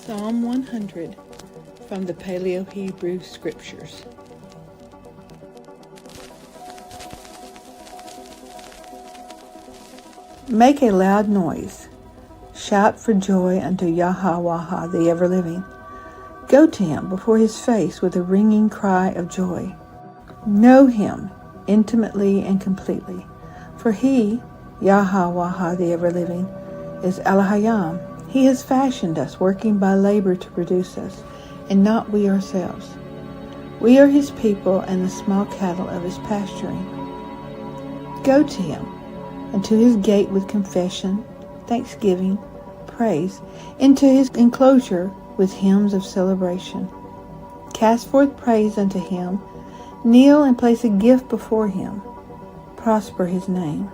Psalm 100 from the Paleo-Hebrew Scriptures. Make a loud noise. Shout for joy unto Yahweh the ever-living. Go to him before his face with a ringing cry of joy. Know him intimately and completely, for he, Yahweh the ever-living, is El-Hayam. He has fashioned us, working by labor to produce us, and not we ourselves. We are his people and the small cattle of his pasturing. Go to him, and to his gate with confession, thanksgiving, praise, into his enclosure with hymns of celebration. Cast forth praise unto him, kneel and place a gift before him. Prosper his name.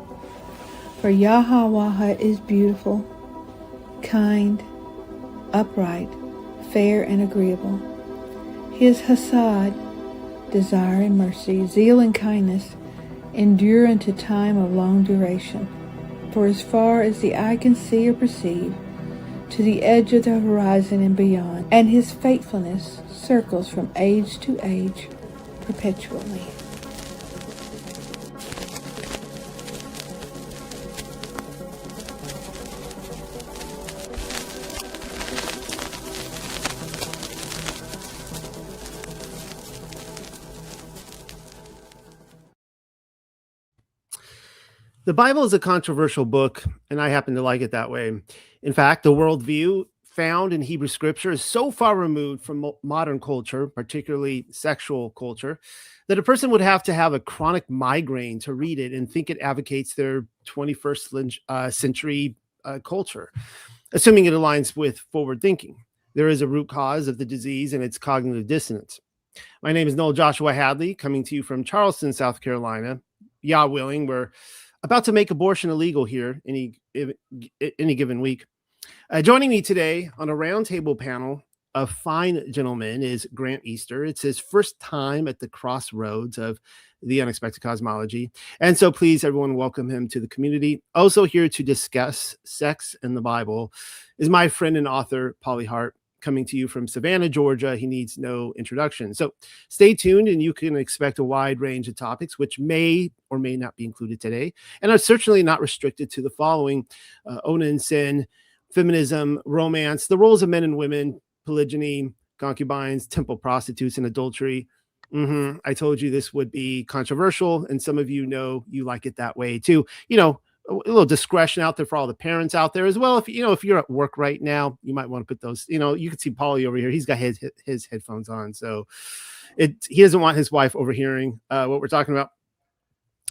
For Yahweh is beautiful, kind, upright, fair and agreeable. His hasad, desire and mercy, zeal and kindness, endure unto time of long duration. For as far as the eye can see or perceive, to the edge of the horizon and beyond, and his faithfulness circles from age to age perpetually. The Bible is a controversial book, and I happen to like it that way. In fact, the worldview found in Hebrew scripture is so far removed from modern culture, particularly sexual culture, that a person would have to have a chronic migraine to read it and think it advocates their 21st century culture, assuming it aligns with forward thinking. There is a root cause of the disease, and it's cognitive dissonance. My name is Noel Joshua Hadley, coming to you from Charleston, South Carolina. Yah willing, we're about to make abortion illegal here any given week. Joining me today on a roundtable panel of fine gentlemen is Grant Easter. It's his first time at the crossroads of the unexpected cosmology. And so please, everyone, welcome him to the community. Also here to discuss sex and the Bible is my friend and author, Pauly Hart, coming to you from Savannah, Georgia. He needs no introduction. So stay tuned, and you can expect a wide range of topics, which may or may not be included today, and are certainly not restricted to the following: Ona and sin, feminism, romance, the roles of men and women, polygyny, concubines, temple prostitutes, and adultery. I told you this would be controversial, and some of you know you like it that way too. You know, a little discretion out there for all the parents out there as well. If you're at work right now, you might want to put those, you can see Pauly over here. He's got his headphones on. So he doesn't want his wife overhearing what we're talking about.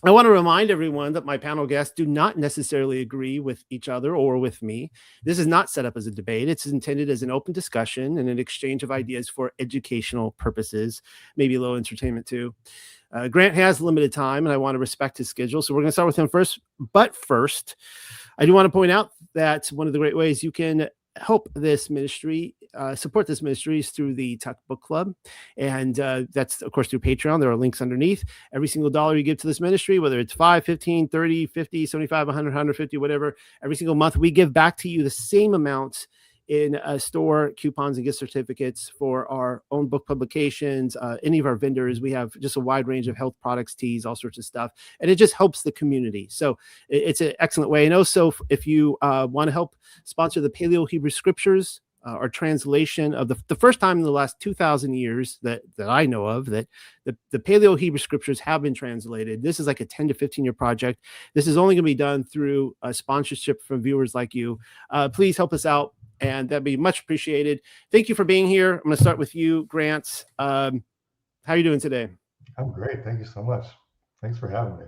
I want to remind everyone that my panel guests do not necessarily agree with each other or with me. This is not set up as a debate. It's intended as an open discussion and an exchange of ideas for educational purposes, maybe a little entertainment too. Grant has limited time, and I want to respect his schedule, so we're going to start with him first. But first, I do want to point out that one of the great ways you can help this ministry, support this ministry, is through the Tuck Book Club. And that's, of course, through Patreon. There are links underneath. Every single dollar you give to this ministry, whether it's 5, 15, 30, 50, 75, 100, 150, whatever, every single month, we give back to you the same amount in store coupons and gift certificates for our own book publications, any of our vendors. We have just a wide range of health products, teas, all sorts of stuff, and it just helps the community. So it's an excellent way. And also, if you want to help sponsor the Paleo Hebrew Scriptures, our translation of the first time in the last 2,000 years that I know of that the Paleo Hebrew Scriptures have been translated. This is like a 10 to 15 year project. This is only going to be done through a sponsorship from viewers like you. Please help us out, and that'd be much appreciated. Thank you for being here. I'm going to start with you, Grant. How are you doing today? I'm great. Thank you so much. Thanks for having me.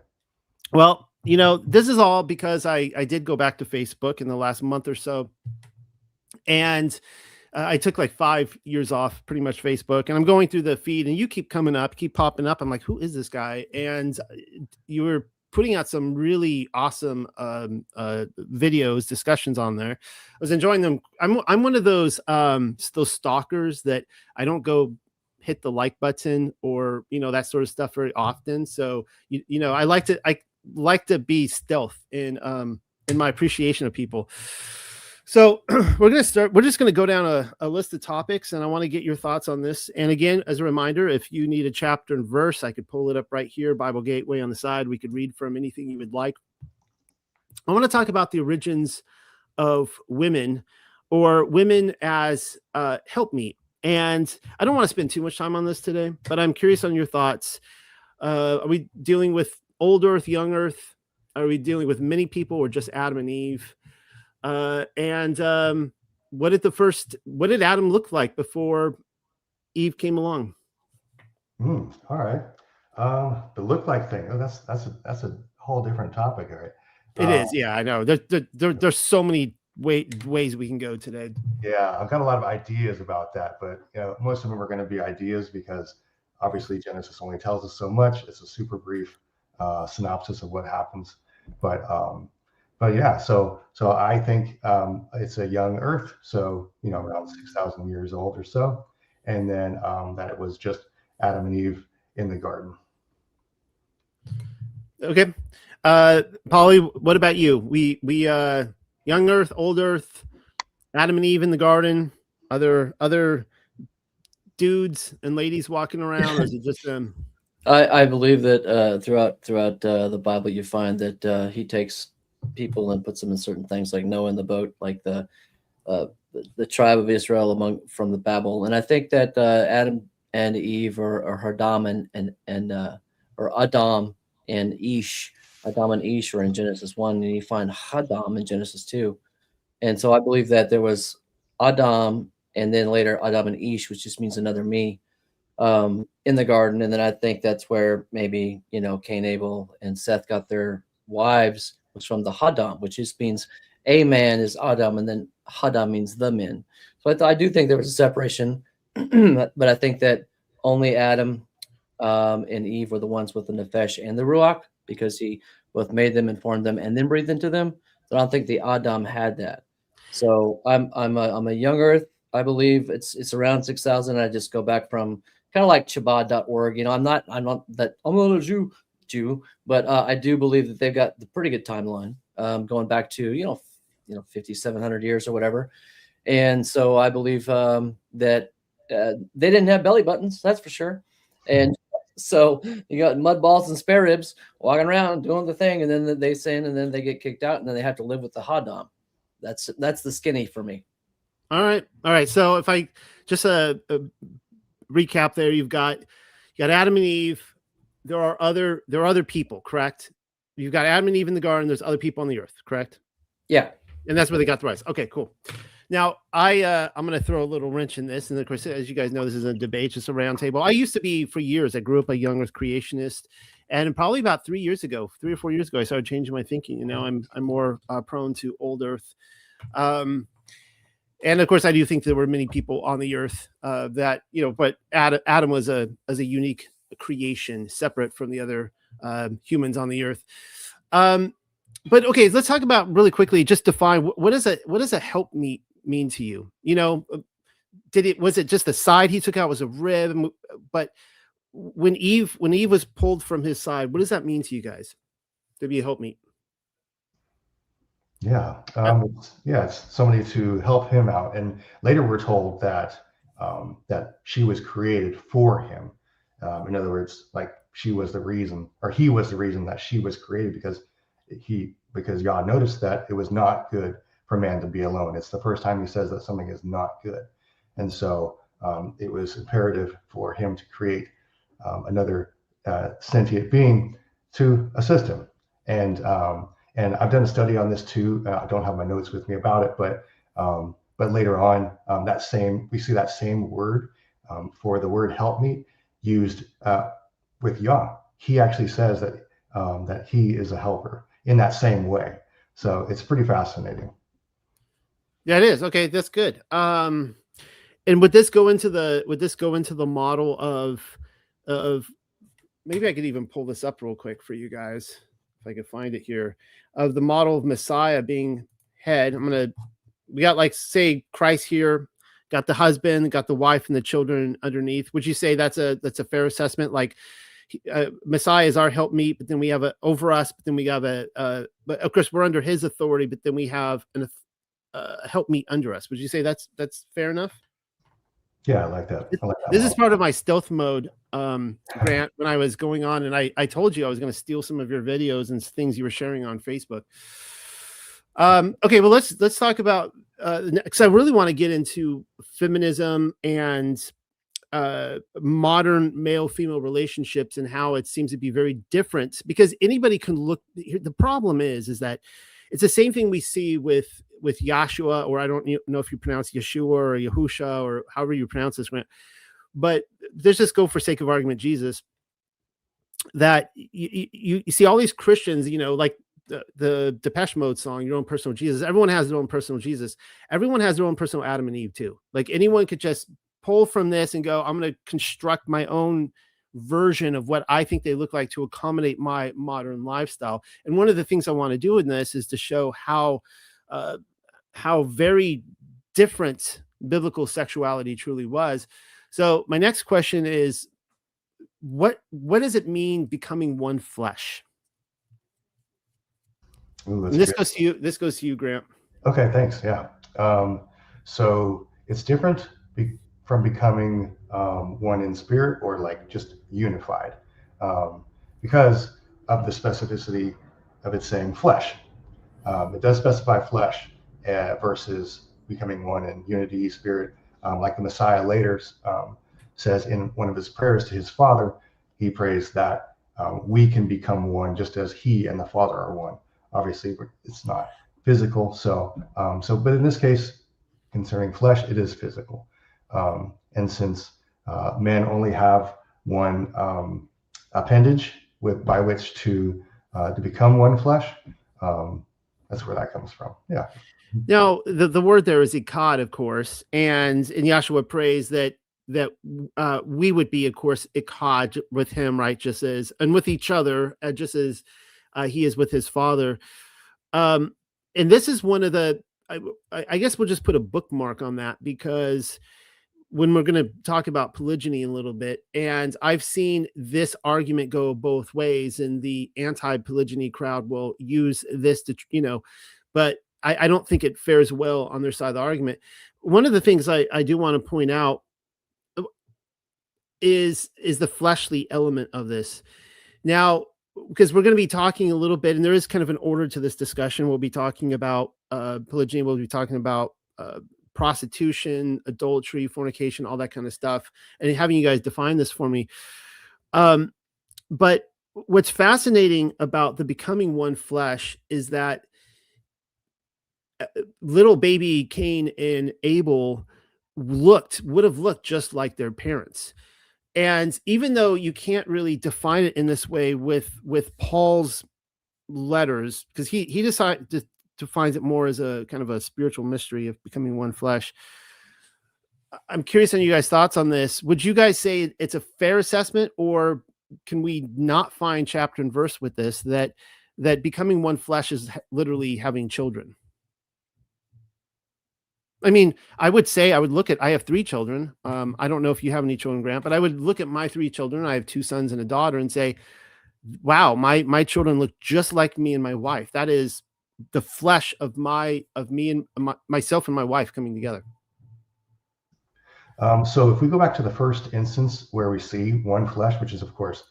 Well, this is all because I did go back to Facebook in the last month or so. And I took like 5 years off, pretty much Facebook, and I'm going through the feed, and you keep coming up, keep popping up. I'm like, who is this guy? And you were putting out some really awesome videos, discussions on there. I was enjoying them. I'm one of those stalkers that I don't go hit the like button or that sort of stuff very often. So I like to be stealth in my appreciation of people. So we're going to start. We're just going to go down a list of topics, and I want to get your thoughts on this. And again, as a reminder, if you need a chapter and verse, I could pull it up right here, Bible Gateway on the side. We could read from anything you would like. I want to talk about the origins of women, or women as helpmeet. And I don't want to spend too much time on this today, but I'm curious on your thoughts. Are we dealing with old earth, young earth? Are we dealing with many people, or just Adam and Eve? What did Adam look like before Eve came along? All right. The look like thing. Oh, that's a whole different topic, all right? It is, yeah, I know. There's so many ways we can go today. Yeah, I've got a lot of ideas about that, but most of them are going to be ideas because obviously Genesis only tells us so much. It's a super brief synopsis of what happens, but yeah. So I think it's a young Earth, so around 6,000 years old or so, and then that it was just Adam and Eve in the garden. Okay, Pauly, what about you? We young Earth, old Earth, Adam and Eve in the garden. Other dudes and ladies walking around, or is it just them? I believe that throughout the Bible, you find that he takes people and puts them in certain things, like Noah in the boat, like the tribe of Israel from the Babel. And I think that Adam and Eve or Adam and Ish. Adam and Ish are in Genesis 1, and you find Hadam in Genesis 2. And so I believe that there was Adam, and then later Adam and Ish, which just means another me, in the garden. And then I think that's where maybe, Cain, Abel, and Seth got their wives, was from the Hadam, which just means a man is Adam, and then Hadam means the men. So I do think there was a separation, but I think that only Adam and Eve were the ones with the Nefesh and the Ruach, because he both made them and formed them and then breathed into them. So I don't think the Adam had that. So I'm a young Earth. I believe it's around 6,000. I just go back from kind of like Chabad.org. I'm not a Jew, but I do believe that they've got the pretty good timeline, going back to 5,700 years or whatever. And so I believe that they didn't have belly buttons, that's for sure. And so you got mud balls and spare ribs walking around doing the thing, and then they sin, and then they get kicked out, and then they have to live with the Hadam. That's the skinny for me. All right. So if I just recap there, you got Adam and Eve. There are other people, correct? You've got Adam and Eve in the garden. There's other people on the earth, correct? Yeah. And that's where they got the rights. Okay, cool. Now I'm going to throw a little wrench in this, and of course, as you guys know, this is a debate, just a round table. I used to be, for years, I grew up a young Earth creationist, and probably about 3 or 4 years ago, I started changing my thinking, and now I'm more prone to old Earth. And of course, I do think there were many people on the earth that, but Adam was a unique creation, separate from the other humans on the earth. But okay, let's talk about really quickly, just define what does a helpmeet mean to you? Was it just the side he took out was a rib? But when Eve was pulled from his side, what does that mean to you guys to be a helpmeet? Yeah, it's somebody to help him out. And later we're told that that she was created for him. In other words, like she was the reason, or he was the reason that she was created, because God noticed that it was not good for man to be alone. It's the first time he says that something is not good. And so it was imperative for him to create another sentient being to assist him. And I've done a study on this too. I don't have my notes with me about it, but later on, we see that same word for the word helpmeet used with Yah. He actually says that he is a helper in that same way. So it's pretty fascinating. Yeah, it is. Okay, that's good. And would this go into the model of maybe I could even pull this up real quick for you guys if I could find it here, of the model of Messiah being head. We got, like, say Christ here, got the husband, got the wife, and the children underneath. Would you say that's a fair assessment? Like, Messiah is our helpmeet, but then we have over us, but then we have but of course we're under his authority, but then we have help meet under us. Would you say that's fair enough? Yeah, I like that. I like that This is model. part of my stealth mode, Grant, when I was going on, and I told you I was going to steal some of your videos and things you were sharing on Facebook. Okay, well, let's talk about, because I really want to get into feminism and modern male-female relationships and how it seems to be very different, because anybody can look. The problem is that it's the same thing we see with Yahshua, or I don't know if you pronounce Yeshua or Yahusha or however you pronounce this, Grant. But let's just go for sake of argument, Jesus. That you see all these Christians, like the Depeche Mode song, "Your Own Personal Jesus." Everyone has their own personal Jesus. Everyone has their own personal Adam and Eve too. Like anyone could just pull from this and go, I'm going to construct my own version of what I think they look like to accommodate my modern lifestyle. And one of the things I want to do in this is to show how very different biblical sexuality truly was. So my next question is, what does it mean becoming one flesh? Ooh, And this goes to you. This goes to you, Grant. Okay, thanks. Yeah. So it's different from becoming one in spirit, or like just unified, because of the specificity of it saying flesh. It does specify flesh versus becoming one in unity, spirit. Like the Messiah later says in one of his prayers to his Father, he prays that we can become one just as he and the Father are one. Obviously, it's not physical. But in this case, concerning flesh, it is physical. And since men only have one appendage by which to become one flesh, that's where that comes from. Yeah. Now, the word there is ikad, of course, and Yahshua prays that we would be, of course, ikad with him, right? Just as, and with each other, just as he is with his Father. And this is one of the, I guess we'll just put a bookmark on that, because when we're going to talk about polygyny in a little bit, and I've seen this argument go both ways, and the anti-polygyny crowd will use this to, but I don't think it fares well on their side of the argument. One of the things I do want to point out is the fleshly element of this. Now, because we're going to be talking a little bit, and there is kind of an order to this discussion. We'll be talking about polygyny. We'll be talking about prostitution, adultery, fornication, all that kind of stuff, and having you guys define this for me. But what's fascinating about the becoming one flesh is that little baby Cain and Abel would have looked just like their parents. And even though you can't really define it in this way with Paul's letters, because he defines it more as a kind of a spiritual mystery of becoming one flesh. I'm curious on you guys' thoughts on this. Would you guys say it's a fair assessment, or can we not find chapter and verse with this, that becoming one flesh is literally having children? I mean, I would look at, I have 3 children. I don't know if you have any children, Grant, but I would look at my 3 children. I have 2 sons and a daughter, and say, wow, my children look just like me and my wife. That is the flesh of me and myself and my wife coming together. So if we go back to the first instance where we see one flesh, which is of course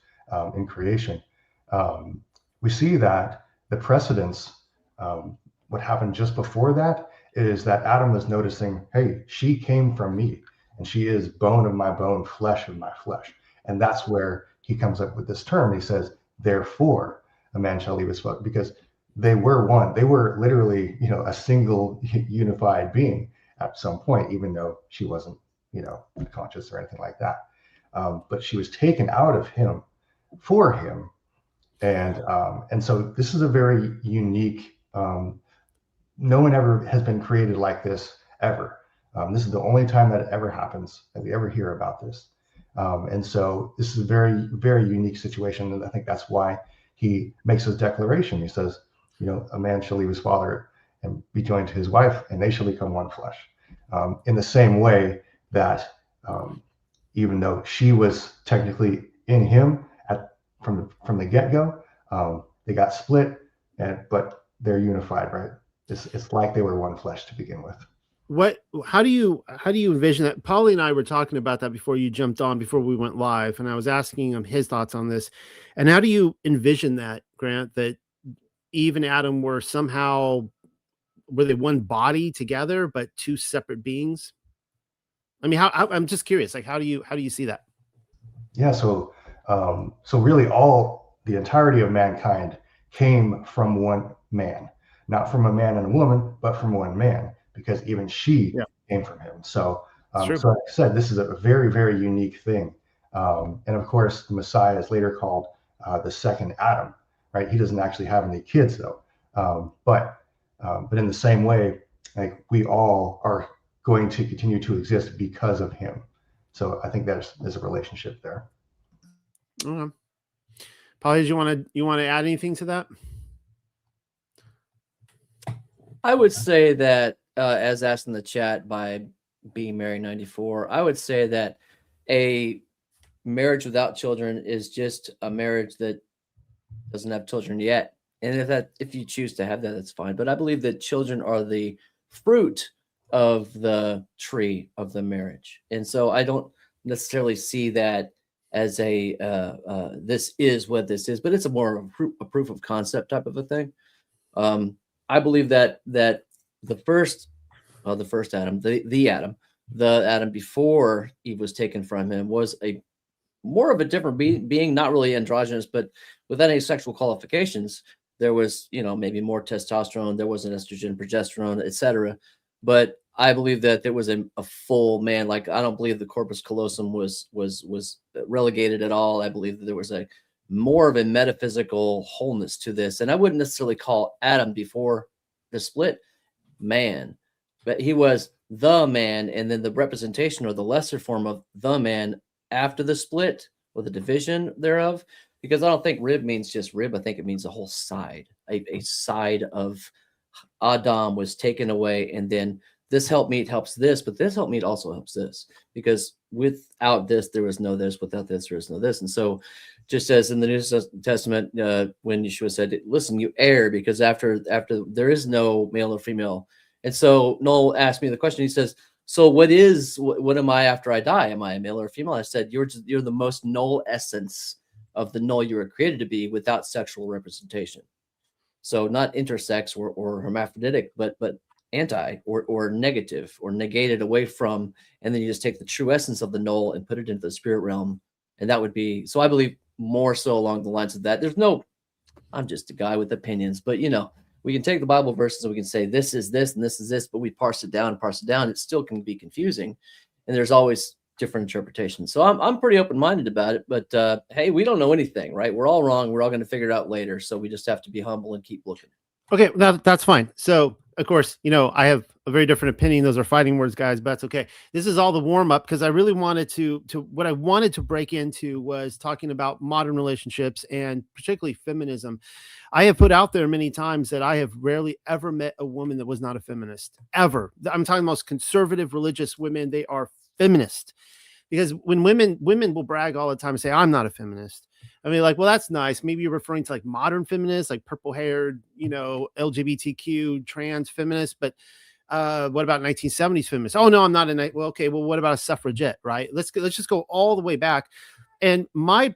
in creation, we see that the precedence, what happened just before that, is that Adam was noticing, hey, she came from me, and she is bone of my bone, flesh of my flesh. And that's where he comes up with this term. He says, therefore, a man shall leave his father, because they were one. They were literally, a single unified being at some point, even though she wasn't, conscious or anything like that. But she was taken out of him for him. And so this is a very unique, no one ever has been created like this ever. This is the only time that it ever happens, that we ever hear about this. And so this is a very, very unique situation. And I think that's why he makes his declaration. He says, a man shall leave his father and be joined to his wife, and they shall become one flesh. In the same way that even though she was technically in him from the get-go, they got split, but they're unified, right? it's like they were one flesh to begin with. How do you envision that? Pauly and I were talking about that before you jumped on, before we went live, and I was asking him his thoughts on this. And how do you envision that, Grant, that Eve and Adam were they one body together but two separate beings? I mean, I'm just curious, like how do you see that? Yeah, so really the entirety of mankind came from one man, not from a man and a woman, but from one man, because even she came from him. So, so like I said, this is a very, very unique thing. And of course, the Messiah is later called the second Adam, right? He doesn't actually have any kids though. But in the same way, like we all are going to continue to exist because of him. So I think there's a relationship there. Okay. Pauly, you want to add anything to that? I would say that, as asked in the chat by Being Married 94, I would say that a marriage without children is just a marriage that doesn't have children yet. And if you choose to have that, that's fine. But I believe that children are the fruit of the tree of the marriage. And so I don't necessarily see that as this is what this is, but it's more a proof of concept type of a thing. I believe that the first Adam, the Adam before Eve was taken from him, was a more of a different being, not really androgynous, but without any sexual qualifications. There was, maybe more testosterone, there was an estrogen, progesterone, etc. But I believe that there was a full man. Like, I don't believe the corpus callosum was relegated at all. I believe that there was more of a metaphysical wholeness to this. And I wouldn't necessarily call Adam before the split man, but he was the man. And then the representation or the lesser form of the man after the split or the division thereof, because I don't think rib means just rib. I think it means a whole side, a side of Adam was taken away. And then this helpmeet helps this, but this helpmeet also helps this, because without this, there was no this. Without this, there is no this. And so just as in the New Testament, when Yeshua said, listen, you err, because after there is no male or female. And so Noel asked me the question. He says, so what am I after I die? Am I a male or a female? I said, you're the most null essence of the null you were created to be, without sexual representation. So not intersex or hermaphroditic, but anti or negative or negated away from, and then you just take the true essence of the null and put it into the spirit realm. And that would be, so I believe more so along the lines of that. I'm just a guy with opinions, but we can take the Bible verses and we can say this is this and this is this, but we parse it down. It still can be confusing, and there's always different interpretations. So I'm pretty open-minded about it, but hey, we don't know anything, right? We're all wrong. We're all going to figure it out later. So we just have to be humble and keep looking. Okay, that's fine. So of course, I have a very different opinion. Those are fighting words, guys, but that's okay. This is all the warm up, because I really wanted what I wanted to break into was talking about modern relationships and particularly feminism. I have put out there many times that I have rarely ever met a woman that was not a feminist, ever. I'm talking most conservative religious women. They are feminist, because when women will brag all the time and say, I'm not a feminist. I mean, like, well, that's nice. Maybe you're referring to like modern feminists, like purple haired, LGBTQ trans feminists. But what about 1970s feminists? Oh no, I'm not well, okay. Well, what about a suffragette? Right. Let's just go all the way back. And my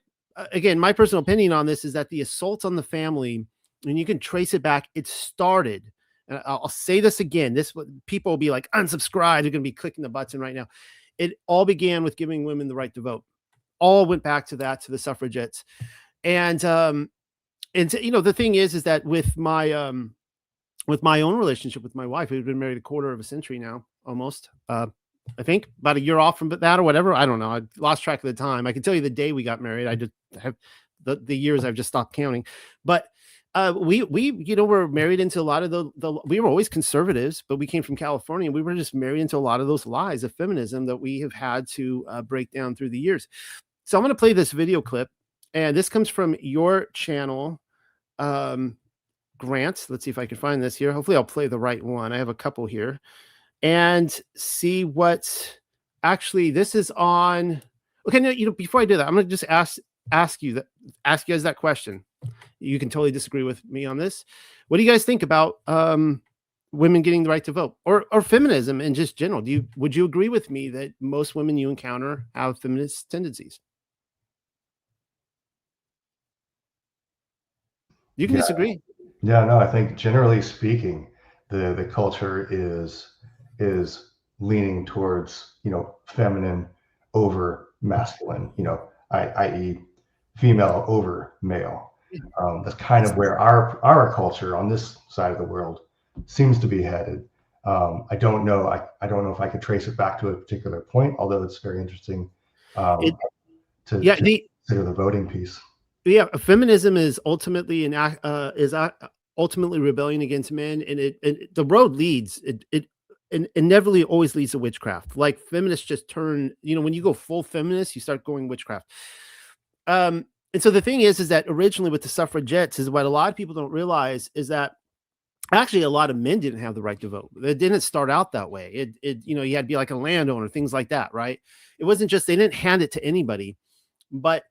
personal opinion on this is that the assault on the family, and you can trace it back, it started, and I'll say this again, people will be like, unsubscribe. They're going to be clicking the button right now. It all began with giving women the right to vote. All went back to the suffragettes. And the thing is that with my own relationship with my wife, we've been married a quarter of a century now, almost, I think about a year off from that or whatever. I don't know. I lost track of the time. I can tell you the day we got married. I just have the years I've just stopped counting, but we were married into a lot of we were always conservatives, but we came from California, and we were just married into a lot of those lies of feminism that we have had to break down through the years. So I'm going to play this video clip, and this comes from your channel, Grant. Let's see if I can find this here. Hopefully I'll play the right one. I have a couple here, and see what actually this is on. Okay. No, before I do that, I'm going to just ask you guys that question. You can totally disagree with me on this. What do you guys think about women getting the right to vote, or feminism in just general? Would you agree with me that most women you encounter have feminist tendencies? You can disagree. Yeah, no, I think generally speaking, the culture is leaning towards, feminine over masculine, i.e. female over male. That's kind of where our culture on this side of the world seems to be headed. I don't know. I don't know if I could trace it back to a particular point, although it's very interesting It, to yeah, consider the voting piece. yeah, feminism is ultimately ultimately rebellion against men, and the road leads it inevitably always leads to witchcraft. Like feminists just turn, when you go full feminist, you start going witchcraft. And so the thing is that originally with the suffragettes, is what a lot of people don't realize is that actually a lot of men didn't have the right to vote. It didn't start out that way. You had to be like a landowner, things like that, right? It wasn't just, they didn't hand it to anybody, but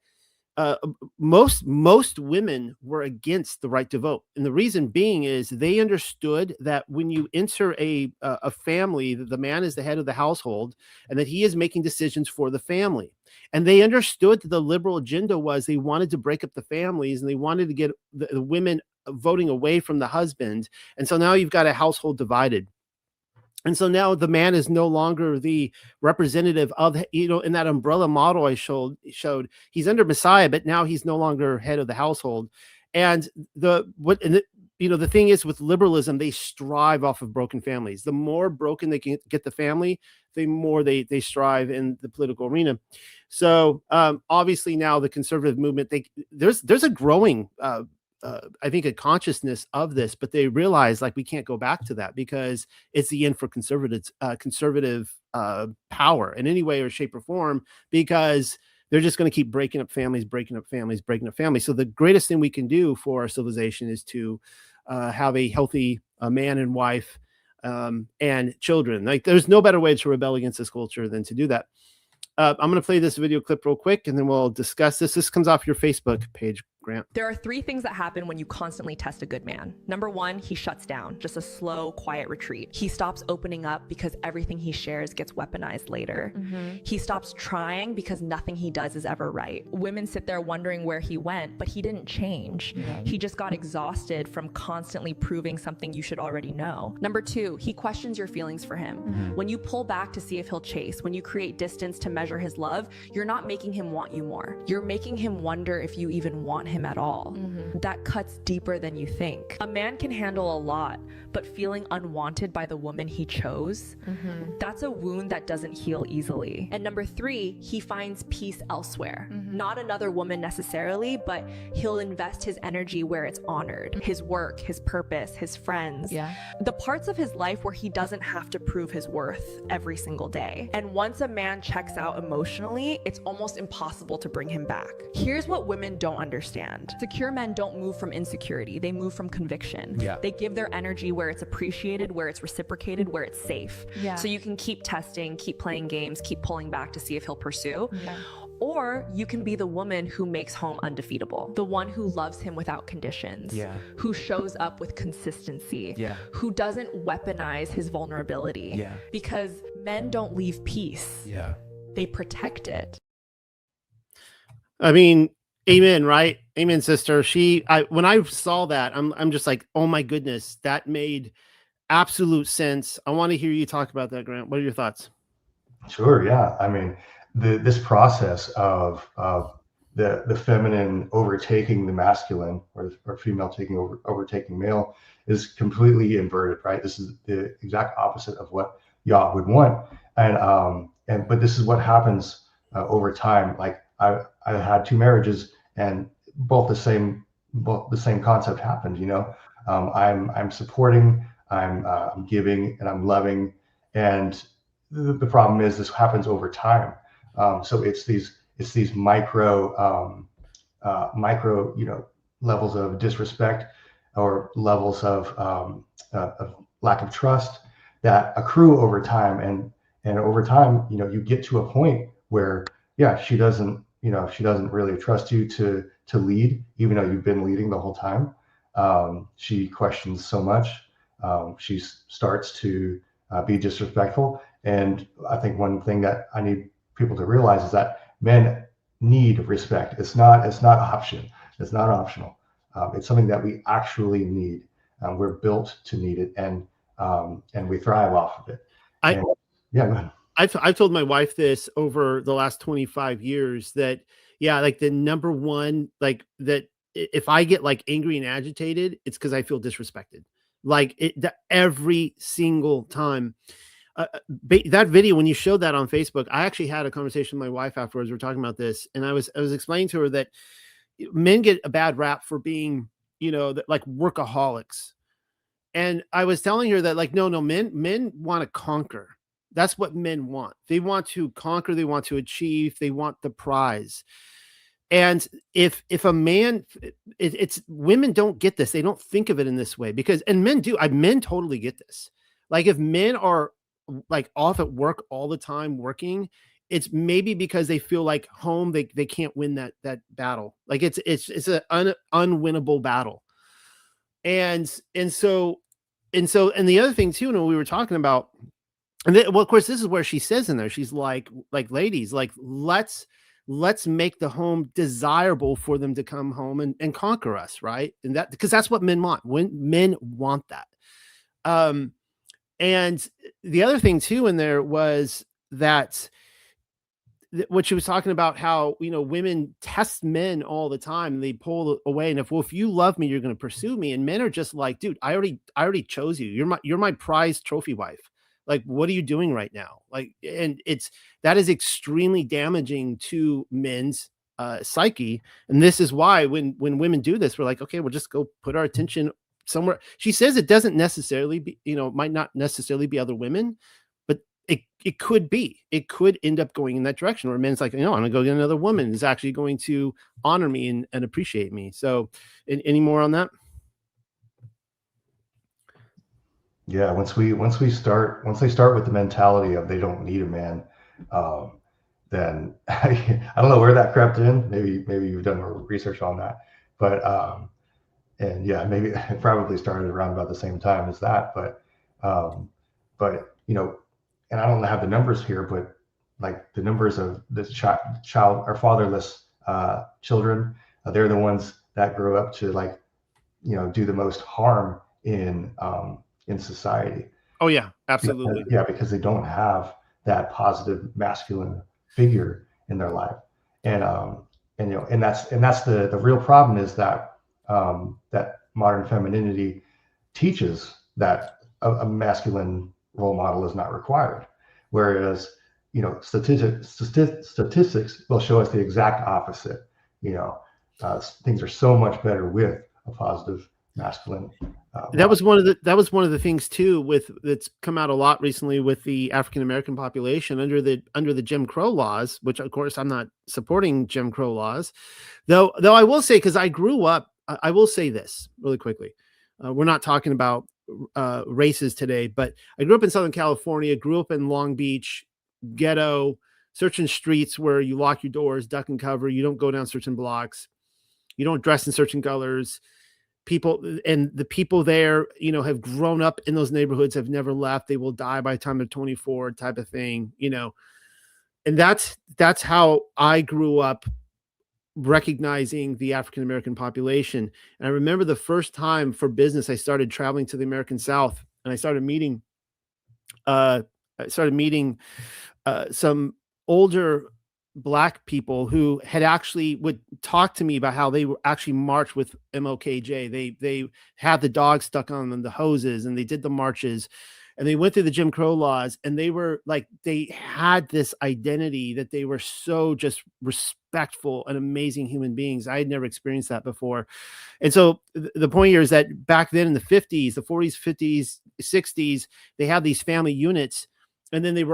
most women were against the right to vote, and the reason being is they understood that when you enter a family, that the man is the head of the household, and that he is making decisions for the family. And they understood that the liberal agenda was they wanted to break up the families, and they wanted to get the women voting away from the husband. And so now you've got a household divided. And so now the man is no longer the representative of, in that umbrella model I showed, he's under Messiah, but now he's no longer head of the household. And the thing is with liberalism, they strive off of broken families. The more broken they can get the family, the more they strive in the political arena. So obviously now the conservative movement, there's a growing I think a consciousness of this, but they realize like we can't go back to that because it's the end for conservative power in any way or shape or form, because they're just going to keep breaking up families. So the greatest thing we can do for our civilization is to have a healthy man and wife and children. Like there's no better way to rebel against this culture than to do that. I'm going to play this video clip real quick, and then we'll discuss this. This comes off your Facebook page, Grant. There are 3 things that happen when you constantly test a good man. Number 1, he shuts down, just a slow, quiet retreat. He stops opening up because everything he shares gets weaponized later. He stops trying because nothing he does is ever right. Women sit there wondering where he went, but he didn't change. He just got exhausted from constantly proving something you should already know. Number 2, he questions your feelings for him. When you pull back to see if he'll chase, when you create distance to measure his love, you're not making him want you more. You're making him wonder if you even want him at all. That cuts deeper than you think. A man can handle a lot, but feeling unwanted by the woman he chose, that's a wound that doesn't heal easily. And number 3, he finds peace elsewhere. Not another woman necessarily, but he'll invest his energy where it's honored. His work, his purpose, his friends. The parts of his life where he doesn't have to prove his worth every single day. And once a man checks out emotionally, it's almost impossible to bring him back. Here's what women don't understand. Secure men don't move from insecurity, they move from conviction. They give their energy where it's appreciated, where it's reciprocated, where it's safe. So you can keep testing, keep playing games, keep pulling back to see if he'll pursue. Or you can be the woman who makes home undefeatable, the one who loves him without conditions, who shows up with consistency, who doesn't weaponize his vulnerability. Because men don't leave peace, they protect it. I mean, amen, right? Amen, sister. When I saw that, I'm just like, oh my goodness, that made absolute sense. I want to hear you talk about that, Grant. What are your thoughts? Sure. Yeah. I mean, this process of the feminine overtaking the masculine, or female overtaking male, is completely inverted, right? This is the exact opposite of what Yah would want, but this is what happens over time. Like I had 2 marriages, and both the same concept happened. I'm supporting, I'm giving, and I'm loving, and the problem is this happens over time. So it's these micro levels of disrespect, or levels of lack of trust that accrue over time, and over time, you get to a point where she doesn't really trust you to lead, even though you've been leading the whole time. She questions so much, she starts to be disrespectful. And I think one thing that I need people to realize is that men need respect. It's not option. It's not optional. It's something that we actually need. We're built to need it, and we thrive off of it. And, yeah, go ahead. I've told my wife this over the last 25 years that, yeah, like the number one, like that if I get like angry and agitated, it's because I feel disrespected. Like every single time. That video, when you showed that on Facebook, I actually had a conversation with my wife afterwards. We were talking about this, and I was explaining to her that men get a bad rap for being, like workaholics. And I was telling her that, like, no, men want to conquer. That's what men want. They want to conquer. They want to achieve. They want the prize. And if a man, it's women don't get this. They don't think of it in this way and men do. Men totally get this. Like if men are like off at work all the time working, it's maybe because they feel like home they can't win that battle. Like it's an unwinnable battle. And the other thing too, we were talking about, and then, well, of course, this is where she says in there, she's like ladies, like let's make the home desirable for them to come home and conquer us, right? And that because that's what men want. When men want that. And the other thing too in there was that what she was talking about, how women test men all the time and they pull away, and if you love me, you're going to pursue me, and men are just like, dude, I already chose you. You're my prized trophy wife. Like, what are you doing right now? Like, and that is extremely damaging to men's psyche, and this is why when women do this, we're like, okay, we'll just go put our attention somewhere. She says it doesn't necessarily be, might not necessarily be other women, but it could be. It could end up going in that direction where men's like, I'm gonna go get another woman who's actually going to honor me and appreciate me. So, any more on that? Yeah, once they start with the mentality of they don't need a man, then I don't know where that crept in. Maybe you've done more research on that, but and yeah, maybe it probably started around about the same time as that. But and I don't have the numbers here, but like the numbers of this child or fatherless children, they're the ones that grow up to like do the most harm in society. Oh yeah, absolutely. Because they don't have that positive masculine figure in their life, and that's the real problem is that that modern femininity teaches that a masculine role model is not required, whereas statistics will show us the exact opposite. Things are so much better with a positive masculine. That was one of the things too that's come out a lot recently with the African American population under the Jim Crow laws, which of course I'm not supporting Jim Crow laws, though I will say, because I grew up, I will say this really quickly. We're not talking about races today, but I grew up in Southern California, grew up in Long Beach, ghetto, certain streets where you lock your doors, duck and cover, you don't go down certain blocks, you don't dress in certain colors. The people there, have grown up in those neighborhoods, have never left. They will die by the time they're 24 type of thing, and that's how I grew up recognizing the African-American population. And I remember the first time for business, I started traveling to the American South, and I started meeting some older Black people who had actually would talk to me about how they were actually marched with MLKJ. They had the dogs stuck on them, the hoses, and they did the marches, and they went through the Jim Crow laws, and they were like, they had this identity that they were so just respectful and amazing human beings. I had never experienced that before. And so the point here is that back then in the 50s, the 40s, 50s, 60s, they had these family units, and then they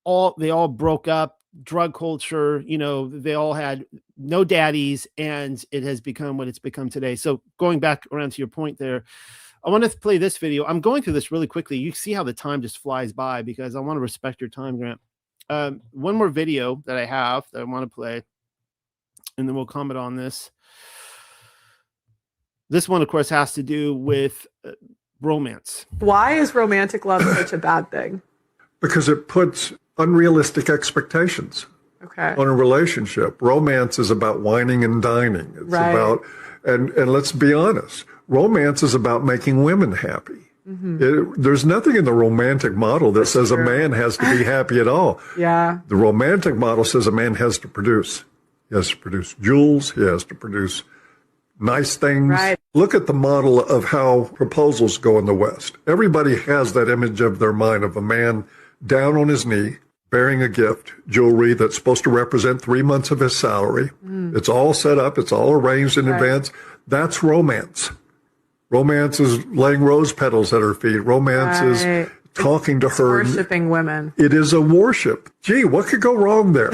all broke up. Drug culture, they all had no daddies, and it has become what it's become today. So going back around to your point there, I want to play this video. I'm going through this really quickly. You see how the time just flies by because I want to respect your time, Grant. One more video that I have that I want to play, and then we'll comment on this. This one, of course, has to do with romance? Why is romantic love such a bad thing? Because it puts unrealistic expectations Okay. on a relationship. Romance is about wining and dining. It's Right. about, and let's be honest, romance is about making women happy. There's nothing in the romantic model that says true. a man has to be happy at all. Yeah. The romantic model says a man has to produce. He has to produce jewels. He has to produce nice things. Right. Look at the model of how proposals go in the West. Everybody has that image of their mind of a man down on his knee, bearing a gift, jewelry that's supposed to represent 3 months of his salary. It's all set up. It's all arranged in advance. That's romance. Romance is laying rose petals at her feet. Romance is talking to her. Worshipping women. It is a worship. Gee, what could go wrong there?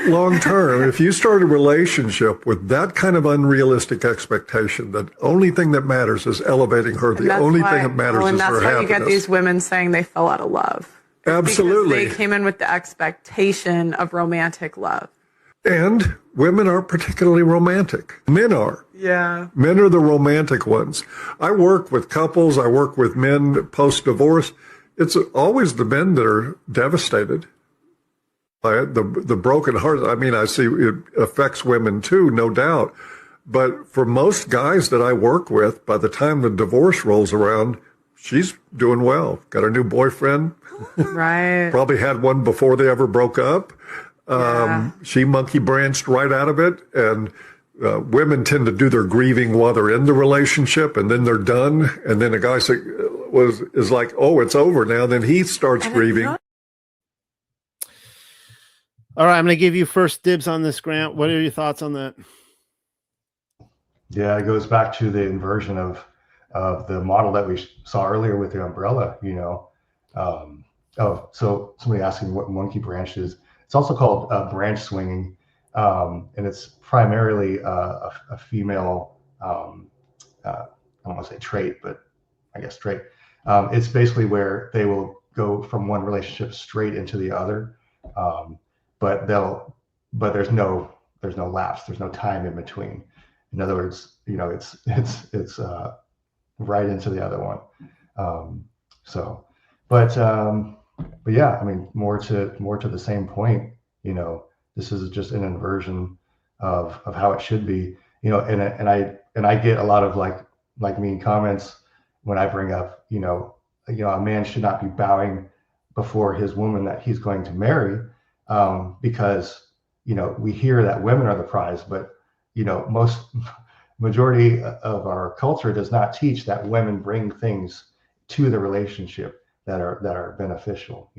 Long term, if you start a relationship with that kind of unrealistic expectation, that only thing that matters is elevating her. The only thing that matters and is her that's why happiness. you get these women saying they fell out of love. Absolutely. Because they came in with the expectation of romantic love. And women aren't particularly romantic. Men are. Yeah. Men are the romantic ones. I work with couples. I work with men post-divorce. It's always the men that are devastated by it, the broken heart. I mean, I see it affects women too, no doubt. But for most guys that I work with, by the time the divorce rolls around, she's doing well. Got a new boyfriend. Right. Probably had one before they ever broke up. She monkey branched right out of it. And women tend to do their grieving while they're in the relationship, and then they're done. And then a guy is like, oh, it's over now. Then he starts grieving. All right, I'm going to give you first dibs on this, Grant. What are your thoughts on that? Yeah, it goes back to the inversion of the model that we saw earlier with the umbrella, so somebody asking what monkey branch is. It's also called branch swinging, and it's primarily a female, I don't want to say trait, but I guess trait. It's basically where they will go from one relationship straight into the other, but there's no lapse, there's no time in between. In other words, it's right into the other one. But yeah, I mean, more to the same point, this is just an inversion of how it should be, and I get a lot of like mean comments when I bring up, a man should not be bowing before his woman that he's going to marry, because, we hear that women are the prize, but, majority of our culture does not teach that women bring things to the relationship that are beneficial,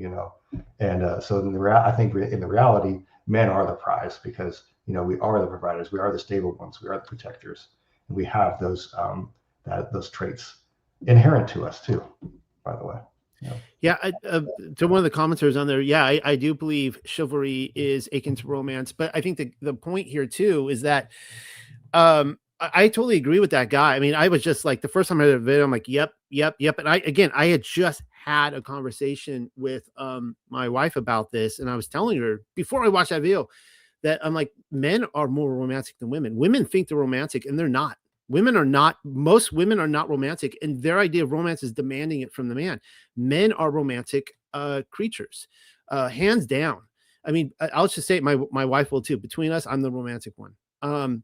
and so I think in the reality, men are the prize, because we are the providers, we are the stable ones, we are the protectors, and we have those traits inherent to us too, by the way. Yeah, to one of the commenters on there, yeah, I do believe chivalry is akin to romance, but I think the point here too is that I totally agree with that guy. I mean, I was just like, the first time I heard the video, I'm like, yep. And I had just had a conversation with my wife about this, and I was telling her before I watched that video that I'm like, men are more romantic than women. Women think they're romantic, and they're not. Most women are not romantic, and their idea of romance is demanding it from the man. Men are romantic creatures, hands down. I mean, I'll just say it, my wife will too. Between us, I'm the romantic one. But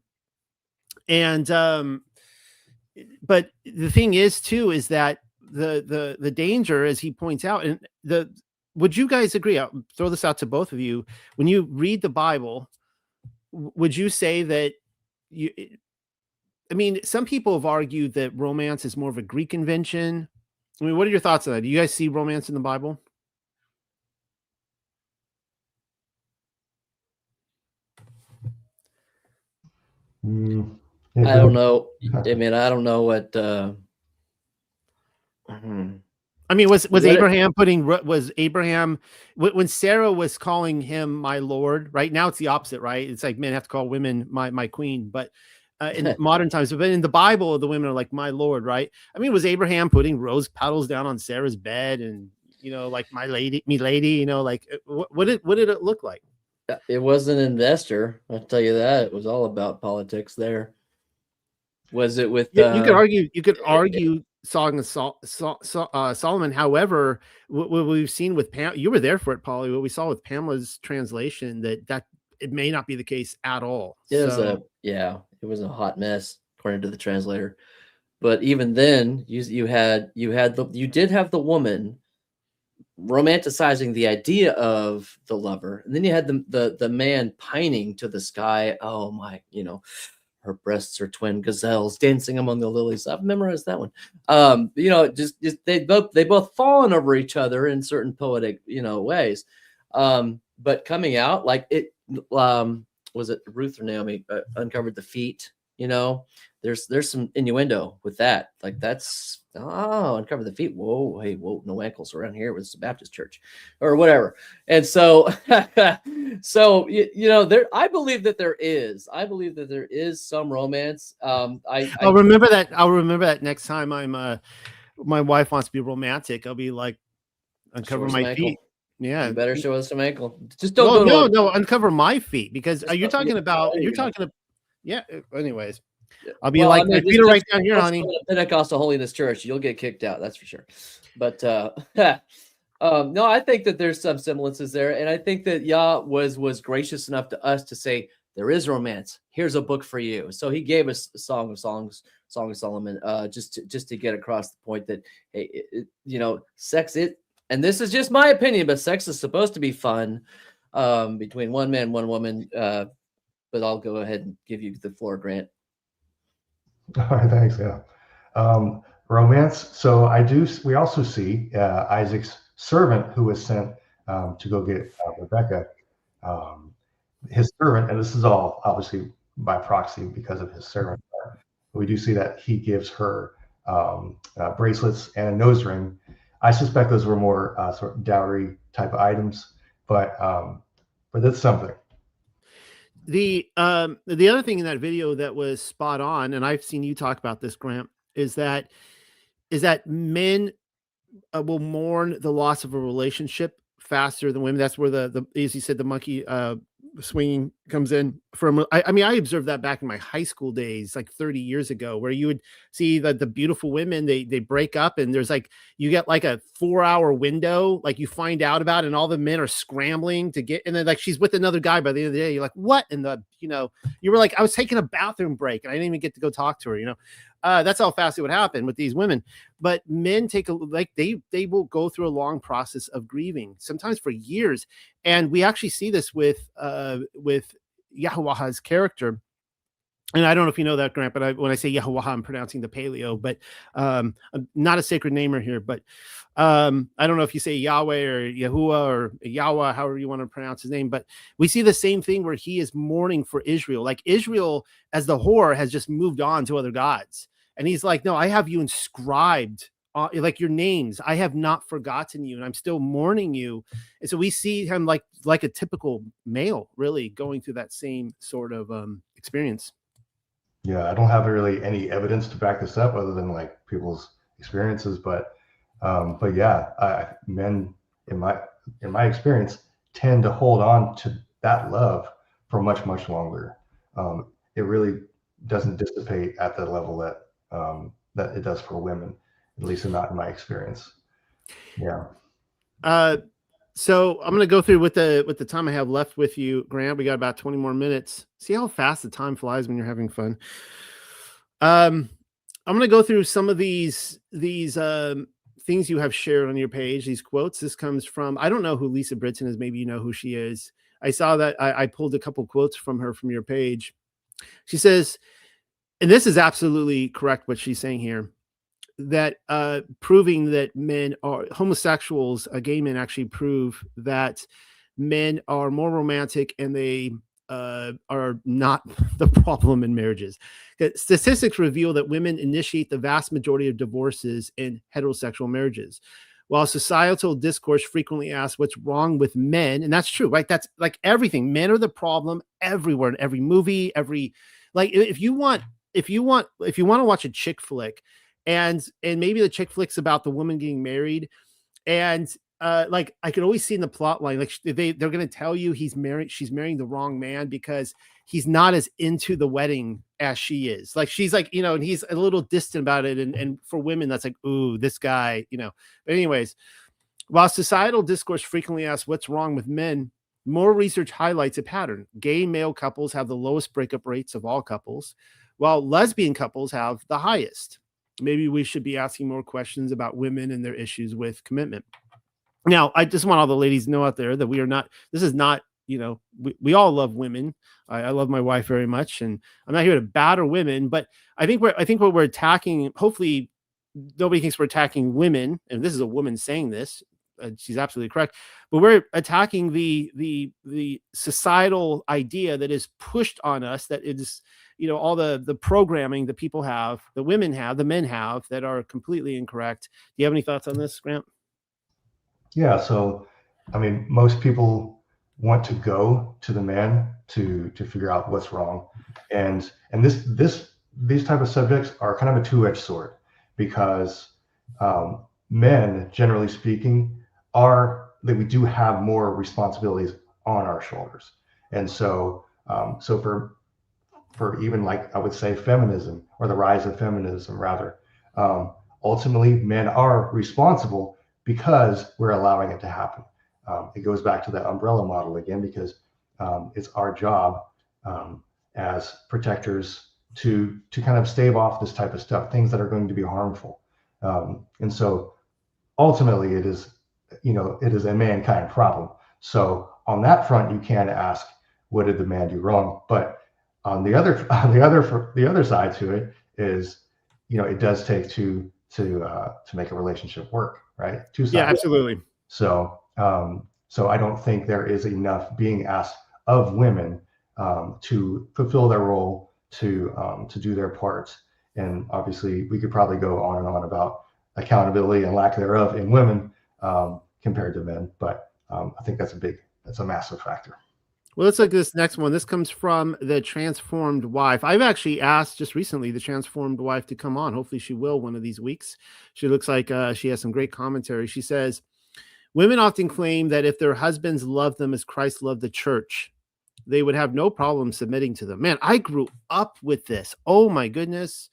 the thing is too, is that the danger, as he points out, and would you guys agree? I'll throw this out to both of you. When you read the Bible, would you say that I mean, some people have argued that romance is more of a Greek invention. I mean, what are your thoughts on that? Do you guys see romance in the Bible? I don't know. I mean, I don't know what. I mean, was Abraham when Sarah was calling him my Lord? Right now, it's the opposite, right? It's like men have to call women my queen, but in modern times, but in the Bible, the women are like my Lord, right? I mean, was Abraham putting rose petals down on Sarah's bed and like my lady, me lady, like what did it look like? It wasn't an investor, I'll tell you that. It was all about politics there. Was it with you could argue Song of Solomon. However, what we've seen with Pam, you were there for it, Pauly. What we saw with Pamela's translation, that it may not be the case at all. It was a hot mess according to the translator. But even then, you did have the woman romanticizing the idea of the lover, and then you had the man pining to the sky. Oh my, her breasts are twin gazelles dancing among the lilies. I've memorized that one. Just they both fallen over each other in certain poetic, ways. But coming out like it, was it Ruth or Naomi uncovered the feet? There's some innuendo with that. Like that's uncover the feet. Whoa, hey, whoa, no ankles around here. It's a Baptist church, or whatever. And so, there. I believe that there is some romance. I'll remember that. I'll remember that next time my wife wants to be romantic. I'll be like, uncover my feet. Yeah, you better show us some ankle. Just don't. No, uncover my feet because you're talking about. Yeah. Anyways, I'll be my feet are right down here, honey. Pentecostal Holiness Church, you'll get kicked out. That's for sure. But no, I think that there's some semblances there, and I think that Yah was gracious enough to us to say there is romance. Here's a book for you. So He gave us Song of Solomon, just to get across the point that hey, sex and this is just my opinion, but sex is supposed to be fun between one man, one woman. But I'll go ahead and give you the floor, Grant. All right, thanks. Yeah. Romance. So we also see Isaac's servant who was sent to go get Rebecca, his servant, and this is all obviously by proxy because of his servant. We do see that he gives her bracelets and a nose ring. I suspect those were more sort of dowry type of items, but that's something. The other thing in that video that was spot on, and I've seen you talk about this, Grant, is that men will mourn the loss of a relationship faster than women. That's where the as you said, the monkey swinging comes in from. I observed that back in my high school days, like 30 years ago, where you would see that the beautiful women, they break up and there's like, you get like a 4-hour window, like you find out about, and all the men are scrambling to get, and then like she's with another guy by the end of the day. You're like, what? And you were like, I was taking a bathroom break and I didn't even get to go talk to her, that's how fast it would happen with these women. But men they will go through a long process of grieving, sometimes for years. And we actually see this with Yahuwah's character. And I don't know if you know that, Grant, but when I say Yahuwah, I'm pronouncing the paleo, but I'm not a sacred namer here. But I don't know if you say Yahweh or Yahuwah or Yahweh, however you want to pronounce his name. But we see the same thing where he is mourning for Israel. Like Israel as the whore has just moved on to other gods. And he's like, no, I have you inscribed, like your names. I have not forgotten you, and I'm still mourning you. And so we see him like a typical male, really going through that same sort of experience. Yeah, I don't have really any evidence to back this up other than like people's experiences, but yeah, men in my experience tend to hold on to that love for much, much longer. It really doesn't dissipate at the level that it does for women, at least not in my experience. Yeah. So I'm going to go through with the time I have left with you, Grant. We got about 20 more minutes. See how fast the time flies when you're having fun. I'm going to go through some of these things you have shared on your page, these quotes. This comes from, I don't know who Lisa Britton is. Maybe you know who she is. I saw that I pulled a couple quotes from her from your page. She says, and this is absolutely correct what she's saying here, that proving that men are homosexuals, gay men actually prove that men are more romantic and they are not the problem in marriages. Statistics reveal that women initiate the vast majority of divorces in heterosexual marriages. While societal discourse frequently asks what's wrong with men, and that's true, right? That's like everything. Men are the problem everywhere, in every movie, if you want to watch a chick flick, and maybe the chick flick's about the woman getting married, and I could always see in the plot line, like they're going to tell you she's marrying the wrong man because he's not as into the wedding as she is. Like, she's like, and he's a little distant about it. And for women, that's like, ooh, this guy, but anyways, while societal discourse frequently asks what's wrong with men, more research highlights a pattern. Gay male couples have the lowest breakup rates of all couples, while lesbian couples have the highest. Maybe we should be asking more questions about women and their issues with commitment. Now, I just want all the ladies to know out there that this is not, we all love women. I love my wife very much, and I'm not here to batter women, but I think what we're attacking, hopefully nobody thinks we're attacking women, and this is a woman saying this. She's absolutely correct, but we're attacking the societal idea that is pushed on us, that it is, all the programming that people have, the women have, the men have, that are completely incorrect. Do you have any thoughts on this, Grant? Yeah. So, I mean, most people want to go to the man to figure out what's wrong, and these type of subjects are kind of a two-edged sword, because men, generally speaking, that we do have more responsibilities on our shoulders, and so for even, like, I would say, feminism, or the rise of feminism rather, ultimately men are responsible because we're allowing it to happen. It goes back to that umbrella model again, because it's our job as protectors to kind of stave off this type of stuff, things that are going to be harmful. And so ultimately it is a mankind problem. So on that front, you can ask, what did the man do wrong? But on the other side to it is, it does take two to make a relationship work, right? Two sides. Yeah, absolutely. So I don't think there is enough being asked of women to fulfill their role, to do their part. And obviously, we could probably go on and on about accountability and lack thereof in women compared to men. But I think that's a massive factor. Well, let's look at this next one. This comes from the Transformed Wife. I've actually asked just recently the Transformed Wife to come on. Hopefully she will one of these weeks. She looks like she has some great commentary. She says, women often claim that if their husbands loved them as Christ loved the church, they would have no problem submitting to them. Man, I grew up with this. Oh my goodness.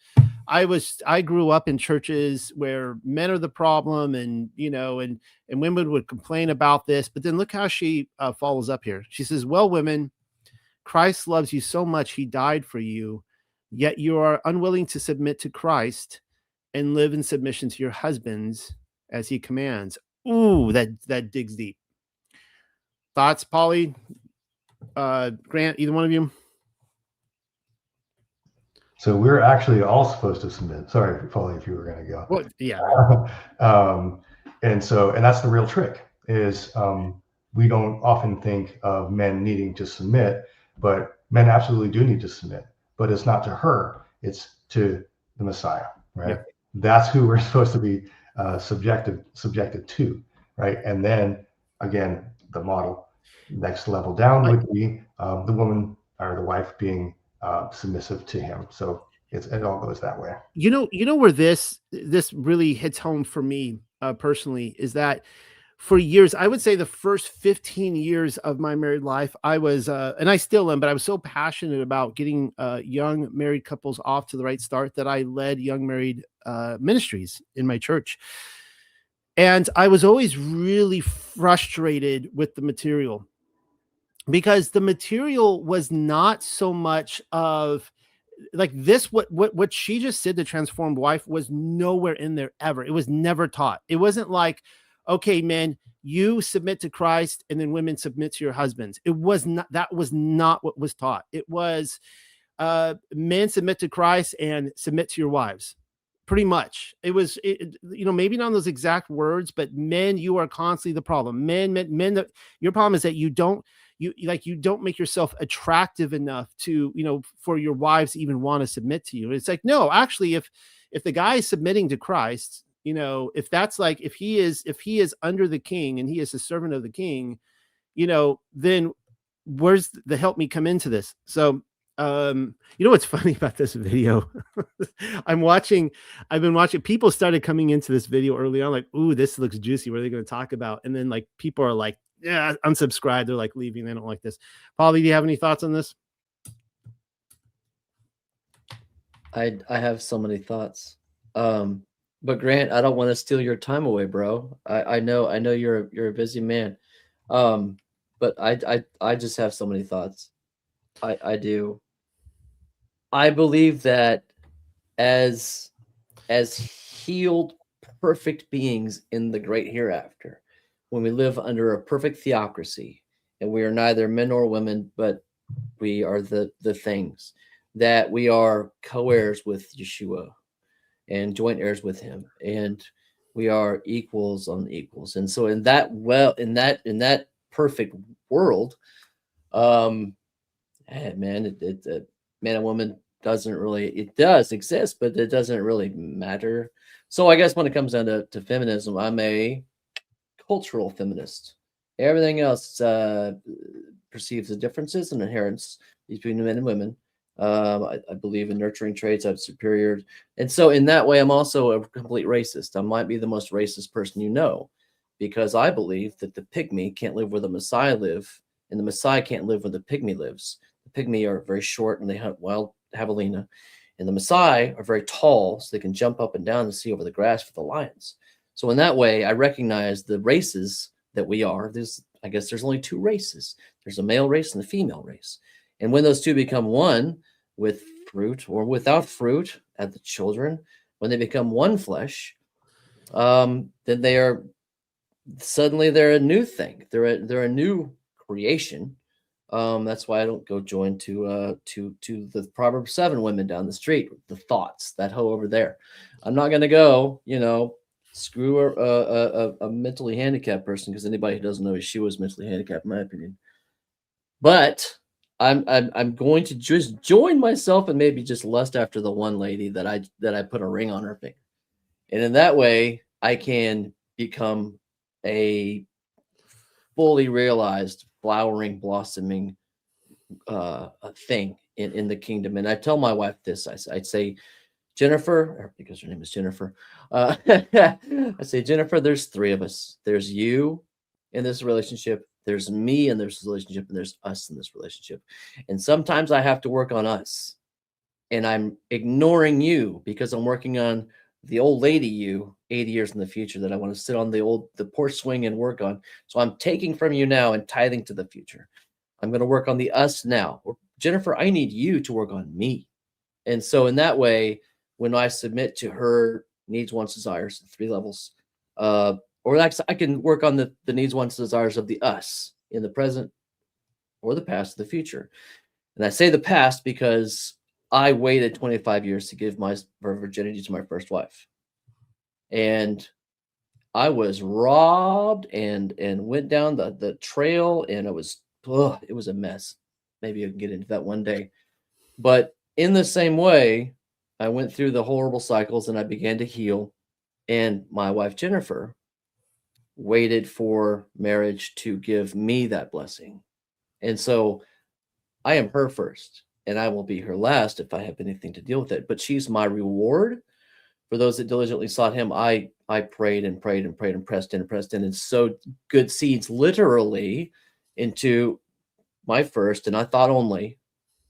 I grew up in churches where men are the problem, and women would complain about this. But then look how she follows up here. She says, well, women, Christ loves you so much, he died for you, yet you are unwilling to submit to Christ and live in submission to your husbands as he commands. Ooh, that digs deep. Thoughts, Pauly, Grant, either one of you? So we're actually all supposed to submit. Sorry, Pauly, if you were going to go. Well, yeah. And that's the real trick is we don't often think of men needing to submit, but men absolutely do need to submit. But it's not to her; it's to the Messiah, right? Yeah. That's who we're supposed to be subjected to, right? And then again, the model next level down would be the woman or the wife being submissive to him. So it all goes that way. Where this really hits home for me personally is that for years, I would say the first 15 years of my married life, I was, and I still am, but I was so passionate about getting young married couples off to the right start that I led young married ministries in my church. And I was always really frustrated with the material, because the material was not so much of like this. What she just said, the Transformed Wife, was nowhere in there ever. It was never taught. It wasn't like, okay, men, you submit to Christ and then women submit to your husbands. It was not, that was not what was taught. It was men submit to Christ and submit to your wives. Pretty much. It was, maybe not those exact words, but men, you are constantly the problem. Men, your problem is that you don't make yourself attractive enough to, for your wives to even want to submit to you. It's like, no, actually, if the guy is submitting to Christ, if that's like, if he is under the king and he is a servant of the king, then where's the help me come into this? So, what's funny about this video? I've been watching, people started coming into this video early on, like, ooh, this looks juicy. What are they going to talk about? And then like, people are like, yeah, unsubscribe. They're like leaving. They don't like this. Pauly, do you have any thoughts on this? I have so many thoughts. But Grant, I don't want to steal your time away, bro. I know you're a busy man. But I just have so many thoughts. I do. I believe that as healed, perfect beings in the great hereafter, when we live under a perfect theocracy, and we are neither men nor women, but we are the things, that we are co-heirs with Yeshua and joint heirs with him, and we are equals on equals. And so in that perfect world, man, man and woman doesn't really, it does exist, but it doesn't really matter. So I guess when it comes down to feminism, I'm a cultural feminist. Everything else perceives the differences and inherents between men and women. I believe in nurturing traits. I'm superior. And so in that way, I'm also a complete racist. I might be the most racist person you know, because I believe that the pygmy can't live where the Messiah live, and the Messiah can't live where the pygmy lives. The pygmy are very short and they hunt wild javelina, and the Messiah are very tall, so they can jump up and down and see over the grass for the lions. So in that way, I recognize the races that we are. I guess there's only two races. There's a male race and a female race. And when those two become one, with fruit or without fruit at the children, when they become one flesh, then they are suddenly they're a new thing. They're a new creation. That's why I don't go join to the Proverbs 7 women down the street. The thoughts, that hoe over there. I'm not gonna go, screw a mentally handicapped person, because anybody who doesn't know she was mentally handicapped, in my opinion. But I'm going to just join myself and maybe just lust after the one lady that I put a ring on her finger, and in that way I can become a fully realized, flowering, blossoming thing in the kingdom. And I tell my wife this: I'd say, Jennifer, because her name is Jennifer, I say, Jennifer, there's three of us. There's you in this relationship, there's me in this relationship, and there's us in this relationship. And sometimes I have to work on us, and I'm ignoring you because I'm working on the old lady you 80 years in the future that I want to sit on the porch swing and work on. So I'm taking from you now and tithing to the future. I'm going to work on the us now. Or, Jennifer, I need you to work on me. And so in that way, when I submit to her needs, wants, desires, 3 levels, or I can work on the needs, wants, desires of the us in the present or the past or the future. And I say the past because I waited 25 years to give my virginity to my first wife. And I was robbed and went down the trail, and it was a mess. Maybe I can get into that one day. But in the same way, I went through the horrible cycles and I began to heal. And my wife, Jennifer, waited for marriage to give me that blessing. And so I am her first, and I will be her last if I have anything to deal with it. But she's my reward. For those that diligently sought him, I prayed and prayed and prayed and pressed in and sowed good seeds literally into my first, and I thought only.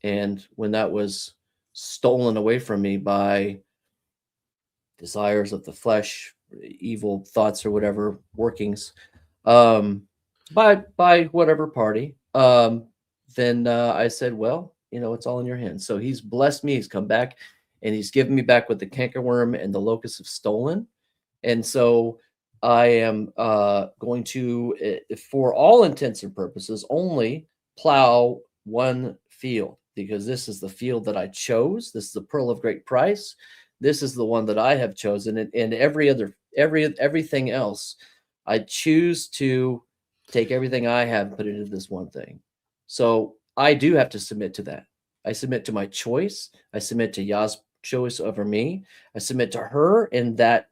And when that was stolen away from me by desires of the flesh, evil thoughts or whatever workings, by whatever party, then I said, well, it's all in your hands. So he's blessed me. He's come back and he's given me back what the cankerworm and the locusts have stolen. And so I am going to, for all intents and purposes, only plow one field, because this is the field that I chose. This is the pearl of great price. This is the one that I have chosen, and everything else, I choose to take everything I have and put it into this one thing. So I do have to submit to that. I submit to my choice. I submit to Yah's choice over me. I submit to her, in that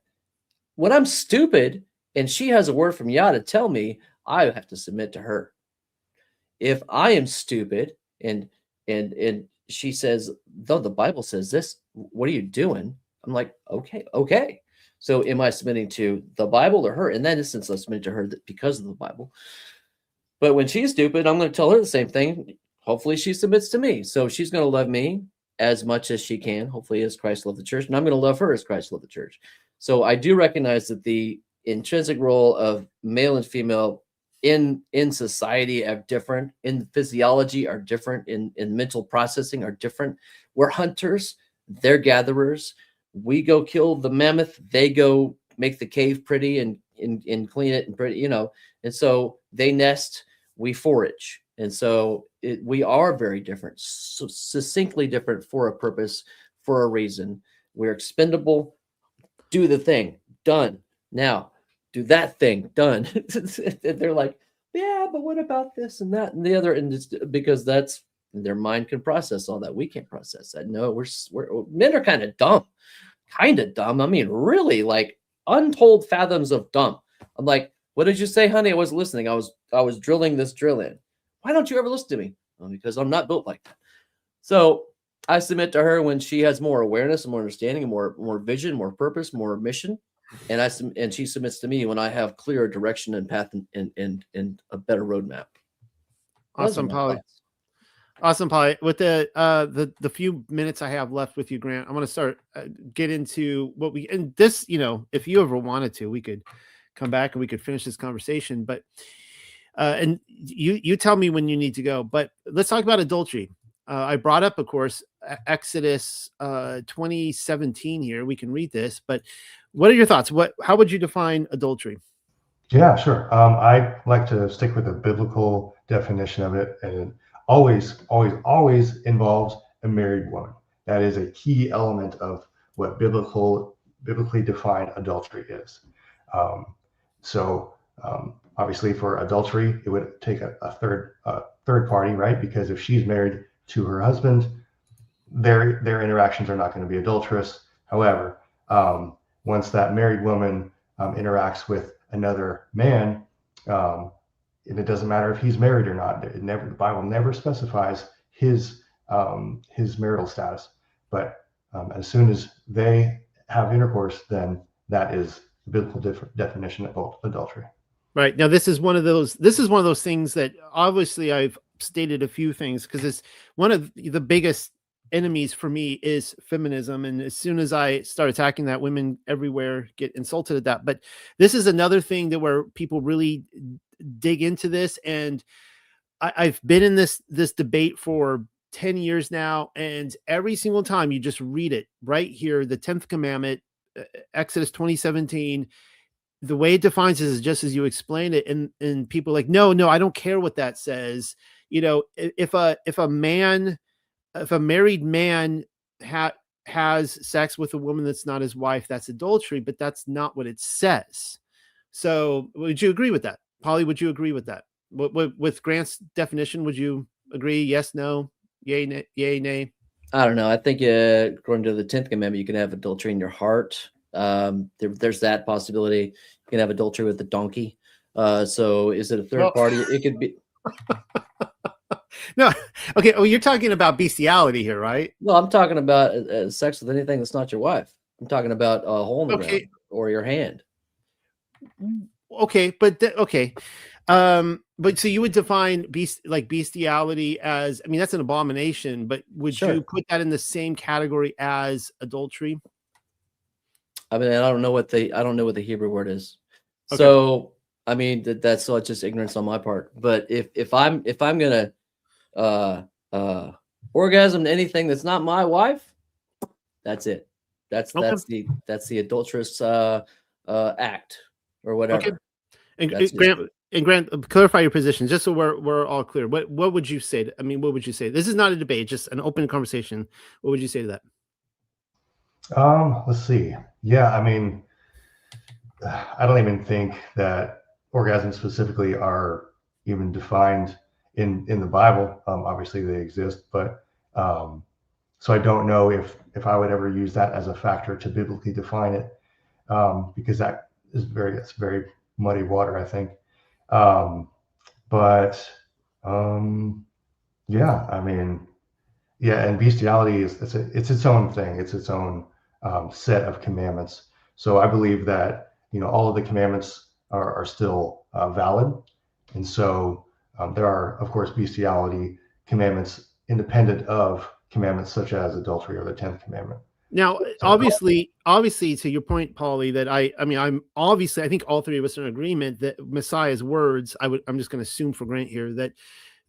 when I'm stupid and she has a word from Yah to tell me, I have to submit to her. If I am stupid and she says, though the Bible says this, what are you doing? I'm like, okay. So am I submitting to the Bible or her? In that instance, I submit to her because of the Bible. But when she's stupid, I'm going to tell her the same thing. Hopefully she submits to me. So she's going to love me as much as she can, hopefully as Christ loved the church, and I'm going to love her as Christ loved the church. So I do recognize that the intrinsic role of male and female in society are different, in physiology are different, in mental processing are different. We're hunters, they're gatherers. We go kill the mammoth, they go make the cave pretty and clean it and pretty, and so they nest, we forage. And so we are very different, so succinctly different for a purpose, for a reason. We're expendable. Do the thing, done. Now, do that thing, done. They're like, yeah, but what about this and that and the other? And it's because that's their mind can process all that. We can't process that. No, we're men are kind of dumb. I mean, really, like untold fathoms of dumb. I'm like, what did you say, honey? I wasn't listening. I was drilling this drill in. Why don't you ever listen to me? Well, because I'm not built like that. So I submit to her when she has more awareness and more understanding and more vision, more purpose, more mission. And she submits to me when I have clearer direction and path and a better roadmap. Awesome, Pauly. Awesome, Pauly. With the few minutes I have left with you, Grant, I want to start get into what we, and this, if you ever wanted to, we could come back and we could finish this conversation. But and you tell me when you need to go. But let's talk about adultery. I brought up, of course, Exodus 20:17 here. We can read this, but what are your thoughts? How would you define adultery? Yeah, sure. I like to stick with a biblical definition of it, and it always involves a married woman. That is a key element of what biblically defined adultery is. Obviously, for adultery, it would take a third party, right? Because if she's married to her husband, their interactions are not going to be adulterous. However, once that married woman interacts with another man, and it doesn't matter if he's married or not. The Bible never specifies his marital status. But as soon as they have intercourse, then that is the biblical definition of adultery. Right. Now, this is one of those things that obviously I've stated a few things because it's one of the biggest enemies for me is feminism. And as soon as I start attacking that, women everywhere get insulted at that. But this is another thing that where people really dig into this. And I've been in this debate for 10 years now. And every single time you just read it right here, the 10th commandment, Exodus 20:17, the way it defines it is just as you explained it. And people are like, no, I don't care what that says. If a married man has sex with a woman that's not his wife, that's adultery, but that's not what it says. So would you agree with that? Pauly, would you agree with that? With Grant's definition, would you agree? Yes, no, yay, nay? I don't know. I think according to the 10th commandment, you can have adultery in your heart. There's that possibility. You can have adultery with the donkey. So is it a third party? It could be. No. Okay. Oh, you're talking about bestiality here, right? No, I'm talking about sex with anything that's not your wife. I'm talking about a hole in the ground or your hand. Okay. But but so you would define bestiality as, I mean, that's an abomination, but would you put that in the same category as adultery? I mean, I don't know what the Hebrew word is. Okay. So, I mean, that's just ignorance on my part. But if I'm gonna orgasm to anything that's not my wife, that's it. That's the adulterous act or whatever. Okay. And Grant, clarify your position just so we're all clear. What would you say? I mean, what would you say? This is not a debate, just an open conversation. What would you say to that? Let's see. Yeah, I mean, I don't even think that orgasms specifically are even defined in the Bible. Obviously they exist, but so I don't know if I would ever use that as a factor to biblically define it, because that's very muddy water, I think. Yeah, I mean, yeah, and bestiality it's its own thing. It's its own set of commandments. So I believe that all of the commandments are still valid, and so there are, of course, bestiality commandments independent of commandments such as adultery or the 10th commandment. Now, obviously, to your point, Pauly, that I think all three of us are in agreement that Messiah's words, I'm just going to assume for grant here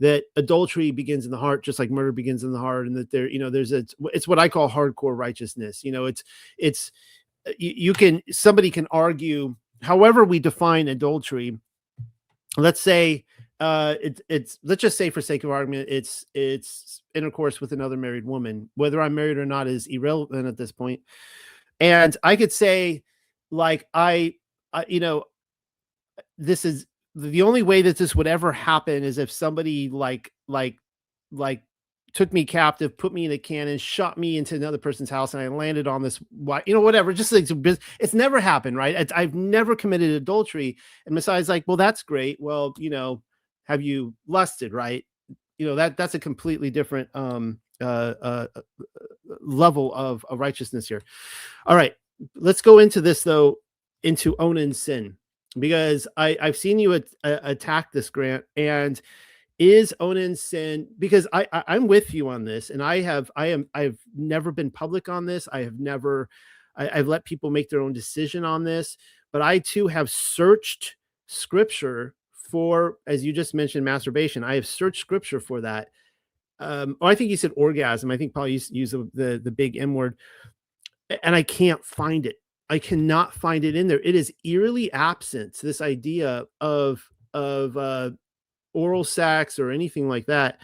that adultery begins in the heart, just like murder begins in the heart, and that it's what I call hardcore righteousness. Somebody can argue however we define adultery. Let's say let's just say for sake of argument, it's intercourse with another married woman. Whether I'm married or not is irrelevant at this point. And I could say, like, this is the only way that this would ever happen is if somebody like took me captive, put me in a cannon, shot me into another person's house, and I landed on this, whatever. Just like it's never happened, right? I've never committed adultery. And Messiah's like, well, that's great. Well, have you lusted, right? That's a completely different level of righteousness here. All right, let's go into this though, into Onan's sin, because I've seen you attack this, Grant, and is Onan's sin, because I'm with you on this, and I've never been public on this. I've let people make their own decision on this, but I too have searched scripture for, as you just mentioned, masturbation. I have searched scripture for that. I think you said orgasm. I think Paul used the big M word, and I can't find it. I cannot find it in there. It is eerily absent, this idea of oral sex or anything like that.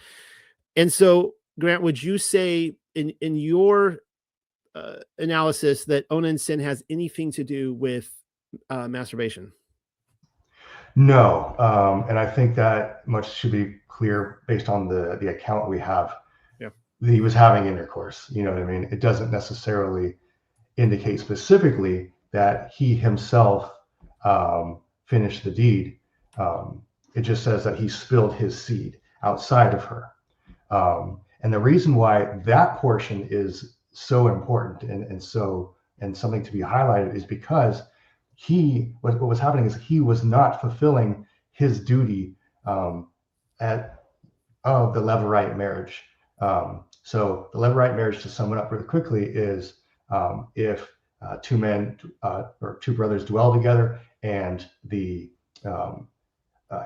And so, Grant, would you say in your analysis that Onan's sin has anything to do with masturbation? No, and I think that much should be clear based on the account we have. Yeah, he was having intercourse. You know what I mean? It doesn't necessarily indicate specifically that he himself finished the deed. It just says that he spilled his seed outside of her. And the reason why that portion is so important and something to be highlighted is because what was happening is he was not fulfilling his duty of the Levirate marriage. So the Levirate marriage, to sum it up really quickly, is if two men or two brothers dwell together and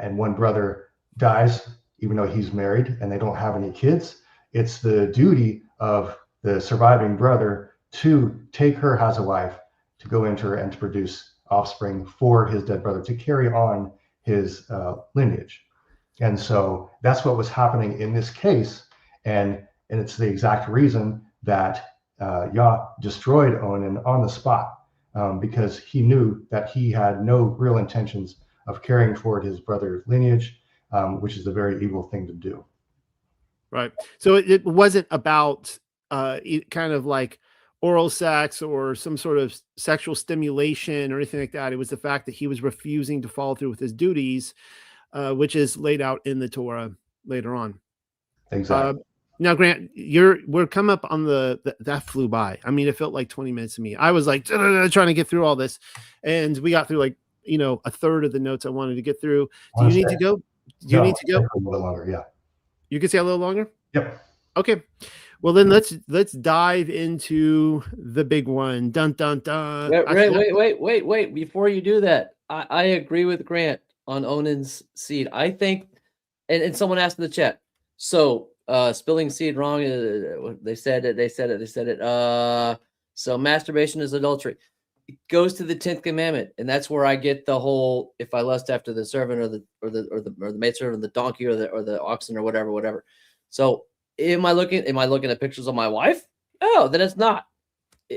and one brother dies, even though he's married, and they don't have any kids, it's the duty of the surviving brother to take her as a wife, to go into her and to produce offspring for his dead brother, to carry on his lineage. And so that's what was happening in this case. And it's the exact reason that Yah destroyed Onan on the spot, because he knew that he had no real intentions of carrying forward his brother's lineage, which is a very evil thing to do. Right. So it wasn't about kind of like oral sex or some sort of sexual stimulation or anything like that. It was the fact that he was refusing to follow through with his duties, which is laid out in the Torah later on. Exactly. Now, Grant, we're coming up on that flew by. I mean, it felt like 20 minutes to me. I was like trying to get through all this, and we got through like a third of the notes I wanted to get through. Do you need to go? You need to go? A little longer, yeah. You can say a little longer? Yep. Okay. Well, then let's dive into the big one. Dun dun dun. Wait. Before you do that, I agree with Grant on Onan's seed. I think, and someone asked in the chat, so spilling seed wrong. They said it. So masturbation is adultery. It goes to the 10th commandment, and that's where I get the whole, if I lust after the servant or the maidservant, or the donkey or the oxen or whatever. So am I looking at pictures of my wife? Oh, then it's not.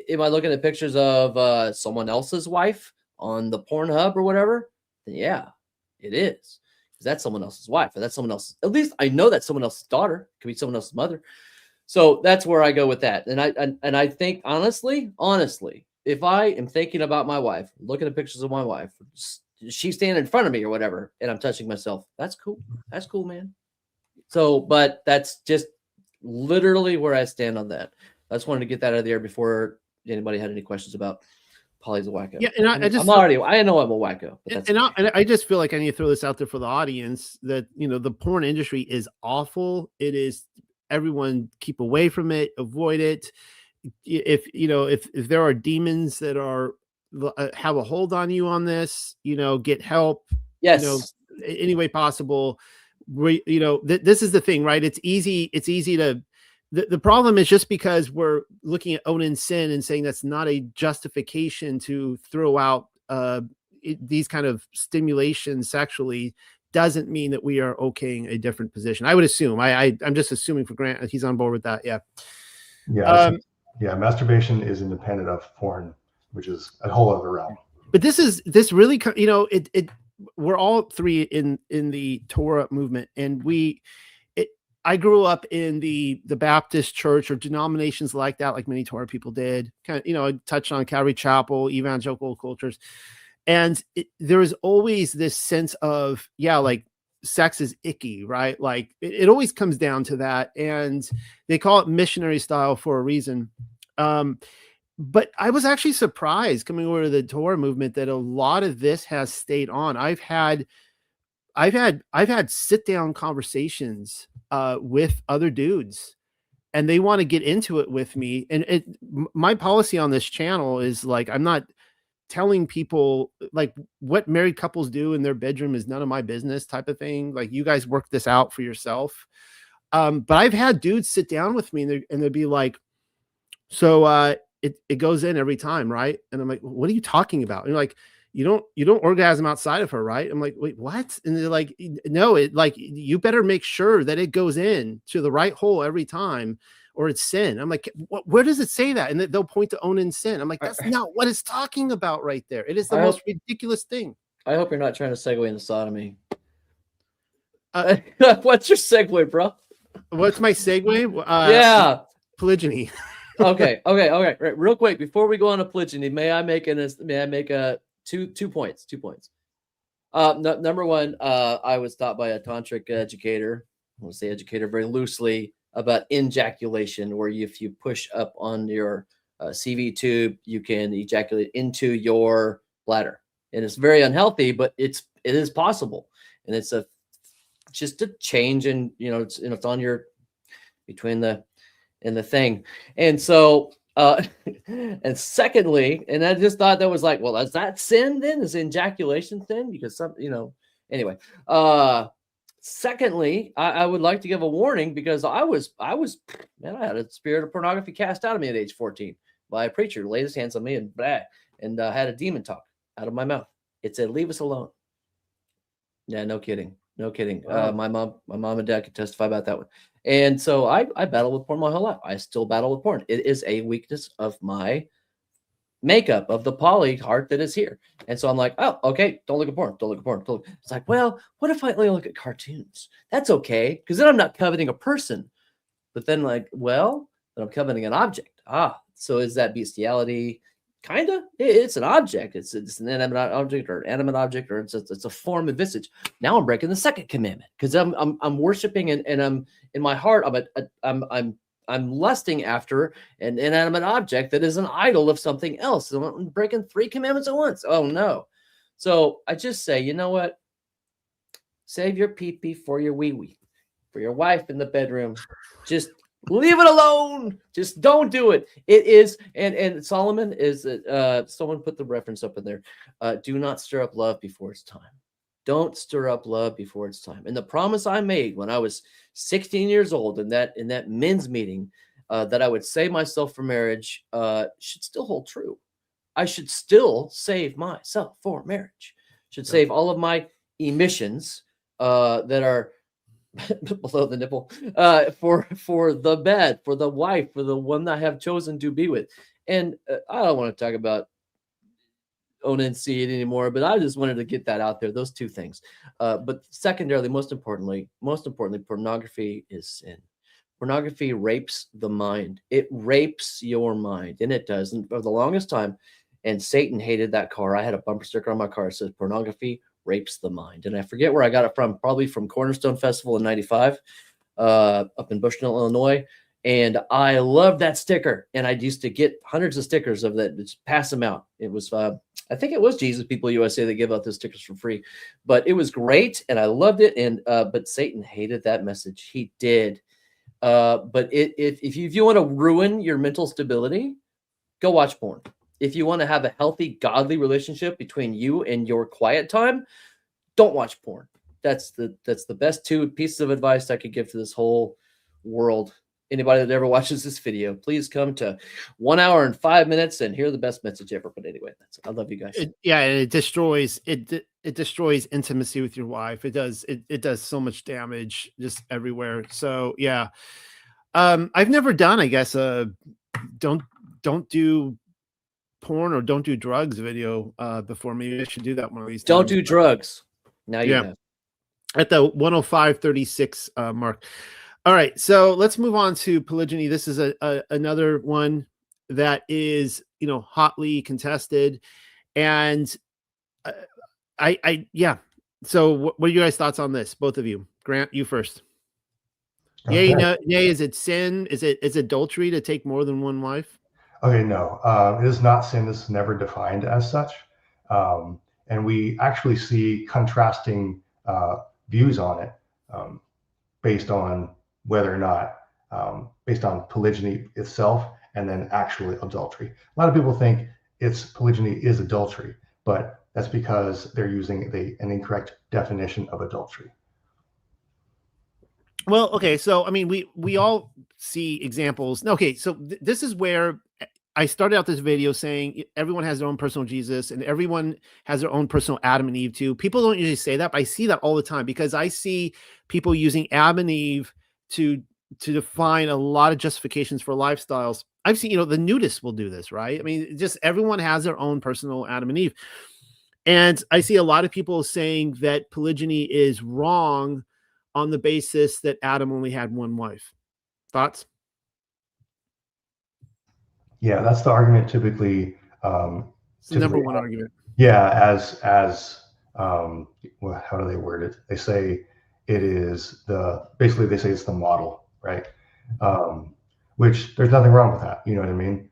Am I looking at pictures of someone else's wife on the Pornhub or whatever? Then yeah, it is. Because that's someone else's wife, or that's someone else's, at least I know that's someone else's daughter. It could be someone else's mother. So that's where I go with that. And I think honestly, if I am thinking about my wife, looking at pictures of my wife, she's standing in front of me or whatever, and I'm touching myself, that's cool. That's cool, man. So, but that's just literally where I stand on that. I just wanted to get that out of the air before anybody had any questions about Pauly's a wacko. Yeah, and I know I'm a wacko. But I just feel like I need to throw this out there for the audience that the porn industry is awful. It is everyone keep away from it, avoid it. If if there are demons that are have a hold on you on this, get help. Yes. Any way possible. This is the thing, right? It's easy to. The problem is just because we're looking at Onan sin and saying that's not a justification to throw out these kind of stimulations sexually doesn't mean that we are okaying a different position. I would assume. I'm just assuming for Grant he's on board with that. Yeah. Yeah. Masturbation is independent of porn, which is a whole other realm. But this really, we're all three in the Torah movement, and I grew up in the Baptist church or denominations like that, like many Torah people did. Kind of, I touched on Calvary Chapel, evangelical cultures, and there is always this sense of like sex is icky, right? Like it always comes down to that, and they call it missionary style for a reason. But I was actually surprised coming over to the Torah movement that a lot of this has stayed on. I've had sit down conversations with other dudes, and they want to get into it with me. And my policy on this channel is like, I'm not telling people like what married couples do in their bedroom is none of my business type of thing. Like, you guys work this out for yourself. But I've had dudes sit down with me and they'll be like, so it goes in every time, right? And I'm like, what are you talking about? And you're like, you don't orgasm outside of her, right? I'm like, wait, what? And they're like, no, you better make sure that it goes in to the right hole every time, or it's sin. I'm like, where does it say that? And they'll point to Onan sin. I'm like, that's not what it's talking about right there. It is the most ridiculous thing. I hope you're not trying to segue into sodomy. What's your segue, bro? What's my segue? Yeah, polygyny. Okay. Right. Real quick, before we go on to polygyny, may I make two points? Number one, I was taught by a tantric educator. I want to say educator very loosely about ejaculation, where if you push up on your CV tube, you can ejaculate into your bladder, and it's very unhealthy, but it is possible, and it's just a change in it's on your between the thing. And so and secondly, and I just thought that was like, well, is that sin then? Is ejaculation sin? Because anyway. Secondly, I would like to give a warning, because I had a spirit of pornography cast out of me at age 14 by a preacher, laid his hands on me and had a demon talk out of my mouth. It said, leave us alone. Yeah, no kidding. Wow. My mom and dad could testify about that one. And so I battle with porn my whole life. I still battle with porn. It is a weakness of my makeup, of the Pauly Hart that is here. And so I'm like, oh, okay, don't look at porn. It's like, well, what if I only look at cartoons? That's okay, because then I'm not coveting a person. But then then I'm coveting an object. So is that bestiality? Kind of. It's an object. It's an inanimate object or animate object, or it's a form of visage. Now I'm breaking the second commandment, because I'm worshiping and I'm in my heart. I'm lusting after an inanimate object that is an idol of something else. So I'm breaking 3 commandments at once. Oh no! So I just say, you know what? Save your pee-pee for your wee-wee, for your wife in the bedroom. Just leave it alone. Just don't do it. It is, and Solomon is, someone put the reference up in there. Do not stir up love before it's time. Don't stir up love before it's time. And the promise I made when I was 16 years old in that men's meeting, that I would save myself for marriage, should still hold true. I should still save myself for marriage. Should save all of my emissions that are below the nipple, for the bed, for the wife, for the one that I have chosen to be with. And I don't want to talk about Onan seed anymore, but I just wanted to get that out there. Those two things. But secondarily, most importantly, pornography is sin. Pornography rapes the mind. It rapes your mind, and it does. And for the longest time, and Satan hated that car. I had a bumper sticker on my car that says pornography rapes the mind. And I forget where I got it from, probably from Cornerstone Festival in 95, up in Bushnell, Illinois. And I loved that sticker. And I used to get hundreds of stickers of that, just pass them out. It was, I think it was Jesus People USA that give out those stickers for free, but it was great. And I loved it. And, but Satan hated that message. He did. But if you want to ruin your mental stability, go watch porn. If you want to have a healthy, godly relationship between you and your quiet time, don't watch porn. That's the best two pieces of advice I could give to this whole world. Anybody that ever watches this video, please come to 1 hour and 5 minutes and hear the best message ever. But anyway, I love you guys. And it destroys it destroys intimacy with your wife. It does so much damage just everywhere. So yeah. I've never done, I guess, don't do porn or don't do drugs video before. Maybe I should do that one of these times. Don't do drugs. Now you have. At the 105.36 mark. All right, so let's move on to polygyny. This is another one that is, hotly contested, and So what are you guys' thoughts on this? Both of you. Grant, you first. Okay. Nay, is it sin? Is adultery to take more than one wife? Okay, no, it is not sin. This is never defined as such. And we actually see contrasting views on it based on whether or not, based on polygyny itself and then actually adultery. A lot of people think polygyny is adultery, but that's because they're using an incorrect definition of adultery. Well, okay, so I mean, we all see examples. Okay, so this is where I started out this video saying everyone has their own personal Jesus and everyone has their own personal Adam and Eve too. People don't usually say that, but I see that all the time because I see people using Adam and Eve to define a lot of justifications for lifestyles. I've seen, the nudists will do this, right? I mean, just everyone has their own personal Adam and Eve. And I see a lot of people saying that polygyny is wrong on the basis that Adam only had one wife. Thoughts? Yeah, that's the argument typically. It's the number one argument. Yeah, how do they word it? They say it is basically they say it's the model, right? Which there's nothing wrong with that, you know what I mean?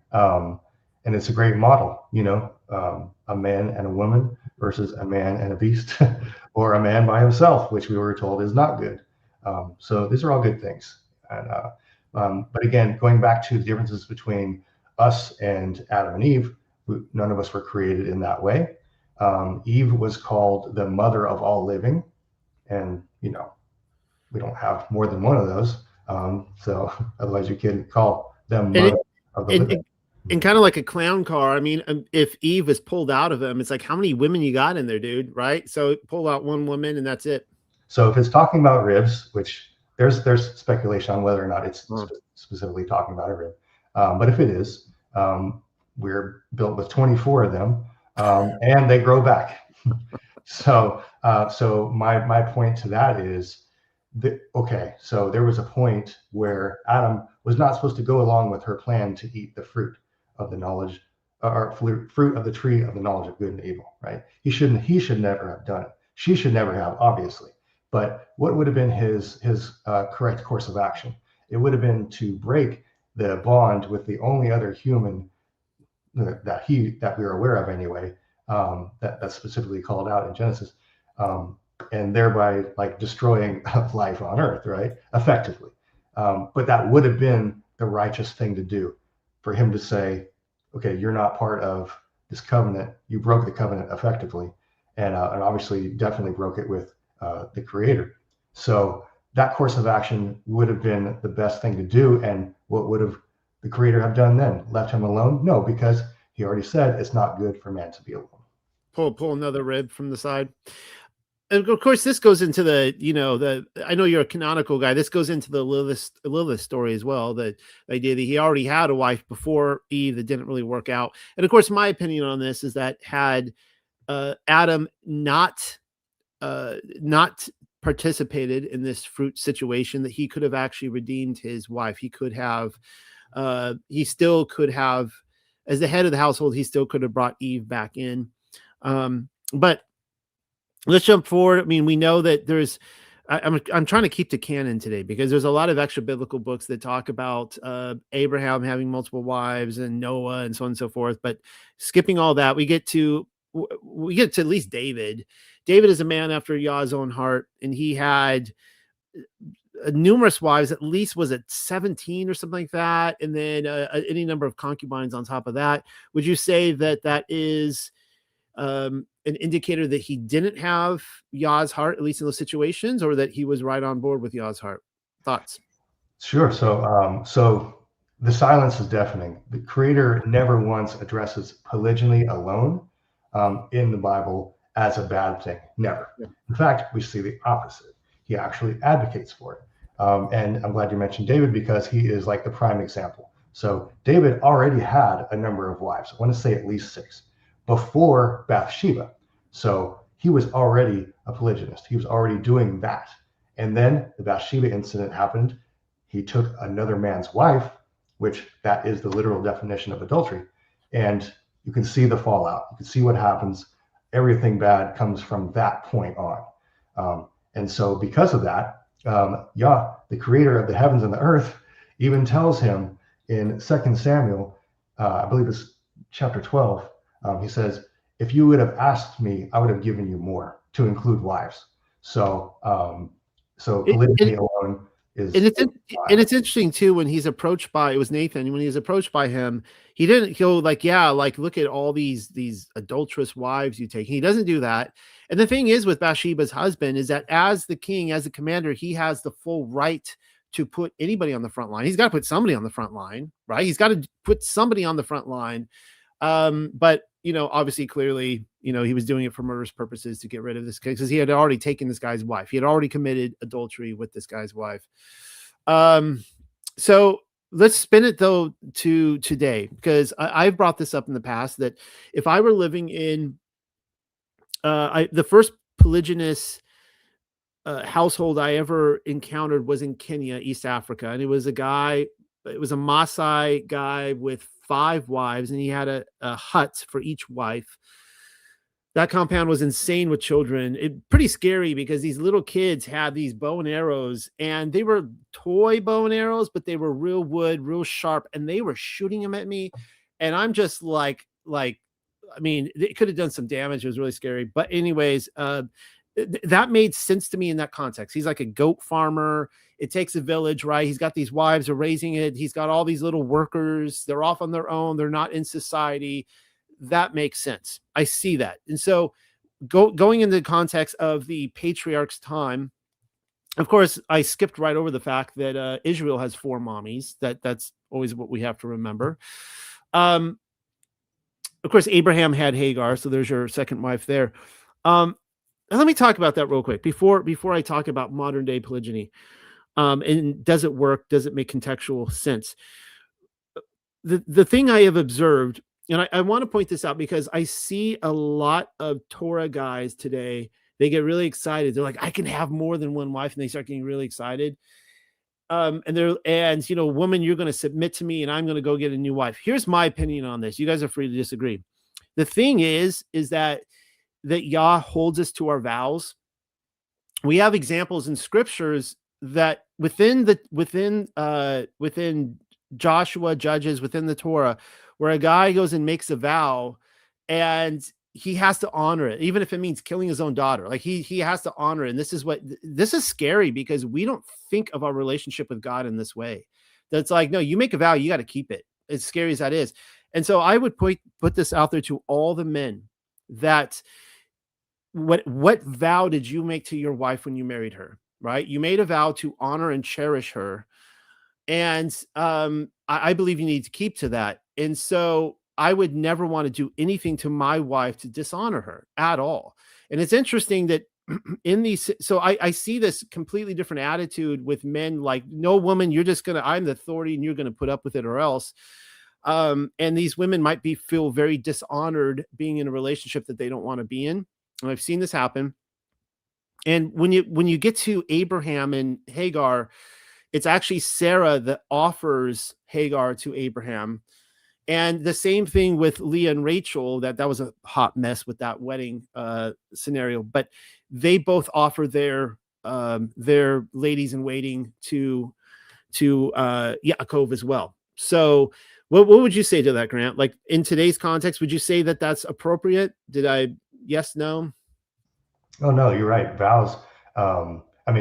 And it's a great model, a man and a woman versus a man and a beast, or a man by himself, which we were told is not good. So these are all good things. And but again, going back to the differences between us and Adam and Eve, none of us were created in that way. Eve was called the mother of all living, and we don't have more than one of those. So otherwise you can't call them mother of the living. And kind of like a clown car. I mean, if Eve is pulled out of him, it's like, how many women you got in there, dude? Right? So pull out one woman and that's it. So if it's talking about ribs, which there's speculation on whether or not it's specifically talking about a rib. But if it is, we're built with 24 of them, and they grow back. So my point to that is so there was a point where Adam was not supposed to go along with her plan to eat the fruit of the knowledge, or fruit of the tree of the knowledge of good and evil, right? He should never have done it. She should never have, obviously. But what would have been his correct course of action? It would have been to break the bond with the only other human that we're aware of anyway, that's specifically called out in Genesis, and thereby destroying life on earth, right? Effectively. But that would have been the righteous thing to do, for him to say, okay, you're not part of this covenant. You broke the covenant effectively, and obviously definitely broke it with the Creator. So that course of action would have been the best thing to do. And what would have the Creator have done then? Left him alone? No, because he already said it's not good for man to be alone. Pull another rib from the side. And of course, this goes into I know you're a canonical guy. This goes into the Lilith story as well. The idea that he already had a wife before Eve that didn't really work out. And of course, my opinion on this is that had Adam not participated in this fruit situation, that he could have actually redeemed his wife. He still could have, as the head of the household, he still could have brought Eve back in. But let's jump forward. I mean, we know that I'm trying to keep the canon today because there's a lot of extra biblical books that talk about Abraham having multiple wives and Noah and so on and so forth. But skipping all that, we get to at least David. David is a man after Yah's own heart, and he had numerous wives, at least was it 17 or something like that, and then any number of concubines on top of that. Would you say that that is an indicator that he didn't have Yah's heart, at least in those situations, or that he was right on board with Yah's heart? Thoughts? Sure. So the silence is deafening. The Creator never once addresses polygyny alone in the Bible as a bad thing. Never. Yeah. In fact, we see the opposite. He actually advocates for it. And I'm glad you mentioned David, because he is like the prime example. So David already had a number of wives. I want to say at least 6 before Bathsheba. So he was already a polygynist. He was already doing that. And then the Bathsheba incident happened. He took another man's wife, which that is the literal definition of adultery. And you can see the fallout. You can see what happens. Everything bad comes from that point on. And so because of that, Yah, the creator of the heavens and the earth, even tells him in 2 Samuel, I believe it's chapter 12, he says, if you would have asked me, I would have given you more, to include wives. So polygyny alone is... And it's interesting too, when he's approached by, it was Nathan, when he was approached by him, he didn't go like, yeah, like look at all these adulterous wives you take. He doesn't do that. And the thing is with Bathsheba's husband is that as the king, as the commander, he has the full right to put anybody on the front line. He's got to put somebody on the front line, right? He's got to put somebody on the front line. But obviously, clearly, he was doing it for murderous purposes to get rid of this guy, because he had already taken this guy's wife. He had already committed adultery with this guy's wife. So let's spin it though to today, because I've brought this up in the past, that if I were living in the first polygynous household I ever encountered was in Kenya, East Africa. And it was a Maasai guy with 5 wives, and he had a hut for each wife. That compound was insane with children. Pretty scary, because these little kids had these bow and arrows, and they were toy bow and arrows, but they were real wood, real sharp, and they were shooting them at me. And I'm just like, I mean, it could have done some damage. It was really scary. But anyways, that made sense to me in that context. He's like a goat farmer. It takes a village, right? He's got these wives, they're raising it. He's got all these little workers. They're off on their own. They're not in society. That makes sense. I see that. And so going into the context of the patriarch's time, of course, I skipped right over the fact that Israel has 4 mommies. That's always what we have to remember. Of course, Abraham had Hagar, so there's your second wife there. And let me talk about that real quick before I talk about modern day polygyny. And does it work? Does it make contextual sense? The thing I have observed, and I want to point this out because I see a lot of Torah guys today. They get really excited. They're like, I can have more than one wife, and they start getting really excited. Woman, you're going to submit to me, and I'm going to go get a new wife. Here's my opinion on this. You guys are free to disagree. The thing is that Yah holds us to our vows. We have examples in scriptures that within Joshua, Judges, within the Torah, where a guy goes and makes a vow, and he has to honor it, even if it means killing his own daughter. Like he has to honor it. And this is scary, because we don't think of our relationship with God in this way. That's like, no, you make a vow, you got to keep it, as scary as that is. And so I would put this out there to all the men, that what vow did you make to your wife when you married her, right? You made a vow to honor and cherish her. And I believe you need to keep to that. And so I would never want to do anything to my wife to dishonor her at all. And it's interesting that so I see this completely different attitude with men, like, no, woman, I'm the authority and you're going to put up with it or else. And these women might feel very dishonored being in a relationship that they don't want to be in. And I've seen this happen. And when you get to Abraham and Hagar, it's actually Sarah that offers Hagar to Abraham. And the same thing with Leah and Rachel, that was a hot mess with that wedding scenario, but they both offer their ladies in waiting to Yaakov as well. So what would you say to that, Grant? Like, in today's context, would you say that that's appropriate? Yes, no? Oh, no, you're right. Vows.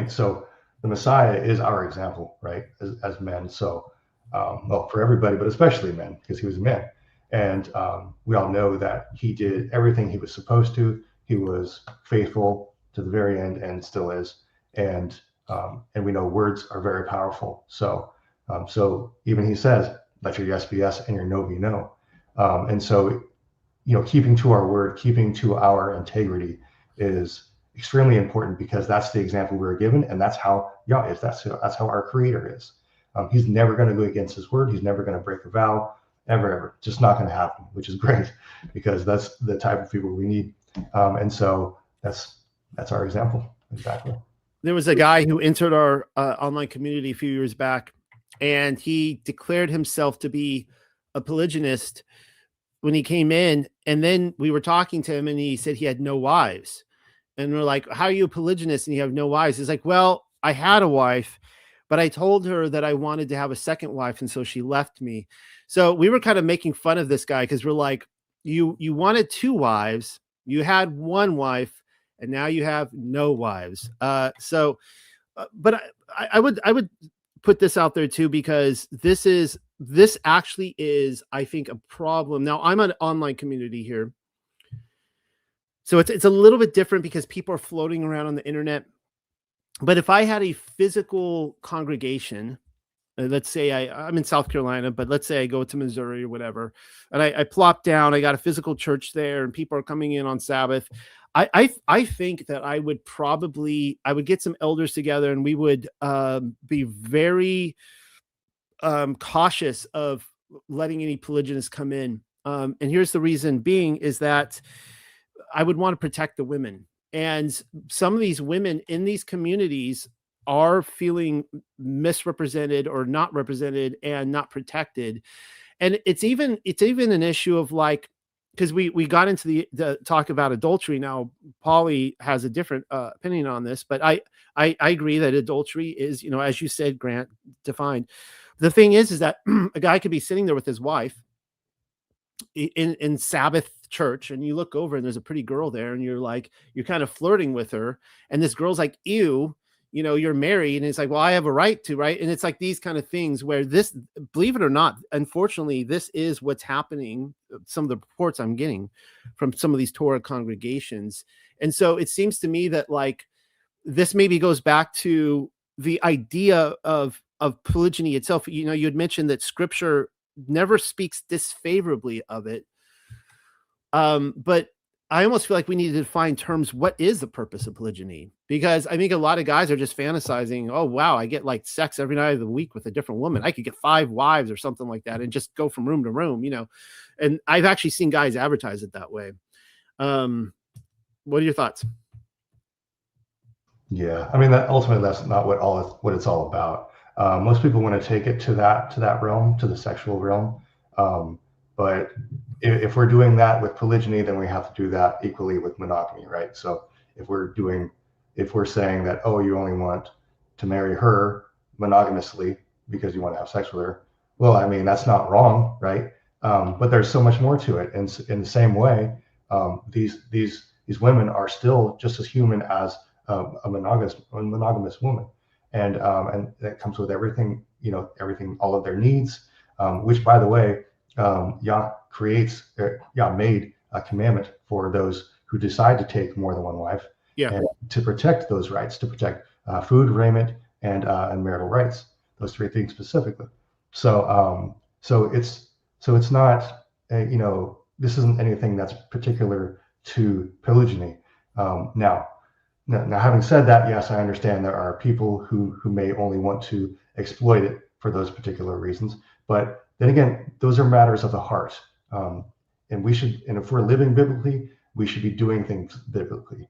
So the Messiah is our example, right? As men. So, well, for everybody, but especially men, because he was a man. And we all know that he did everything he was supposed to. He was faithful to the very end and still is. And we know words are very powerful. So even he says, let your yes be yes and your no be no. And so, keeping to our word, keeping to our integrity is extremely important, because that's the example we were given, and that's how Yah is. That's how our Creator is. He's never going to go against his word. He's never going to break a vow, ever. Just not going to happen, which is great, because that's the type of people we need. And so that's our example. Exactly. There was a guy who entered our online community a few years back, and he declared himself to be a polygynist when he came in. And then we were talking to him, and he said he had no wives. And we're like, how are you a polygynist and you have no wives? He's like, well, I had a wife, but I told her that I wanted to have a second wife, and so she left me. So we were kind of making fun of this guy, because we're like, you wanted 2 wives, you had 1 wife, and now you have no wives. But I would put this out there too, because this actually is, I think, a problem. Now, I'm an online community here, so it's a little bit different because people are floating around on the internet. But if I had a physical congregation, let's say I'm in South Carolina, but let's say I go to Missouri or whatever, and I plop down, I got a physical church there, and people are coming in on Sabbath. I think that I would get some elders together, and we would be very cautious of letting any polygynists come in. And here's the reason being, is that I would want to protect the women. And some of these women in these communities are feeling misrepresented or not represented and not protected. And it's even an issue of, like, because we got into the talk about adultery. Now, Pauly has a different opinion on this, but I agree that adultery is, as you said, Grant, defined. The thing is that a guy could be sitting there with his wife in Sabbath church, and you look over and there's a pretty girl there, and you're kind of flirting with her, and this girl's like, ew, you're married. And it's like, well, I have a right to, right? And it's like these kind of things where this, believe it or not, unfortunately, this is what's happening. Some of the reports I'm getting from some of these Torah congregations. And so it seems to me that, like, this maybe goes back to the idea of polygyny itself. You had mentioned that scripture never speaks disfavorably of it. But I almost feel like we need to define terms. What is the purpose of polygyny? Because I think a lot of guys are just fantasizing, oh, wow, I get like sex every night of the week with a different woman. I could get 5 wives or something like that and just go from room to room, and I've actually seen guys advertise it that way. What are your thoughts? Yeah, I mean, ultimately that's not what it's all about. Most people want to take it to that realm, to the sexual realm. But if we're doing that with polygyny, then we have to do that equally with monogamy, right? So if we're saying that, oh, you only want to marry her monogamously because you want to have sex with her, well, I mean, that's not wrong, right? But there's so much more to it. And in the same way, these women are still just as human as a monogamous woman, and that comes with everything, all of their needs, which, by the way, Yah made a commandment for those who decide to take more than one wife, and to protect those rights, to protect food, raiment, and marital rights. Those 3 things specifically. So it's not, this isn't anything that's particular to polygyny. Now, having said that, yes, I understand there are people who may only want to exploit it for those particular reasons. But then again, those are matters of the heart. And if we're living biblically, we should be doing things biblically,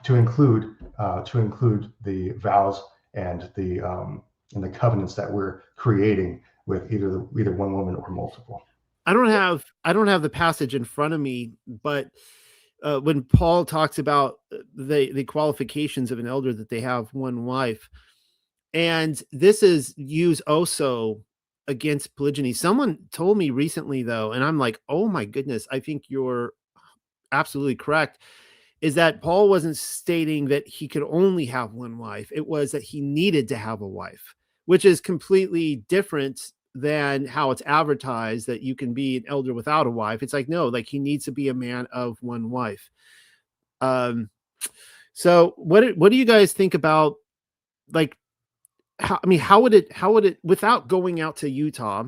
to include the vows and the covenants that we're creating with either one woman or multiple. I don't have the passage in front of me, but when Paul talks about the qualifications of an elder, that they have 1 wife, and this is used also against polygyny. Someone told me recently, though, and I'm like, oh my goodness, I think you're absolutely correct. is that Paul wasn't stating that he could only have one wife. It was that he needed to have a wife, which is completely different than how it's advertised that you can be an elder without a wife. It's like, no, like he needs to be a man of one wife. So what do you guys think about, like, how would it, without going out to Utah?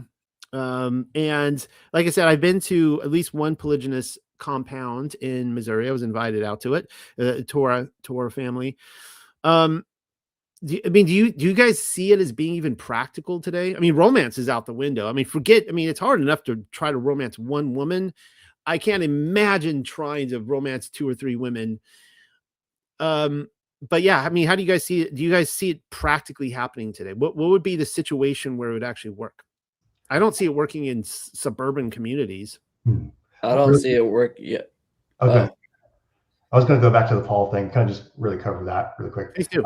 And like I said, I've been to at least one polygynous compound in Missouri. I was invited out to it, Torah family. Do you guys see it as being even practical today? I mean, romance is out the window. I mean, it's hard enough to try to romance one woman. I can't imagine trying to romance 2 or 3 women. But yeah, I mean, how do you guys see it? Do you guys see it practically happening today? What would be the situation where it would actually work? I don't see it working in suburban communities. I don't see it work yet. Okay. I was going to go back to the Paul thing, kind of just really cover that really quick. Please do.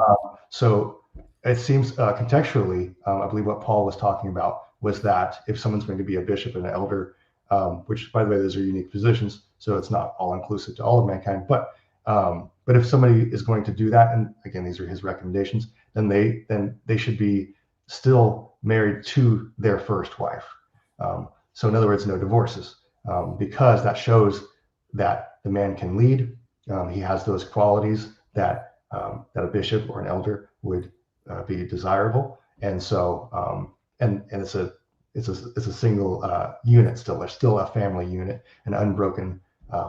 So it seems contextually, I believe what Paul was talking about was that if someone's going to be a bishop and an elder, which by the way, those are unique positions, so it's not all inclusive to all of mankind, but if somebody is going to do that, and again, these are his recommendations, then they should be still married to their first wife. So in other words, no divorces, because that shows that the man can lead. He has those qualities that a bishop or an elder would be desirable, and so and it's a single unit still. There's still a family unit, an unbroken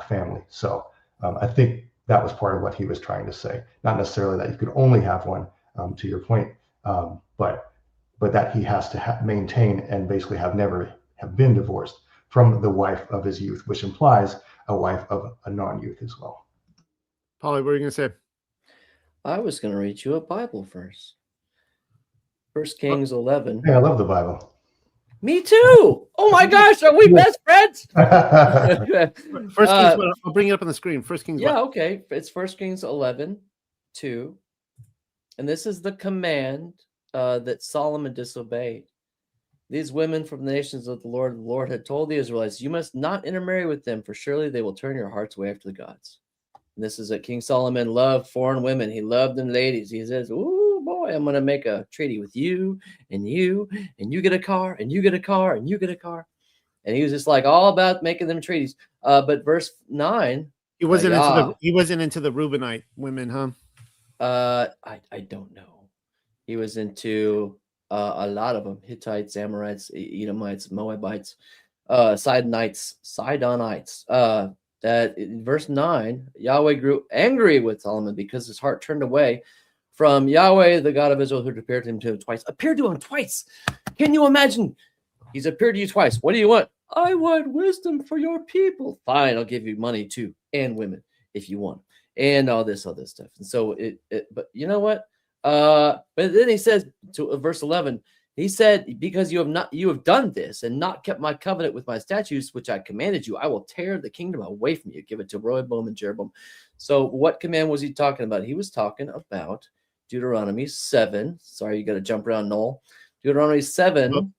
family. So I think that was part of what he was trying to say. Not necessarily that you could only have one, to your point, but that he has to maintain and basically never have been divorced from the wife of his youth, which implies a wife of a non-youth as well. Pauly, what are you going to say? I was going to read you a Bible verse. 1 Kings 11. Hey, I love the Bible. Me too. Oh my gosh, are we best friends? First Kings, I'll bring it up on the screen. First Kings. Yeah, okay. It's 1 Kings 11:2. And this is the command that Solomon disobeyed. These women from the nations of the Lord had told the Israelites, you must not intermarry with them, for surely they will turn your hearts away after the gods. And this is that King Solomon loved foreign women. He loved them ladies. He says, "Ooh, boy, I'm going to make a treaty with you, and you get a car, and you get a car, and you get a car." And he was just like all about making them treaties. But verse 9, he wasn't into the Reubenite women, huh? I don't know. He was into a lot of them: Hittites, Amorites, Edomites, Moabites, Sidonites. That in verse 9, Yahweh grew angry with Solomon because his heart turned away from Yahweh, the God of Israel, who appeared to him twice. Appeared to him twice. Can you imagine? He's appeared to you twice. What do you want? I want wisdom for your people. Fine, I'll give you money too, and women if you want, and all this other stuff. And so but you know what? But then he says to verse 11, he said, because you have done this and not kept my covenant with my statutes, which I commanded you, I will tear the kingdom away from you, give it to Rehoboam and Jeroboam. So what command was he talking about? He was talking about Deuteronomy 7. Sorry, you got to jump around, Noel. Deuteronomy 7. Oh,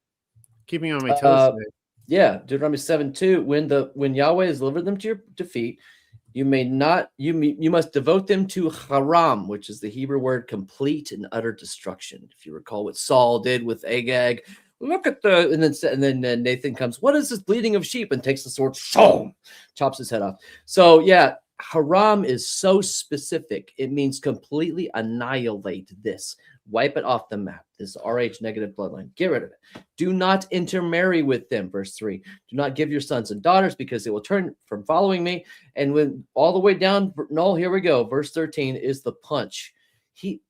keeping on my toes today. Yeah, Deuteronomy 7:2. When Yahweh has delivered them to your defeat, you must devote them to haram, which is the Hebrew word complete and utter destruction. If you recall what Saul did with Agag, look at and then Nathan comes, what is this bleating of sheep? And takes the sword, shoom, chops his head off. So yeah, haram is so specific. It means completely annihilate this. Wipe it off the map. This RH negative bloodline. Get rid of it. Do not intermarry with them. Verse 3. Do not give your sons and daughters because they will turn from following me. And when all the way down, no, here we go. Verse 13 is the punch.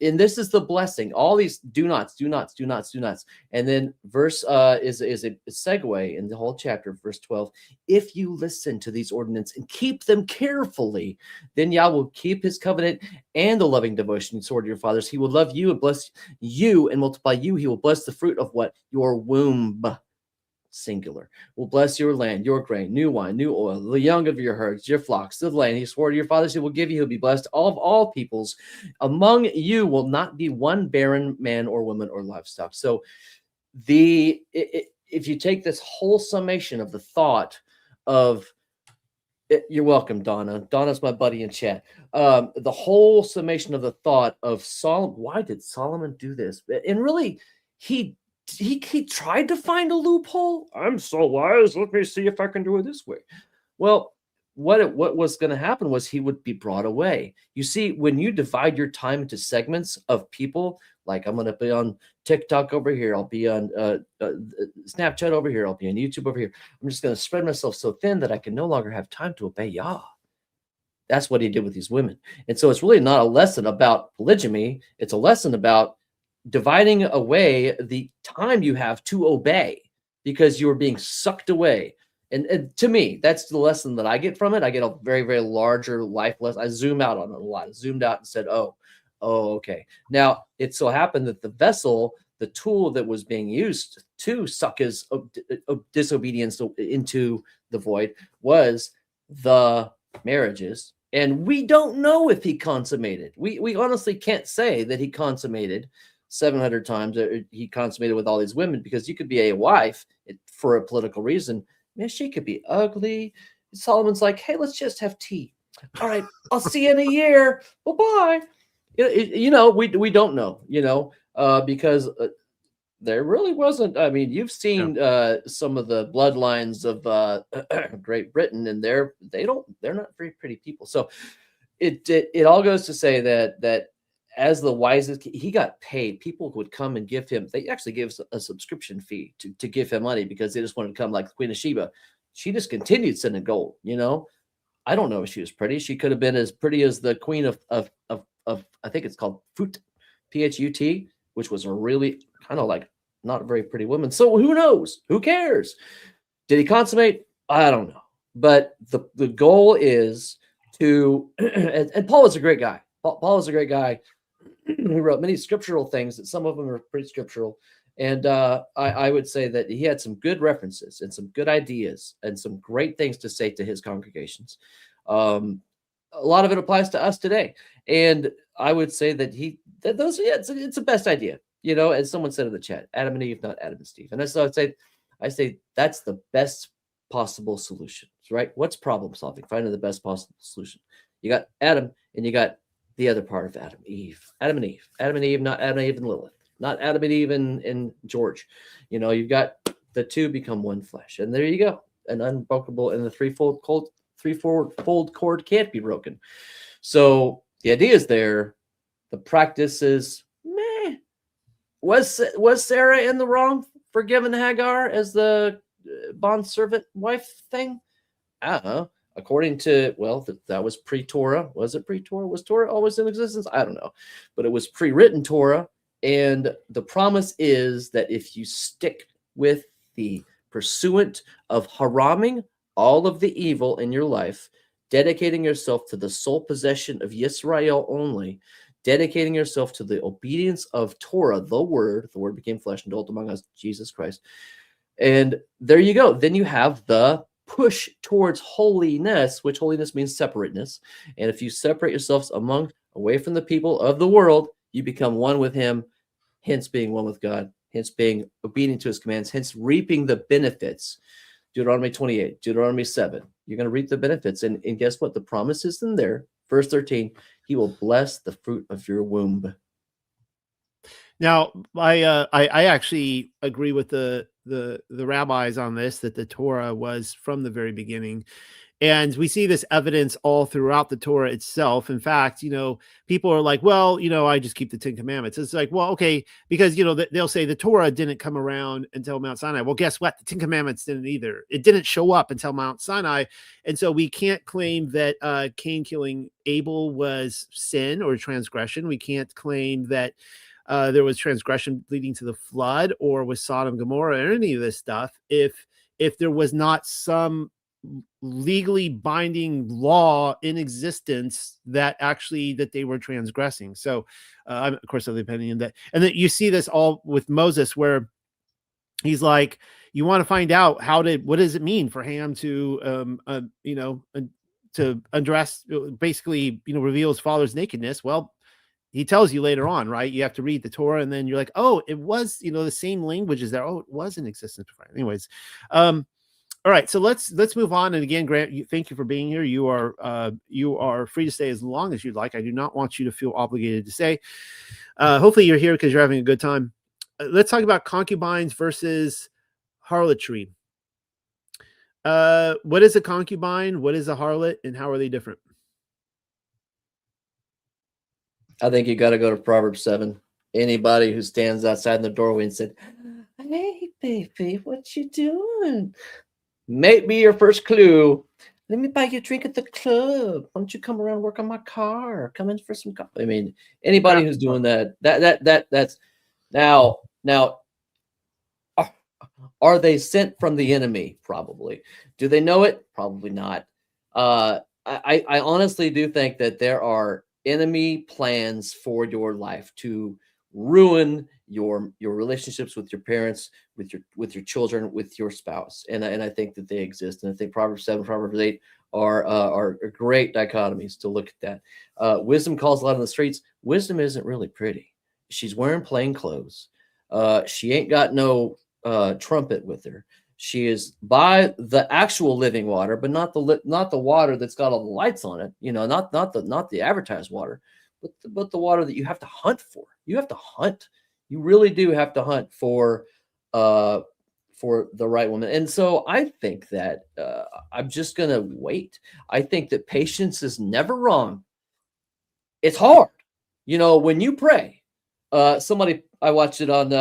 And this is the blessing. All these do nots. And then verse is a segue in the whole chapter, verse 12. If you listen to these ordinances and keep them carefully, then Yah will keep his covenant and the loving devotion toward your fathers. He will love you and bless you and multiply you. He will bless the fruit of what? Your womb. Singular, will bless your land, your grain, new wine, new oil, the young of your herds, your flocks, the land he swore to your fathers he will give you. He'll be blessed of all peoples. Among you will not be one barren man or woman or livestock. So if you take this whole summation of the thought of You're welcome, Donna. Donna's my buddy in chat. The whole summation of the thought of Solomon. Why did Solomon do this? And really, he tried to find a loophole. I'm so wise. Let me see if I can do it this way. Well, what was going to happen was he would be brought away. You see, when you divide your time into segments of people, like I'm going to be on TikTok over here, I'll be on Snapchat over here, I'll be on YouTube over here. I'm just going to spread myself so thin that I can no longer have time to obey Yah. That's what he did with these women. And so it's really not a lesson about polygamy. It's a lesson about dividing away the time you have to obey because you are being sucked away. And to me, that's the lesson that I get from it. I get a very, very larger life lesson. I zoom out on it a lot. I zoomed out and said, oh, okay. Now, it so happened that the vessel, the tool that was being used to suck his disobedience into the void was the marriages. And we don't know if he consummated. We honestly can't say that he consummated 700 times. He consummated with all these women, because you could be a wife for a political reason. Man, she could be ugly. Solomon's like, hey, let's just have tea. All right, I'll see you in a year. Bye-bye. We don't know, because there really wasn't. I mean, you've seen some of the bloodlines of Great Britain, and they're not very pretty people. So it all goes to say that as the wisest, he got paid. People would come and give him. They actually gave a subscription fee to give him money, because they just wanted to come, like the Queen of Sheba. She just continued sending gold. I don't know if she was pretty. She could have been as pretty as the queen of I think it's called Phut, Phut, which was a really kind of like not a very pretty woman. So who knows? Who cares? Did he consummate? I don't know. But the goal is to, and Paul is a great guy. Paul is a great guy. He wrote many scriptural things, that some of them are pretty scriptural. And I would say that he had some good references and some good ideas and some great things to say to his congregations. A lot of it applies to us today. And I would say that it's the best idea, as someone said in the chat, Adam and Eve, not Adam and Steve. And so I say that's the best possible solution, right? What's problem solving? Finding the best possible solution. You got Adam, and you got the other part of Adam, Eve, Adam and Eve, not Adam and Eve and Lilith, not Adam and Eve and George. You've got the two become one flesh, and there you go. An unbreakable, and the threefold cord can't be broken. So the idea is there. The practice is meh. Was Sarah in the wrong for giving Hagar as the bondservant wife thing? I don't know. According to, that was pre-Torah. Was it pre-Torah? Was Torah always in existence? I don't know. But it was pre-written Torah. And the promise is that if you stick with the pursuant of haraming all of the evil in your life, dedicating yourself to the sole possession of Yisrael only, dedicating yourself to the obedience of Torah, the word became flesh and dwelt among us, Jesus Christ. And there you go. Then you have the push towards holiness, which holiness means separateness. And if you separate yourselves away from the people of the world, you become one with him, hence being one with God, hence being obedient to his commands, hence reaping the benefits. Deuteronomy 28, Deuteronomy 7. You're going to reap the benefits. And guess what? The promise is in there. Verse 13, he will bless the fruit of your womb. Now, I actually agree with the rabbis on this, that the Torah was from the very beginning. And we see this evidence all throughout the Torah itself. In fact, people are like, well, I just keep the 10 Commandments. It's like, well, okay, because, they'll say the Torah didn't come around until Mount Sinai. Well, guess what? The 10 Commandments didn't either. It didn't show up until Mount Sinai. And so we can't claim that Cain killing Abel was sin or transgression. We can't claim that there was transgression leading to the flood, or with Sodom, Gomorrah, or any of this stuff, if there was not some legally binding law in existence that they were transgressing. So I'm of course of the opinion that, and then you see this all with Moses, where he's like, you want to find out what does it mean for Ham to to undress, basically reveal his father's nakedness? Well, he tells you later on, right? You have to read the Torah, and then you're like, oh, it was, the same language as there. Oh, it was in existence before. Anyways, All right, so let's move on. And again, Grant, thank you for being here. You are free to stay as long as you'd like. I do not want you to feel obligated to stay. Hopefully, you're here because you're having a good time. Let's talk about concubines versus harlotry. What is a concubine? What is a harlot? And how are they different? I think you got to go to Proverbs 7. Anybody who stands outside in the doorway and said, "Hey, baby, what you doing?" May be your first clue. Let me buy you a drink at the club. Why don't you come around and work on my car? Come in for some coffee. I mean, anybody who's doing that's now. Are they sent from the enemy? Probably. Do they know it? Probably not. I honestly do think that there are enemy plans for your life to ruin your relationships with your parents, with your children, with your spouse, and I think that they exist. And I think Proverbs 7, Proverbs 8 are great dichotomies to look at that. Wisdom calls a lot on the streets. Wisdom isn't really pretty. She's wearing plain clothes. She ain't got no trumpet with her. She is by the actual living water, but not the water that's got all the lights on it. Not the advertised water, but the water that you have to hunt for. You have to hunt. You really do have to hunt for the right woman. And so I think that I'm just gonna wait. I think that patience is never wrong. It's hard, when you pray. I watched it on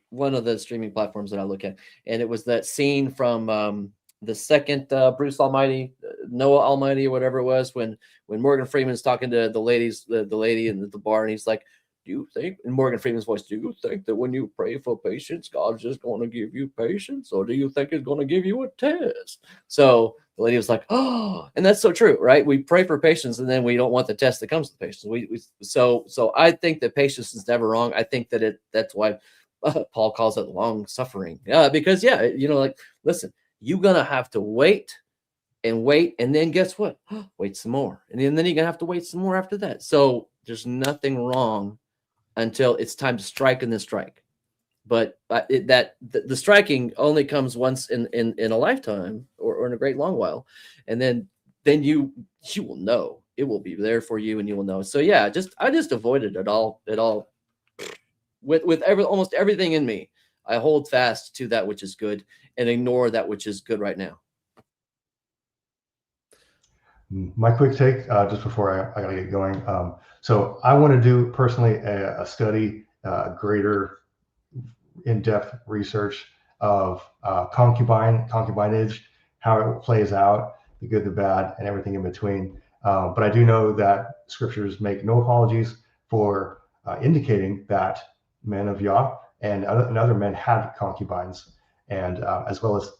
one of the streaming platforms that I look at, and it was that scene from the second Bruce Almighty, Noah Almighty, or whatever it was, when Morgan Freeman's talking to the lady in the bar, and he's like, "Do you think," in Morgan Freeman's voice, "do you think that when you pray for patience, God's just going to give you patience, or do you think He's going to give you a test?" So the lady was like, "Oh," and that's so true, right? We pray for patience, and then we don't want the test that comes with patience. So I think that patience is never wrong. I think that that's why Paul calls it long suffering, because listen, you're gonna have to wait, and then guess what? Wait some more, and then you're gonna have to wait some more after that. So there's nothing wrong until it's time to strike and then strike. But the striking only comes once in a lifetime or in a great long while, and then you will know. It will be there for you, and you will know. So yeah, I just avoided it all with almost everything in me. I hold fast to that which is good and ignore that which is good right now. My quick take, just before I gotta get going. So I want to do personally a study, greater in-depth research of concubinage, how it plays out, the good, the bad, and everything in between. But I do know that scriptures make no apologies for indicating that men of Yah and other men had concubines, and as well as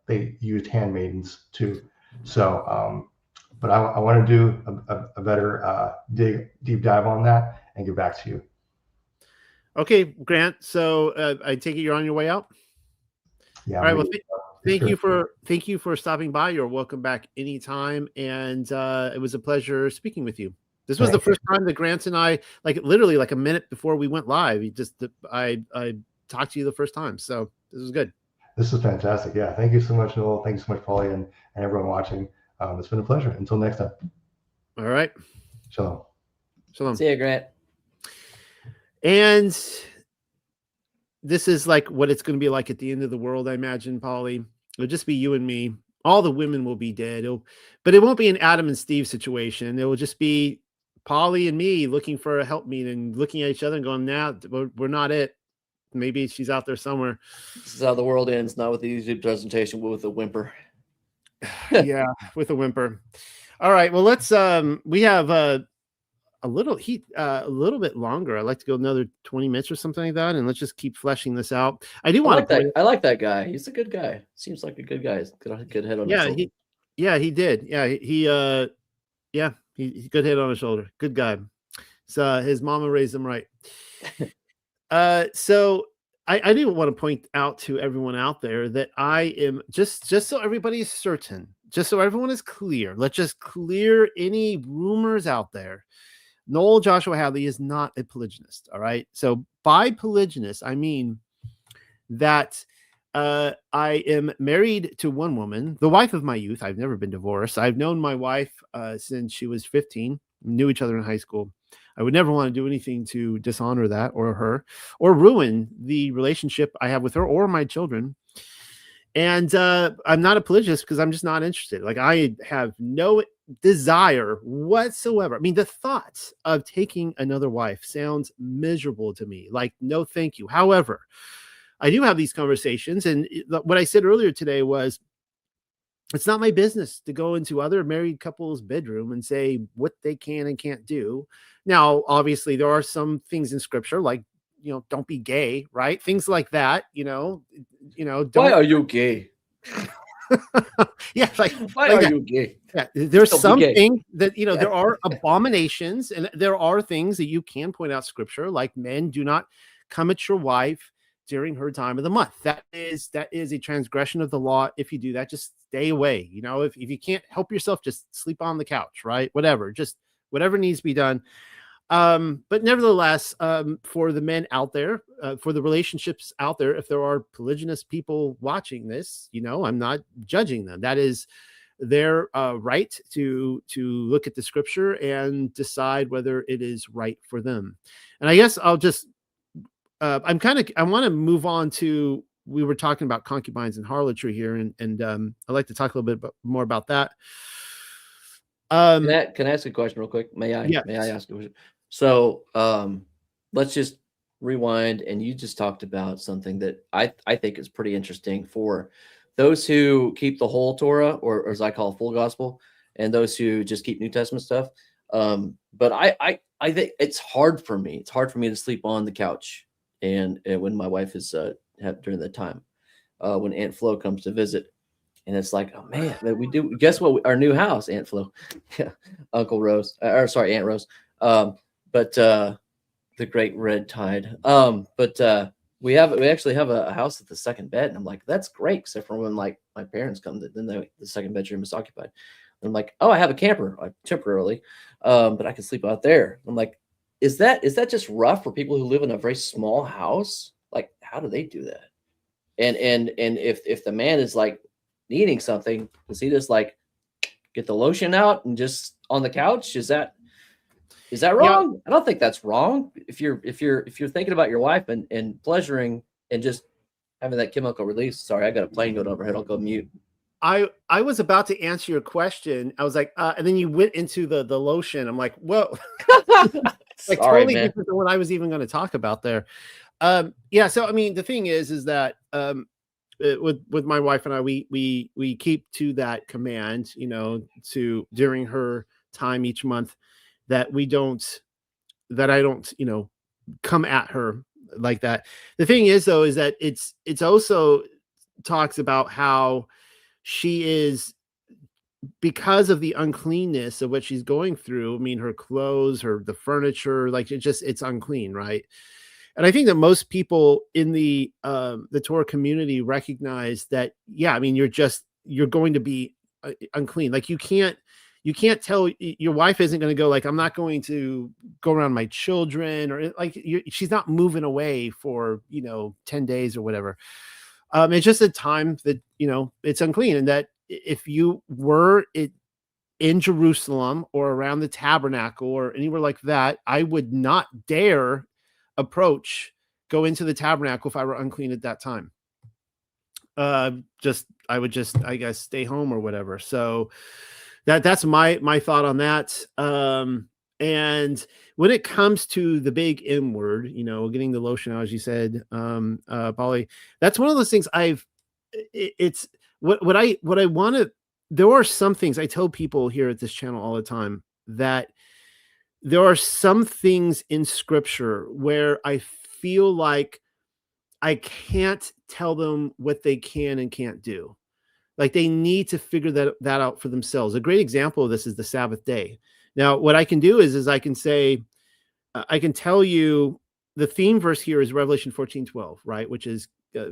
they used handmaidens too. So, but I want to do a better deep dive on that and get back to you. Okay, Grant. So I take it you're on your way out. Yeah. All right. Well, thank you for stopping by. You're welcome back anytime, and it was a pleasure speaking with you. This was the first time that Grant and I, literally a minute before we went live, I talked to you the first time. So this was good. This is fantastic. Yeah. Thank you so much, Noel. Thank you so much, Pauly, and everyone watching. It's been a pleasure. Until next time. All right. Shalom. Shalom. See you, Grant. And this is what it's going to be like at the end of the world, I imagine, Pauly. It'll just be you and me. All the women will be dead. But it won't be an Adam and Steve situation. It will just be Pauly and me looking for a helpmeet and looking at each other and going, "Nah, we're not it. Maybe she's out there somewhere." This is how the world ends, not with the YouTube presentation, but with a whimper. Yeah, with a whimper. All right. Well, let's we have a little bit longer. I'd like to go another 20 minutes or something like that, and let's just keep fleshing this out. I like that guy. He's a good guy. Seems like a good guy. He's good head on his shoulder. He did. Yeah, he good head on his shoulder. Good guy. So his mama raised him right. So I do want to point out to everyone out there that I am just so everybody is certain, just so everyone is clear. Let's just clear any rumors out there. Noel Joshua Hadley is not a polygynist. All right. So by polygynist, I mean that I am married to one woman, the wife of my youth. I've never been divorced. I've known my wife since she was 15, knew each other in high school. I would never want to do anything to dishonor that or her or ruin the relationship I have with her or my children. And I'm not a polygamist because I'm just not interested. Like, I have no desire whatsoever. I mean, the thought of taking another wife sounds miserable to me. Like, no, thank you. However, I do have these conversations. And what I said earlier today was, it's not my business to go into other married couples' bedroom and say what they can and can't do. Now, obviously, there are some things in scripture, like, don't be gay, right? Things like that, don't. Why are you gay? Yeah, like, Why like are that. you gay? Yeah, there's Don't be some gay. things that, there are abominations, and there are things that you can point out scripture, like men do not come at your wife during her time of the month. That is a transgression of the law. If you do that, just stay away. If you can't help yourself, just sleep on the couch, right? Whatever, just whatever needs to be done. But nevertheless, for the men out there, for the relationships out there, if there are polygynous people watching this, I'm not judging them. That is their right to look at the scripture and decide whether it is right for them. And I guess I'll just, I want to move on to, we were talking about concubines and harlotry here, and I'd like to talk a little bit more about that. Can I ask a question real quick? May I? Yes. May I ask a question? So let's just rewind, and you just talked about something that I think is pretty interesting for those who keep the whole Torah, or as I call full gospel, and those who just keep New Testament stuff. But I think it's hard for me. It's hard for me to sleep on the couch, and when my wife is during the time when Aunt Flo comes to visit. And it's like, oh man, we do. Guess what? Our new house, Aunt Flo, Uncle Rose, sorry, Aunt Rose. But the Great Red Tide. But we actually have a house at the second bed, and I'm like, that's great, except for when like my parents come, then the second bedroom is occupied. And I'm like, oh, I have a camper temporarily, but I can sleep out there. I'm like, is that just rough for people who live in a very small house? Like, how do they do that? And if the man is like needing something, does he just like get the lotion out and just on the couch? Is that wrong? Yeah. I don't think that's wrong. If you're thinking about your wife and pleasuring and just having that chemical release. Sorry, I got a plane going overhead. I'll go mute. I was about to answer your question. I was like, and then you went into the lotion. I'm like, whoa. Like, sorry, totally man. Different than what I was even going to talk about there. Yeah. So, I mean, the thing is that, with my wife and I, we keep to that command, to during her time each month, that I don't, come at her like that. The thing is, though, is that it's also talks about how she is, because of the uncleanness of what she's going through. I mean, her clothes, the furniture, like it's unclean, right? And I think that most people in the Torah community recognize that, yeah, I mean, you're going to be unclean. Like, you can't tell, your wife isn't going to go like, I'm not going to go around my children, or like, she's not moving away for, 10 days or whatever. It's just a time that, it's unclean. And that if you were in Jerusalem or around the tabernacle or anywhere like that, I would not dare go into the tabernacle if I were unclean at that time. I would just, I guess, stay home or whatever. So that's my thought on that. And when it comes to the big M word, getting the lotion out, as you said, Pauly, that's one of those things it's what I want to, there are some things I tell people here at this channel all the time, that there are some things in scripture where I feel like I can't tell them what they can and can't do. Like, they need to figure that out for themselves. A great example of this is the Sabbath day. Now, what I can do is I can say, I can tell you the theme verse here is Revelation 14:12, right? Which is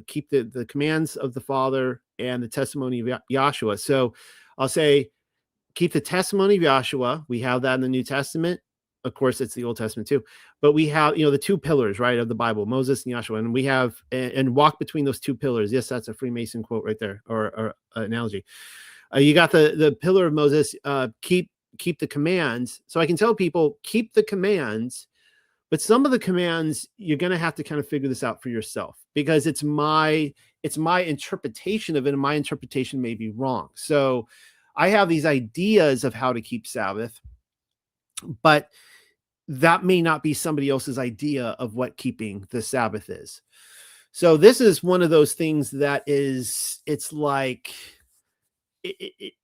keep the commands of the Father and the testimony of Yahshua. So I'll say, keep the testimony of Yahshua. We have that in the New Testament. of course, it's the Old Testament too, but we have, the two pillars, right, of the Bible, Moses and Joshua, and we have, and walk between those two pillars. Yes, that's a Freemason quote right there, or analogy. You got the pillar of Moses, keep the commands. So I can tell people, keep the commands, but some of the commands, you're going to have to kind of figure this out for yourself, because it's my interpretation of it, and my interpretation may be wrong. So I have these ideas of how to keep Sabbath, but that may not be somebody else's idea of what keeping the Sabbath is. So this is one of those things that is, it's like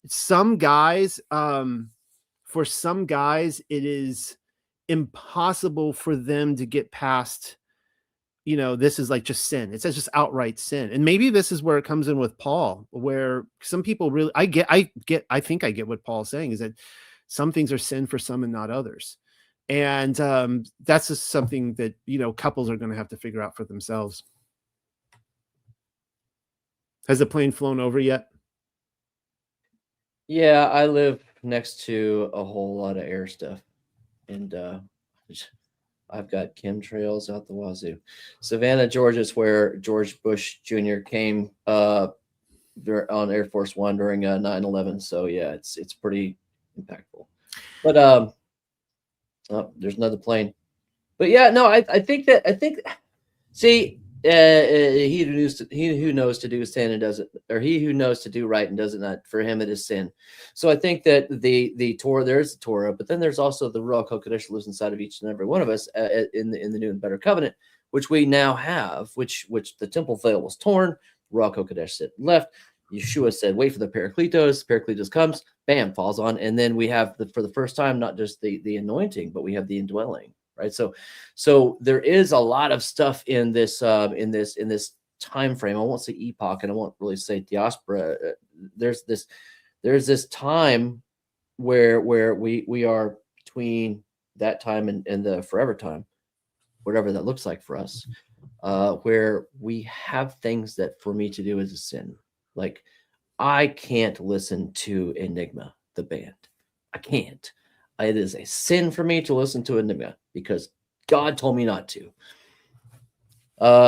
some guys, for some guys, it is impossible for them to get past, this is like just sin. It's just outright sin. And maybe this is where it comes in with Paul, where some people really, I think I get what Paul's saying, is that some things are sin for some and not others. And that's just something that, couples are going to have to figure out for themselves. Has the plane flown over yet? Yeah, I live next to a whole lot of air stuff, and I've got chemtrails out the wazoo. Savannah, Georgia is where George Bush Jr. came on Air Force One during 9/11. So yeah, it's pretty impactful. But oh, there's another plane. But yeah, no, I think see, he who knows to do sin and does it, or he who knows to do right and does it not, for him it is sin. So I think that the Torah, there's the Torah, but then there's also the Ruach HaKodesh that lives inside of each and every one of us in the new and better covenant, which we now have, which the temple veil was torn, Ruach HaKodesh said left. Yeshua said, wait for the Paracletos. Paracletos comes, bam, falls on. And then we have, for the first time, not just the anointing, but we have the indwelling, right? So there is a lot of stuff in this time frame. I won't say epoch, and I won't really say diaspora. There's this time where we are between that time and the forever time, whatever that looks like for us, where we have things that for me to do is a sin. Like, I can't listen to Enigma, the band. I can't. It is a sin for me to listen to Enigma because God told me not to.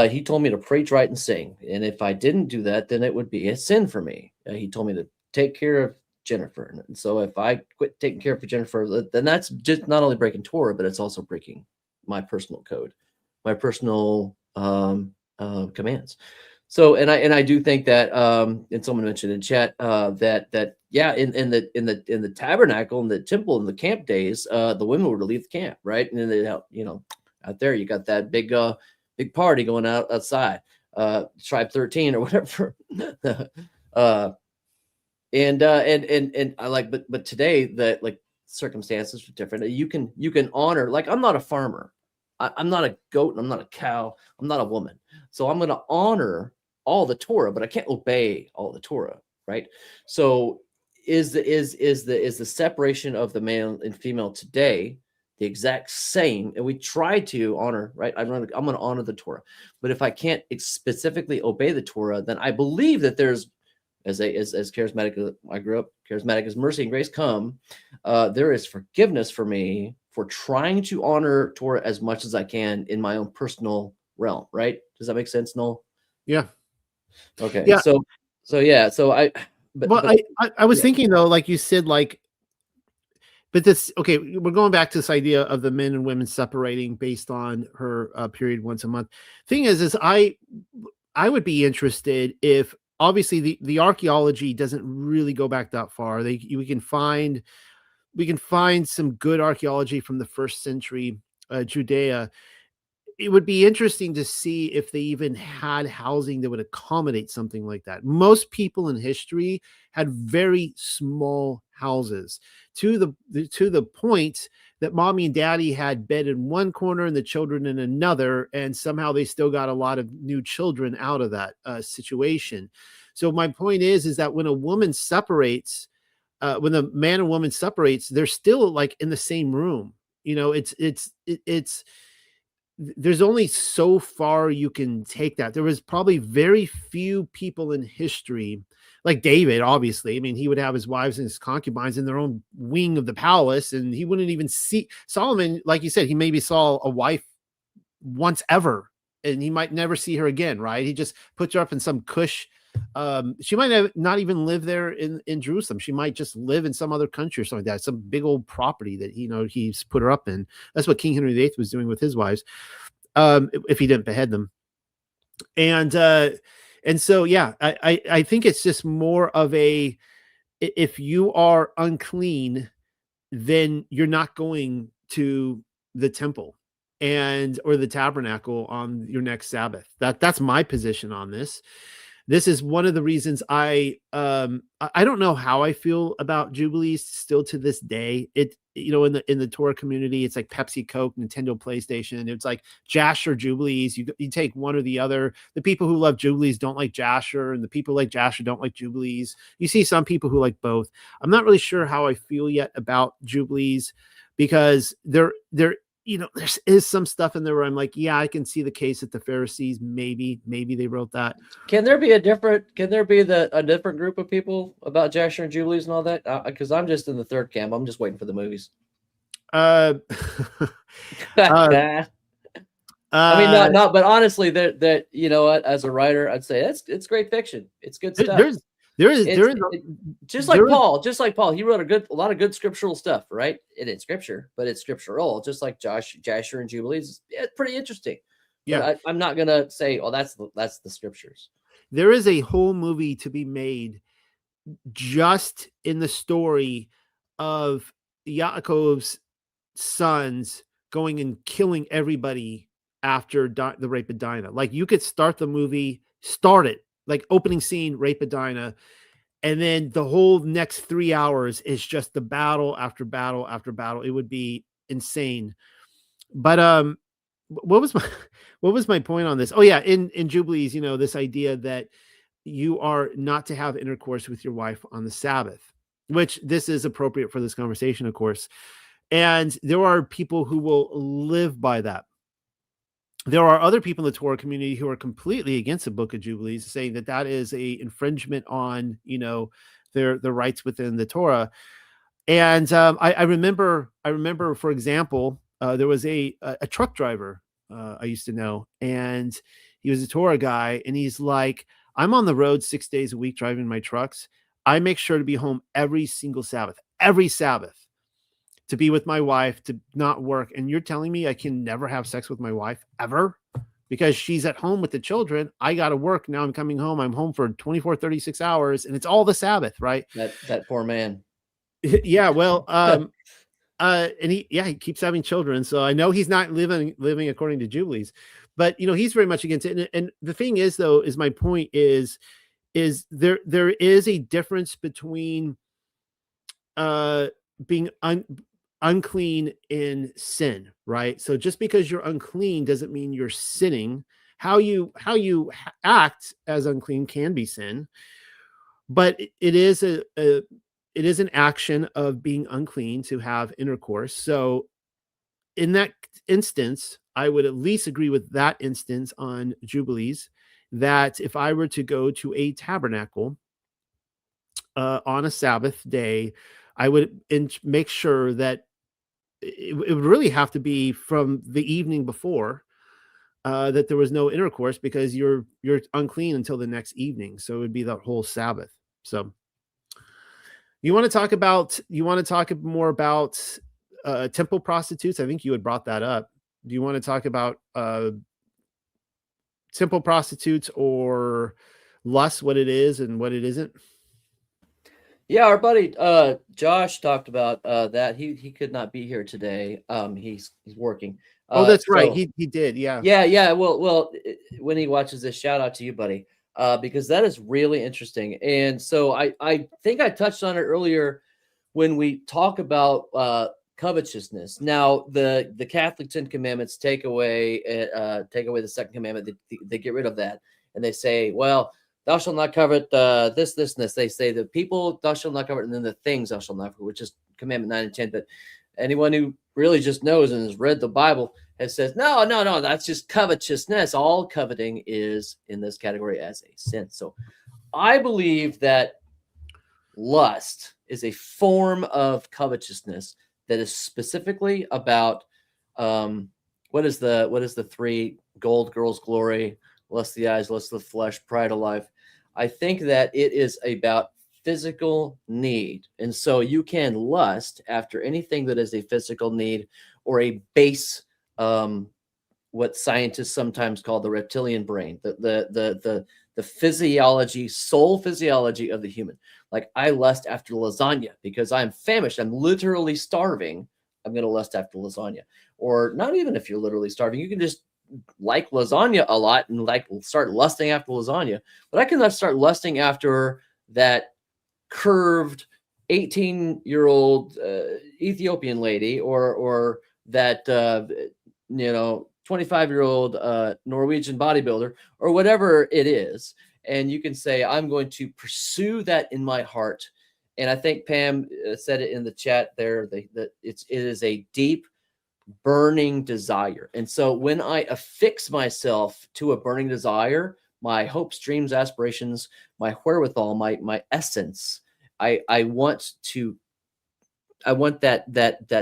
He told me to preach, write, and sing. And if I didn't do that, then it would be a sin for me. He told me to take care of Jennifer. And so if I quit taking care of Jennifer, then that's just not only breaking Torah, but it's also breaking my personal code, my personal commands. So, and I do think that, and someone mentioned in chat that yeah, in the tabernacle, in the temple, in the camp days, the women were to leave the camp, right? And then they, out there, you got that big party going outside, Tribe 13 or whatever. And I like, but today that like circumstances are different. You can honor, like, I'm not a farmer, I'm not a goat, I'm not a cow, I'm not a woman, so I'm going to honor all the Torah, but I can't obey all the Torah, right? So is the separation of the male and female today the exact same? And we try to honor, right? I'm going to honor the Torah, but if I can't specifically obey the Torah, then I believe that there's, as charismatic, I grew up charismatic as mercy and grace come, there is forgiveness for me for trying to honor Torah as much as I can in my own personal realm, right? Does that make sense, Noel? Yeah. Okay. Yeah. So I was thinking though, like you said, like, but this, okay, we're going back to this idea of the men and women separating based on her period once a month. Thing is I would be interested if, obviously the archaeology doesn't really go back that far. We can find some good archaeology from the 1st century Judea. It would be interesting to see if they even had housing that would accommodate something like that. Most people in history had very small houses, to the point that mommy and daddy had bed in one corner and the children in another, and somehow they still got a lot of new children out of that situation. So my point is that when a woman separates, when the man and woman separates, they're still like in the same room. It's there's only so far you can take that. There was probably very few people in history like David, obviously. I mean, he would have his wives and his concubines in their own wing of the palace, and he wouldn't even see Solomon. Like you said, he maybe saw a wife once ever, and he might never see her again, right? He just puts her up in some cush. She might not even live there in Jerusalem. She might just live in some other country or something like that, some big old property that, he's put her up in. That's what King Henry VIII was doing with his wives, if he didn't behead them. And so, yeah, I think it's just more of a, if you are unclean, then you're not going to the temple or the tabernacle on your next Sabbath. That's my position on this. This is one of the reasons I don't know how I feel about Jubilees still to this day. It, in the Torah community, it's like Pepsi, Coke, Nintendo, PlayStation. It's like Jasher, Jubilees. You take one or the other. The people who love Jubilees don't like Jasher, and the people who like Jasher don't like Jubilees. You see some people who like both. I'm not really sure how I feel yet about Jubilees, because there is some stuff in there where I'm like, yeah, I can see the case that the Pharisees, maybe they wrote that. Can there be a different group of people about Jasher and Jubilees and all that? Because I'm just in the third camp. I'm just waiting for the movies. I mean, not, but honestly, that as a writer, I'd say it's great fiction. It's good stuff. Just like Paul, he wrote a lot of good scriptural stuff, right? It is scripture, but it's scriptural, just like Jasher and Jubilees. It's pretty interesting. Yeah, I'm not gonna say, oh, that's the scriptures. There is a whole movie to be made just in the story of Yaakov's sons going and killing everybody after the rape of Dinah. Like, you could start the movie, like opening scene, rape of Dinah, and then the whole next 3 hours is just the battle after battle after battle. It would be insane. But what was my point on this? Oh yeah, in Jubilees, this idea that you are not to have intercourse with your wife on the Sabbath, which this is appropriate for this conversation, of course. And there are people who will live by that. There are other people in the Torah community who are completely against the Book of Jubilees, saying that is a infringement on, their rights within the Torah. And I remember, for example, there was a truck driver I used to know, and he was a Torah guy, and he's like, I'm on the road 6 days a week driving my trucks. I make sure to be home every single Sabbath, to be with my wife, to not work. And you're telling me I can never have sex with my wife ever because she's at home with the children. I got to work. Now I'm coming home. I'm home for 24, 36 hours, and it's all the Sabbath, right? That poor man. Yeah. Well, and he keeps having children. So I know he's not living according to Jubilees, but he's very much against it. And the thing is, though, is my point is there is a difference between being unclean in sin, right? So just because you're unclean doesn't mean you're sinning. How you act as unclean can be sin, but it is an action of being unclean to have intercourse. So in that instance, I would at least agree with that instance on Jubilees, that if I were to go to a tabernacle on a Sabbath day, I would make sure that it would really have to be from the evening before, that there was no intercourse, because you're unclean until the next evening. So it would be the whole Sabbath. So you want to talk more about temple prostitutes? I think you had brought that up. Do you want to talk about temple prostitutes or lust, what it is and what it isn't? Yeah, our buddy Josh talked about that. He could not be here today. He's working. Oh, that's right. He did. Yeah. Yeah. Well, when he watches this, shout out to you, buddy, because that is really interesting. And so I think I touched on it earlier when we talk about covetousness. Now, the Catholic 10 Commandments take away the second commandment. They get rid of that, and they say, well, thou shalt not covet this, and this. They say the people thou shalt not covet, and then the things thou shalt not covet, which is commandment 9 and 10. But anyone who really just knows and has read the Bible has says, no, that's just covetousness. All coveting is in this category as a sin. So I believe that lust is a form of covetousness that is specifically about what is the three: gold, girls, glory, lust of the eyes, lust of the flesh, pride of life. I think that it is about physical need. And so you can lust after anything that is a physical need or a base, what scientists sometimes call the reptilian brain, the physiology, soul physiology of the human. Like, I lust after lasagna because I'm famished. I'm literally starving. I'm going to lust after lasagna. Or not even if you're literally starving, you can just like lasagna a lot and like start lusting after lasagna. But I can start lusting after that curved 18-year-old Ethiopian lady, or that 25-year-old Norwegian bodybuilder, or whatever it is. And you can say, I'm going to pursue that in my heart. And I think Pam said it in the chat there, that it is a deep, burning desire. And so when I affix myself to a burning desire, my hopes, dreams, aspirations, my wherewithal, my essence, I want that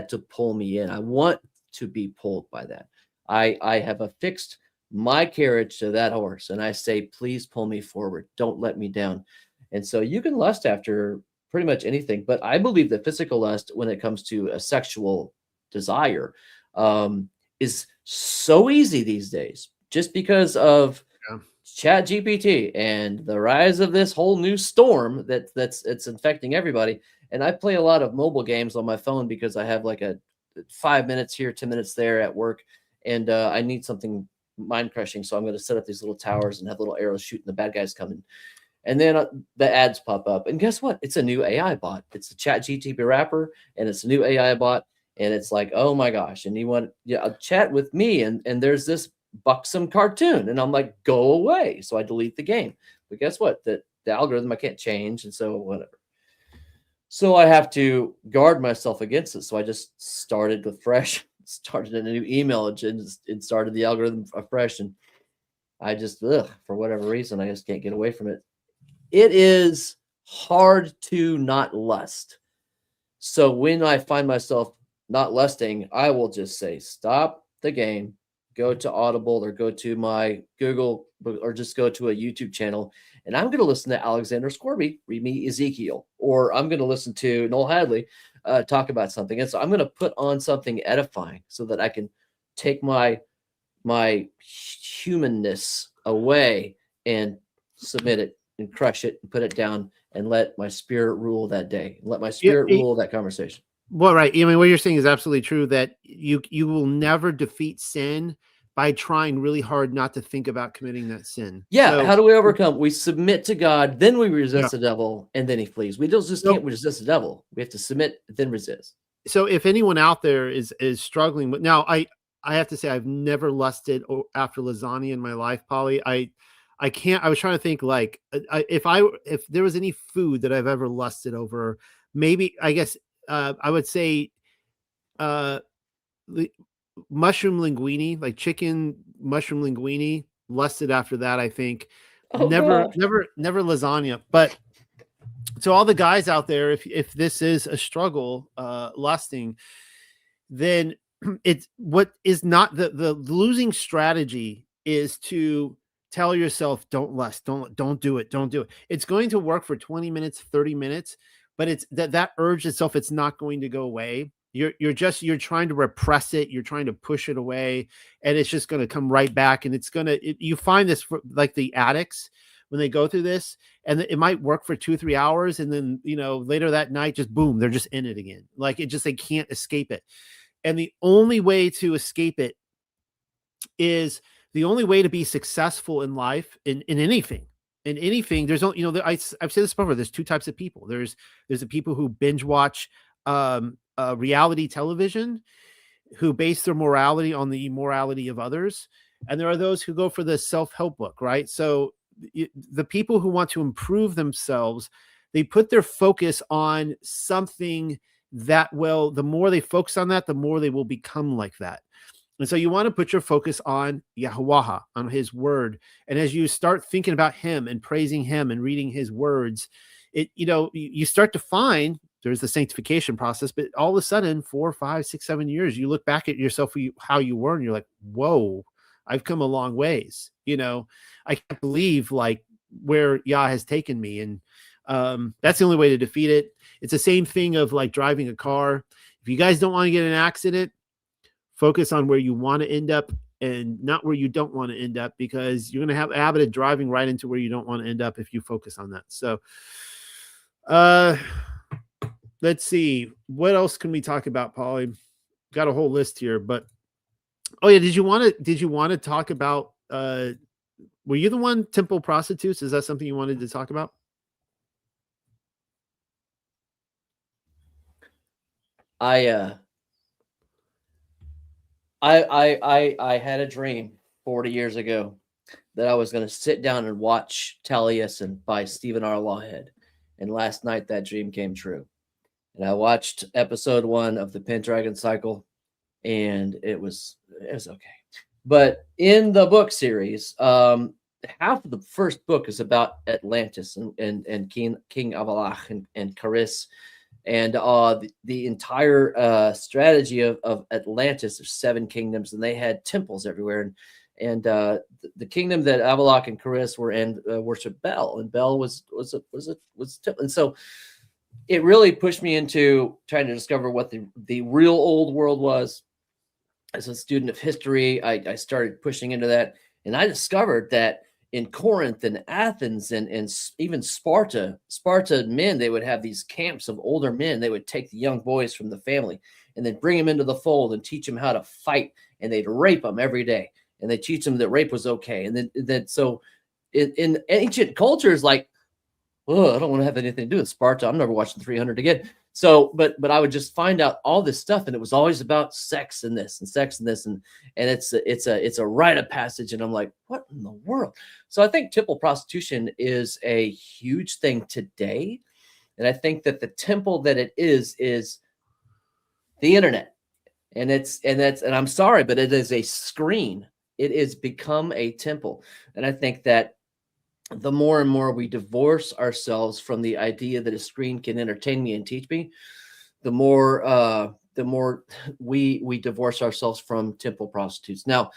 to pull me in. I want to be pulled by that. I have affixed my carriage to that horse, and I say, please pull me forward. Don't let me down. And so you can lust after pretty much anything, but I believe that physical lust, when it comes to a sexual desire, is so easy these days, just because of Chat GPT and the rise of this whole new storm that's infecting everybody. And I play a lot of mobile games on my phone because I have like a 5 minutes here, 10 minutes there at work, and I need something mind crushing. So I'm going to set up these little towers and have little arrows shooting the bad guys coming. And then the ads pop up, and guess what? It's a new AI bot. It's a Chat GPT wrapper, and it's a new AI bot. And it's like, oh my gosh. And you want chat with me. And there's this buxom cartoon. And I'm like, go away. So I delete the game. But guess what? The algorithm I can't change. And so whatever. So I have to guard myself against it. So I just started started a new email and started the algorithm afresh. And I just, for whatever reason, I just can't get away from it. It is hard to not lust. So when I find myself not lusting, I will just say, stop the game, go to Audible or go to my Google or just go to a YouTube channel. And I'm going to listen to Alexander Scorby read me Ezekiel, or I'm going to listen to Noel Hadley talk about something. And so I'm going to put on something edifying so that I can take my humanness away and submit it and crush it and put it down and let my spirit rule that day. Let my spirit rule that conversation. Well, right. I mean, what you're saying is absolutely true, that you will never defeat sin by trying really hard not to think about committing that sin. Yeah. So, how do we overcome? We submit to God, then we resist the devil, and then he flees. We just can't resist the devil. We have to submit, then resist. So if anyone out there is struggling with, now I have to say, I've never lusted after lasagna in my life, Pauly. I can't, I was trying to think, like, if there was any food that I've ever lusted over, maybe, I guess, I would say mushroom linguine, like chicken mushroom linguine, lusted after that, I think. Never lasagna. But to all the guys out there, if this is a struggle, lusting, then it's what is not the losing strategy is to tell yourself, don't lust, don't do it. It's going to work for 20 minutes, 30 minutes. But it's that urge itself, it's not going to go away. You're trying to repress it. You're trying to push it away, and it's just going to come right back. And it's you find this like the addicts when they go through this, and it might work for 2-3 hours. And then, later that night, just boom, they're just in it again. Like they can't escape it. And the only way to escape it is the only way to be successful in life, in anything. In anything, there's only, I've said this before. There's two types of people. There's the people who binge watch reality television, who base their morality on the morality of others, and there are those who go for the self-help book, right? So the people who want to improve themselves, they put their focus on something that the more they focus on that, the more they will become like that. And so you want to put your focus on Yahweh, on his word. And as you start thinking about him and praising him and reading his words, you start to find there's the sanctification process, but all of a sudden 4, 5, 6, 7 years, you look back at yourself, how you were, and you're like, whoa, I've come a long ways. I can't believe like where Yah has taken me. And that's the only way to defeat it. It's the same thing of like driving a car. If you guys don't want to get in an accident, focus on where you want to end up and not where you don't want to end up, because you're going to have a habit of driving right into where you don't want to end up if you focus on that. So let's see. What else can we talk about, Pauly? Got a whole list here, but did you want to talk about were you the one, temple prostitutes? Is that something you wanted to talk about? I had a dream 40 years ago that I was going to sit down and watch Taliesin by Stephen R. Lawhead. And last night that dream came true. And I watched episode 1 of the Pendragon Cycle, and it was okay. But in the book series, half of the first book is about Atlantis and King Avalach and Caris. And the entire strategy of Atlantis, there's 7 kingdoms, and they had temples everywhere. And the kingdom that Avalok and Caris were in worshiped Bel, and Bel was a temple. And so it really pushed me into trying to discover what the real old world was. As a student of history, I started pushing into that, and I discovered that in Corinth and Athens and even Sparta men, they would have these camps of older men. They would take the young boys from the family and then bring them into the fold and teach them how to fight, and they'd rape them every day, and they teach them that rape was okay. And then so in ancient cultures, like, oh, I don't want to have anything to do with Sparta. I'm never watching 300 again. So, but I would just find out all this stuff, and it was always about sex and this and sex and this, and it's a rite of passage. And I'm like, what in the world? So I think temple prostitution is a huge thing today, and I think that the temple that it is the internet, and I'm sorry, but it is a screen. It has become a temple, and I think that the more and more we divorce ourselves from the idea that a screen can entertain me and teach me, the more we divorce ourselves from temple prostitutes. Now,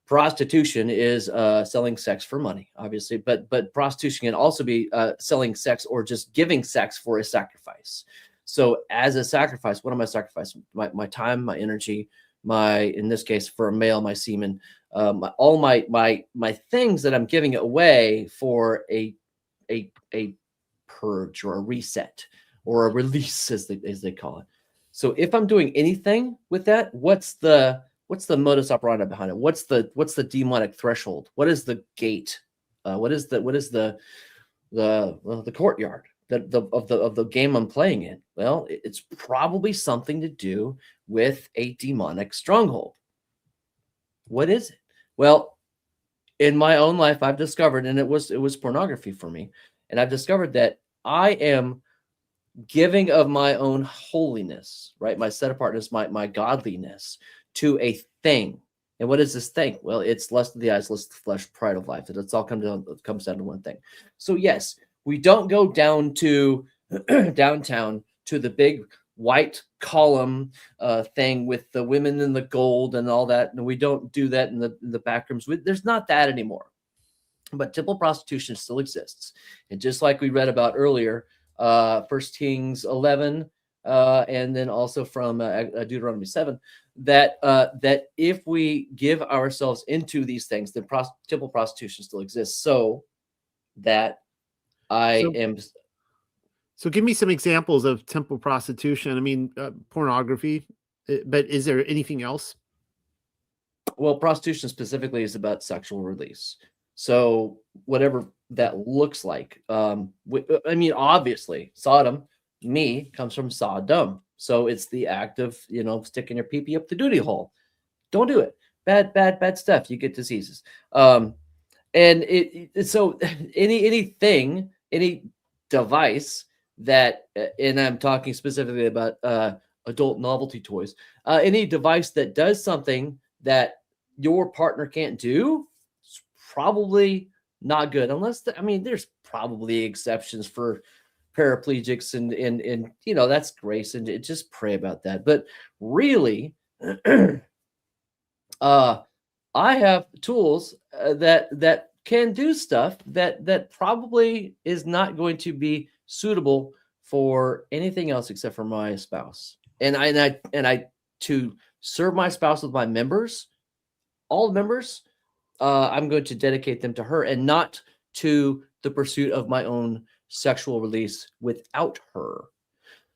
prostitution is selling sex for money, obviously, but prostitution can also be selling sex or just giving sex for a sacrifice. So as a sacrifice, what am I sacrificing? My time, my energy, in this case for a male, my semen, all my things that I'm giving away for a purge or a reset or a release, as they call it. So if I'm doing anything with that, what's the modus operandi behind it? What's the demonic threshold? What is the gate? What is the courtyard of the game I'm playing in? Well, it's probably something to do with a demonic stronghold. What is it? Well, in my own life, I've discovered, and it was pornography for me, and I've discovered that I am giving of my own holiness, right? My set apartness, my godliness to a thing. And what is this thing? Well, it's lust of the eyes, lust of the flesh, pride of life. It's all comes down to one thing. So yes, we don't go down to downtown to the big white column thing with the women in the gold and all that. And we don't do that in the back rooms. There's not that anymore. But temple prostitution still exists. And just like we read about earlier, 1 Kings 11, and then also from Deuteronomy 7, that if we give ourselves into these things, then temple prostitution still exists. So that So give me some examples of temple prostitution. I mean, pornography, but is there anything else? Well, prostitution specifically is about sexual release. So whatever that looks like. I mean, obviously, Sodom, me, comes from Sodom. So it's the act of, sticking your pee-pee up the duty hole. Don't do it. Bad stuff. You get diseases. And so anything, any device that, and I'm talking specifically about adult novelty toys, any device that does something that your partner can't do, it's probably not good. Unless, there's probably exceptions for paraplegics and that's grace, and just pray about that. But really, I have tools that can do stuff that probably is not going to be suitable for anything else except for my spouse. And I to serve my spouse with my members, all members, I'm going to dedicate them to her and not to the pursuit of my own sexual release without her.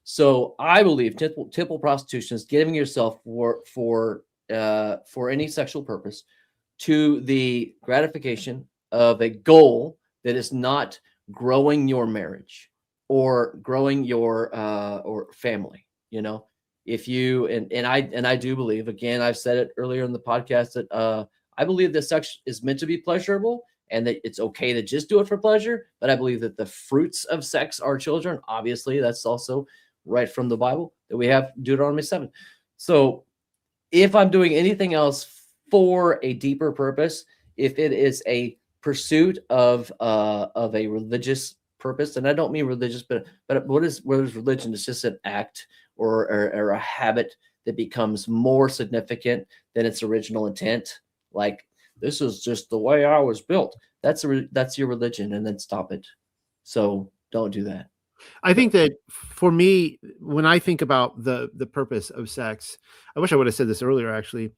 So I believe temple prostitution is giving yourself for any sexual purpose to the gratification of a goal that is not growing your marriage or growing your or family. If you and I do believe, again, I've said it earlier in the podcast, that I believe that sex is meant to be pleasurable and that it's okay to just do it for pleasure. But I believe that the fruits of sex are children. Obviously, that's also right from the Bible that we have Deuteronomy 7. So if I'm doing anything else for a deeper purpose, if it is a pursuit of a religious purpose, and I don't mean religious, but what is religion? It's just an act or a habit that becomes more significant than its original intent. Like, this is just the way I was built. That's your religion, and then stop it. So don't do that. I think that for me, when I think about the purpose of sex, I wish I would have said this earlier, actually.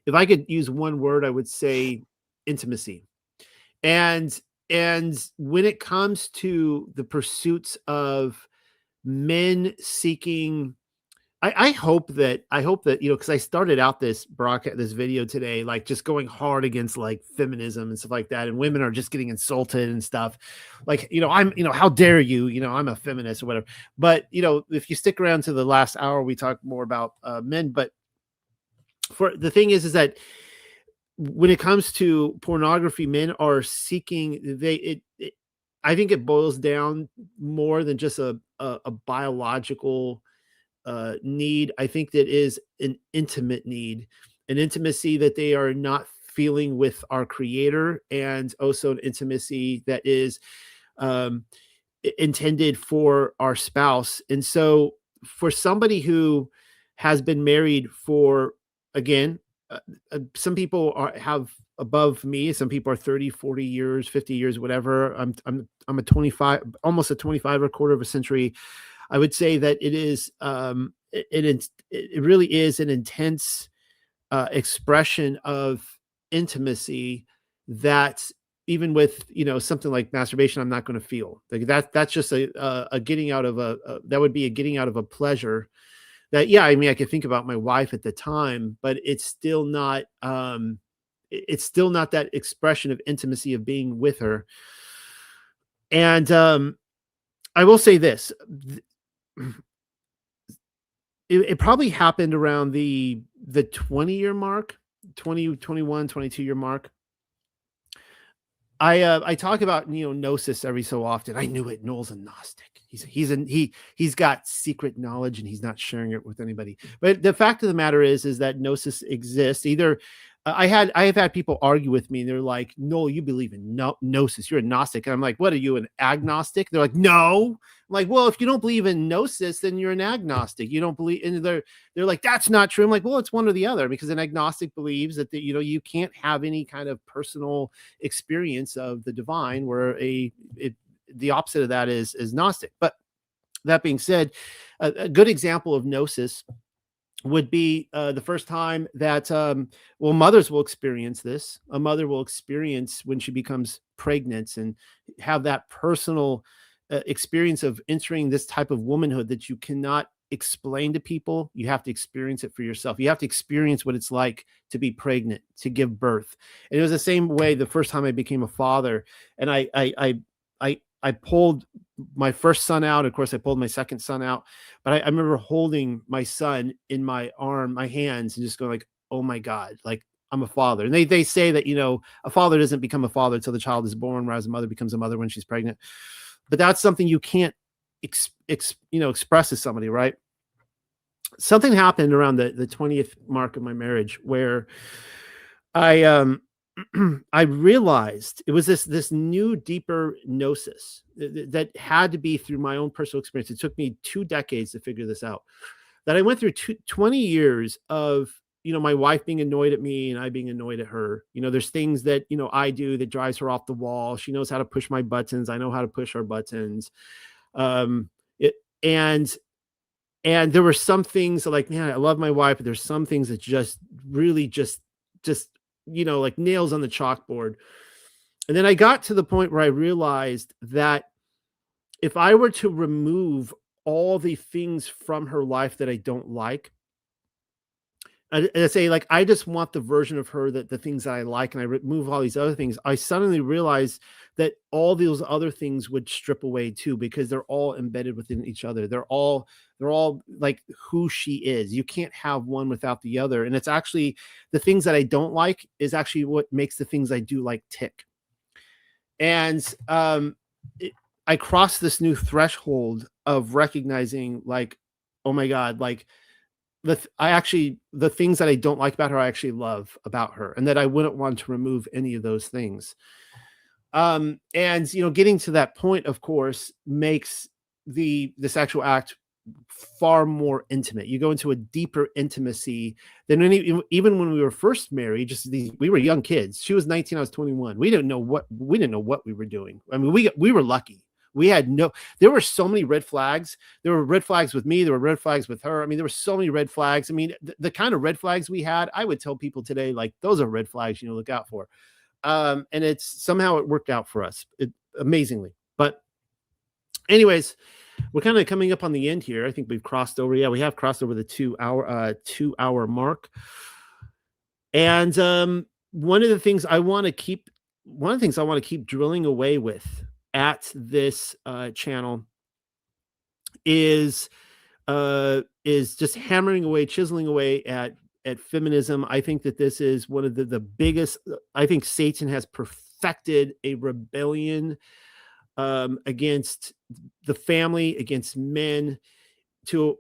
If I could use one word, I would say intimacy. And when it comes to the pursuits of men seeking, I hope that, because I started out this video today, like just going hard against like feminism and stuff like that. And women are just getting insulted and stuff. Like, how dare you, I'm a feminist or whatever. But, if you stick around to the last hour, we talk more about men. But for the thing is that when it comes to pornography, men are seeking, I think it boils down more than just a biological need. I think that is an intimate need, an intimacy that they are not feeling with our Creator, and also an intimacy that is intended for our spouse. And so for somebody who has been married for, again, some people have above me, some people are 30, 40 years, 50 years, whatever. I'm a 25, almost a 25 or a quarter of a century. I would say that it is, it really is an intense expression of intimacy that even with, something like masturbation, I'm not going to feel like that. That's just a getting out of that would be a getting out of a pleasure that, I could think about my wife at the time, but it's still not that expression of intimacy of being with her. And I will say this, it probably happened around the 20-year mark, 20, 21, 22-year mark. I talk about gnosis every so often. I knew it. Noel's a Gnostic. He's got secret knowledge and he's not sharing it with anybody. But the fact of the matter is that gnosis exists. Either I have had people argue with me and they're like, "Noel, you believe in gnosis. You're a Gnostic." And I'm like, "What are you, an agnostic?" They're like, "No." I'm like, "Well, if you don't believe in gnosis, then you're an agnostic. You don't believe." And they're like, "That's not true." I'm like, "Well, it's one or the other, because an agnostic believes that you can't have any kind of personal experience of the divine, where the opposite of that is Gnostic." But that being said, a good example of gnosis would be the first time that, mothers will experience this. A mother will experience when she becomes pregnant and have that personal experience of entering this type of womanhood that you cannot explain to people. You have to experience it for yourself. You have to experience what it's like to be pregnant, to give birth. And it was the same way the first time I became a father, and I pulled my first son out. Of course, I pulled my second son out, but I remember holding my son in my hands, and just going like, "Oh my God, like I'm a father." And they say that, a father doesn't become a father until the child is born, whereas a mother becomes a mother when she's pregnant. But that's something you can't express to somebody, right? something happened around the 20th mark of my marriage where I I realized it was this new, deeper gnosis that had to be through my own personal experience. It took me 2 decades to figure this out. That I went through 20 years of, my wife being annoyed at me and I being annoyed at her. There's things that, I do that drives her off the wall. She knows how to push my buttons. I know how to push her buttons. Um, it, and and there were some things that, like, man, I love my wife, but there's some things that just really just like nails on the chalkboard. And then I got to the point where I realized that if I were to remove all the things from her life that I don't like, and I say, like, I just want the version of her that the things that I like, and I remove all these other things, I suddenly realized that all those other things would strip away too, because they're all embedded within each other. They're all like who she is. You can't have one without the other. And it's actually the things that I don't like is actually what makes the things I do like tick. And I crossed this new threshold of recognizing, like, oh my God, like, the things that I don't like about her, I actually love about her, and that I wouldn't want to remove any of those things. And getting to that point, of course, makes the sexual act far more intimate. You go into a deeper intimacy than even when we were first married. We were young kids. She was 19, I was 21. We didn't know what we were doing. I mean, we were lucky. There were so many red flags. There were red flags with me. There were red flags with her. I mean, there were so many red flags. I mean, the kind of red flags we had, I would tell people today, like, those are red flags, look out for. And it's somehow it worked out for us amazingly. But anyways, we're kind of coming up on the end here. I think we've crossed over. Yeah, we have crossed over the 2-hour mark. And one of the things I want to keep drilling away with at this channel is just hammering away, chiseling away at feminism. I think that this is one of the biggest. I think Satan has perfected a rebellion against the family, against men, to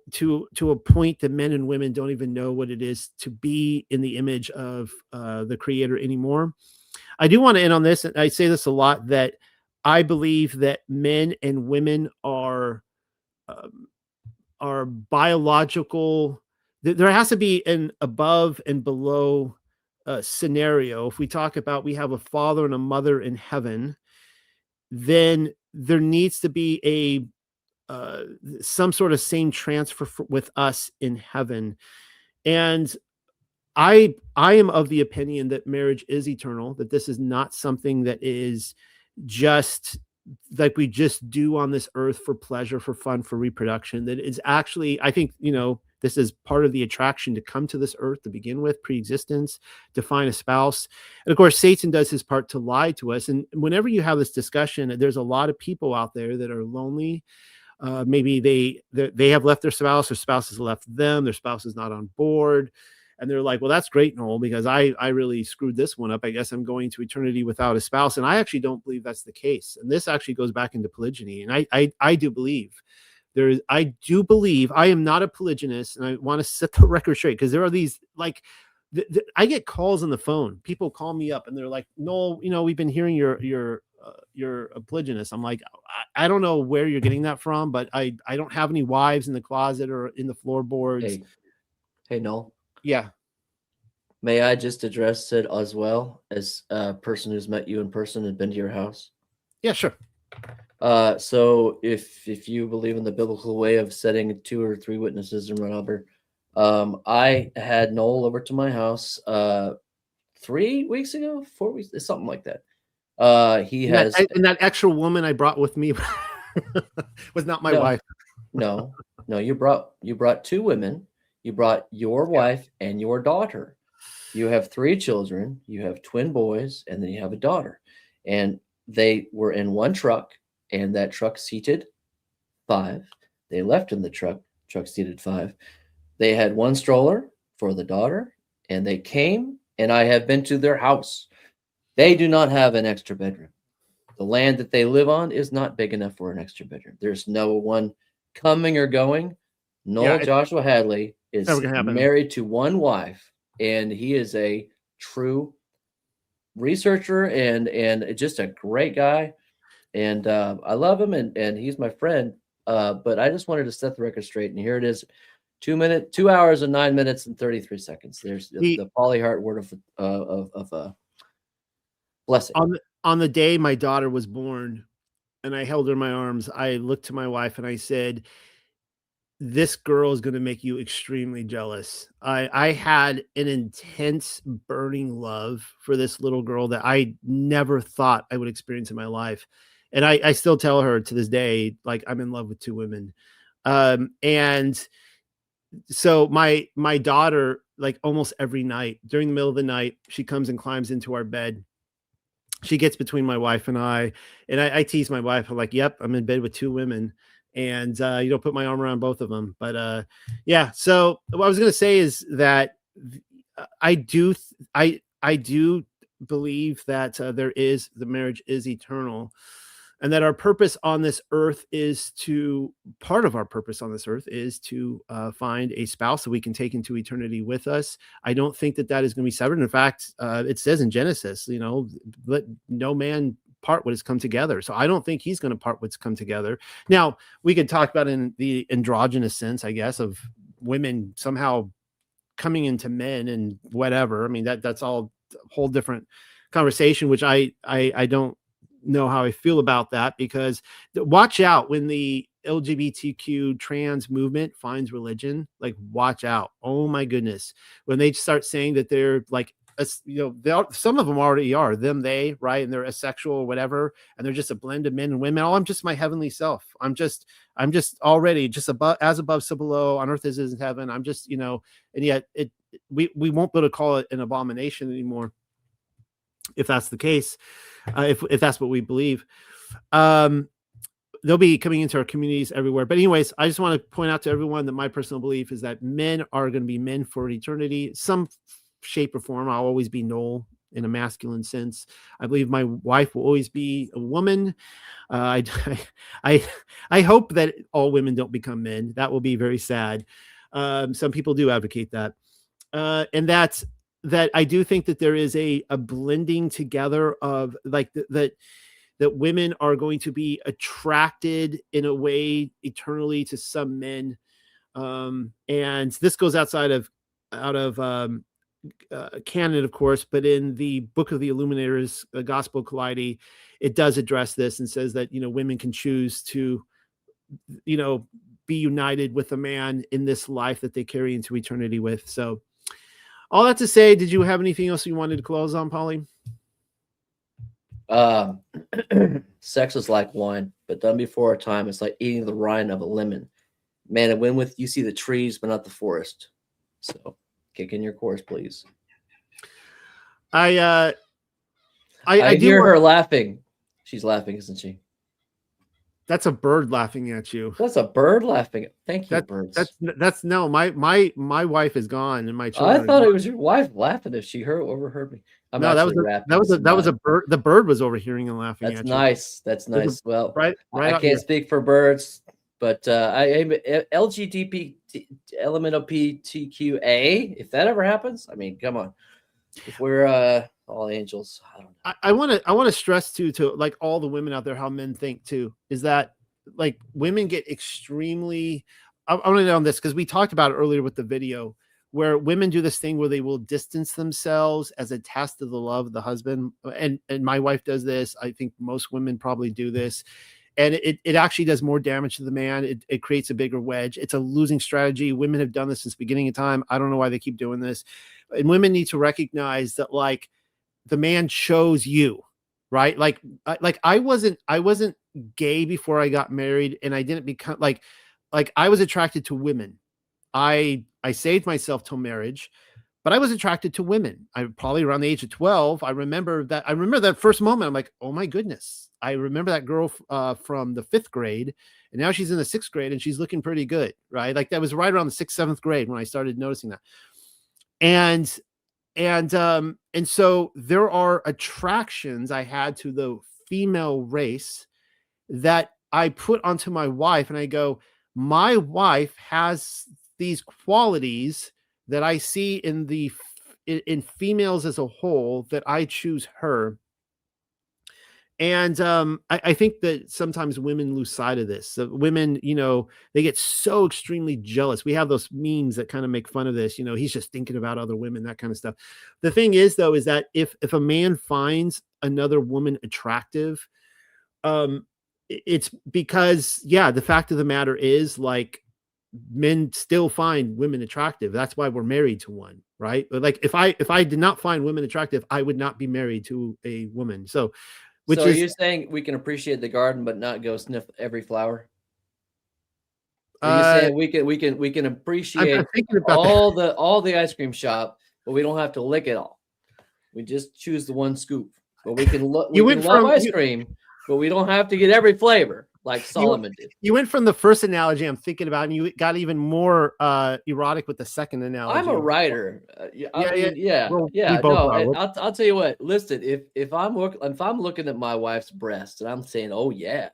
a point that men and women don't even know what it is to be in the image of the Creator anymore. I do want to end on this, and I say this a lot, that I believe that men and women are biological. There has to be an above and below scenario. If we talk about we have a father and a mother in heaven, then there needs to be some sort of same transfer with us in heaven. And I am of the opinion that marriage is eternal, that this is not something that is just like we just do on this earth for pleasure, for fun, for reproduction. That is actually, I think, this is part of the attraction to come to this earth to begin with, pre-existence, to find a spouse. And of course, Satan does his part to lie to us. And whenever you have this discussion, there's a lot of people out there that are lonely. Maybe they have left their spouse, their spouse has left them, their spouse is not on board. And they're like, well, that's great, Noel, because I really screwed this one up. I guess I'm going to eternity without a spouse. And I actually don't believe that's the case. And this actually goes back into polygyny. And I do believe I am not a polygynist, and I want to set the record straight, because there are these, like, I get calls on the phone. People call me up and they're like, Noel, we've been hearing you're a polygynist. I'm like, I don't know where you're getting that from, but I don't have any wives in the closet or in the floorboards. Hey, Noel. Yeah. May I just address it as well, as a person who's met you in person and been to your house? Yeah, sure. So if you believe in the biblical way of setting 2 or 3 witnesses and whatever, I had Noel over to my house 3 weeks ago, 4 weeks, something like that. And that extra woman I brought with me was not my wife. No, you brought 2 women. You brought your wife and your daughter. You have 3 children. You have twin boys, and then you have a daughter. And they were in one truck, and that truck seated 5. They left in the truck seated 5. They had 1 stroller for the daughter, and they came, and I have been to their house. They do not have an extra bedroom. The land that they live on is not big enough for an extra bedroom. There's no one coming or going. Noel Joshua Hadley is Never gonna happen. married to one wife, and he is a true researcher and just a great guy. And I love him, and he's my friend. But I just wanted to set the record straight, and here it is: 2 hours and 9 minutes and 33 seconds. There's the Pauly Hart word of blessing. On the day my daughter was born, and I held her in my arms, I looked to my wife and I said, "This girl is going to make you extremely jealous." I had an intense, burning love for this little girl that I never thought I would experience in my life. And I still tell her to this day, like, I'm in love with two women. And so my daughter, like almost every night during the middle of the night, she comes and climbs into our bed. She gets between my wife and I tease my wife. I'm like, yep, I'm in bed with two women. And you don't put my arm around both of them. But yeah, so what I was going to say is that I do believe that the marriage is eternal, and that our purpose on this earth part of our purpose on this earth is to find a spouse that we can take into eternity with us. I don't think that is going to be severed. In fact, it says in Genesis, let no man part what has come together. So I don't think he's going to part what's come together. Now, we could talk about in the androgynous sense, I guess, of women somehow coming into men and whatever. I mean, that's all a whole different conversation, which I don't know how I feel about that, because watch out when the LGBTQ trans movement finds religion. Like, watch out. Oh my goodness. When they start saying that they're like, some of them already are they, right? And they're asexual or whatever. And they're just a blend of men and women. Oh, I'm just my heavenly self. I'm just already just above, as above, so below, on earth as is in heaven. I'm just, and yet we won't be able to call it an abomination anymore, if that's the case, if that's what we believe. They'll be coming into our communities everywhere. But anyways, I just want to point out to everyone that my personal belief is that men are going to be men for eternity, some shape or form. I'll always be Noel in a masculine sense. I believe my wife will always be a woman. I hope that all women don't become men. That will be very sad. Some people do advocate that. And that I do think that there is a blending together of like that women are going to be attracted in a way eternally to some men. And this goes out of canon, of course, but in the Book of the Illuminators, Gospel Collidi, it does address this and says that, women can choose to, be united with a man in this life that they carry into eternity with. So all that to say, did you have anything else you wanted to close on, Pauly? Sex is like wine, but done before our time, it's like eating the rind of a lemon. Man, and when you see the trees, but not the forest. So kick in your chorus, please. I hear her laughing. She's laughing, isn't she? That's a bird laughing at you. That's a bird laughing. Thank you, birds. That's no. My wife is gone, and my children. I thought it was your wife laughing if she overheard me. No, that was a bird. The bird was overhearing and laughing. That's nice. That's nice. Well, right. I can't speak for birds, but I am LGBT element of PTQA. If that ever happens, I mean, come on. If we're all angels, I don't know. I want to stress too, to like all the women out there, how men think too, is that like women get extremely. I want to know on this because we talked about it earlier with the video, where women do this thing where they will distance themselves as a test of the love of the husband. And my wife does this. I think most women probably do this. And it actually does more damage to the man. It creates a bigger wedge. It's a losing strategy. Women have done this since the beginning of time. I don't know why they keep doing this. And women need to recognize that like the man chose you, right? Like I wasn't gay before I got married, and I didn't become like I was attracted to women. I saved myself till marriage, but I was attracted to women. I probably around the age of 12. I remember that first moment. I'm like, oh my goodness. I remember that girl from the 5th grade, and now she's in the 6th grade and she's looking pretty good. Right. Like that was right around the 6th, 7th grade when I started noticing that. And so there are attractions I had to the female race that I put onto my wife, and I go, my wife has these qualities that I see in females as a whole that I choose her. And I think that sometimes women lose sight of this. So women, they get so extremely jealous. We have those memes that kind of make fun of this. He's just thinking about other women, that kind of stuff. The thing is, though, is that if a man finds another woman attractive, it's because, the fact of the matter is, like, men still find women attractive. That's why we're married to one, right? Like if I did not find women attractive, I would not be married to a woman. So. So are you saying we can appreciate the garden but not go sniff every flower? Are you saying we can appreciate all the ice cream shop, but we don't have to lick it all? We just choose the one scoop. But we can love ice cream, but we don't have to get every flavor like Solomon did. You went from the first analogy I'm thinking about, and you got even more erotic with the second analogy. I'm a writer. No, I'll tell you what. Listen, if I'm looking at my wife's breast and I'm saying, "Oh yeah,"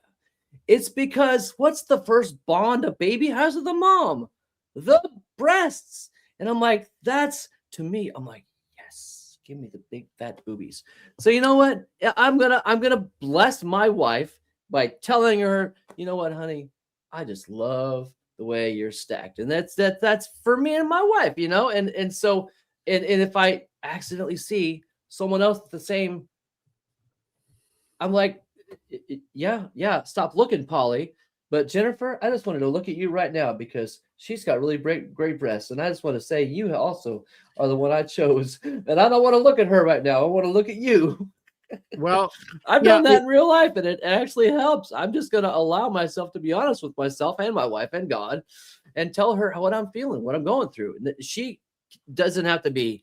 it's because what's the first bond a baby has with the mom? The breasts. And I'm like, that's to me. I'm like, yes, give me the big fat boobies. So you know what? I'm gonna bless my wife by telling her, you know what, honey, I just love the way you're stacked. And that's for me and my wife, and so if I accidentally see someone else with the same, I'm like, yeah, stop looking, Pauly. But Jennifer, I just wanted to look at you right now because she's got really great breasts. And I just want to say you also are the one I chose. And I don't want to look at her right now. I want to look at you. Well, I've done that in real life, and it actually helps. I'm just going to allow myself to be honest with myself and my wife and God and tell her what I'm feeling, what I'm going through. And she doesn't have to be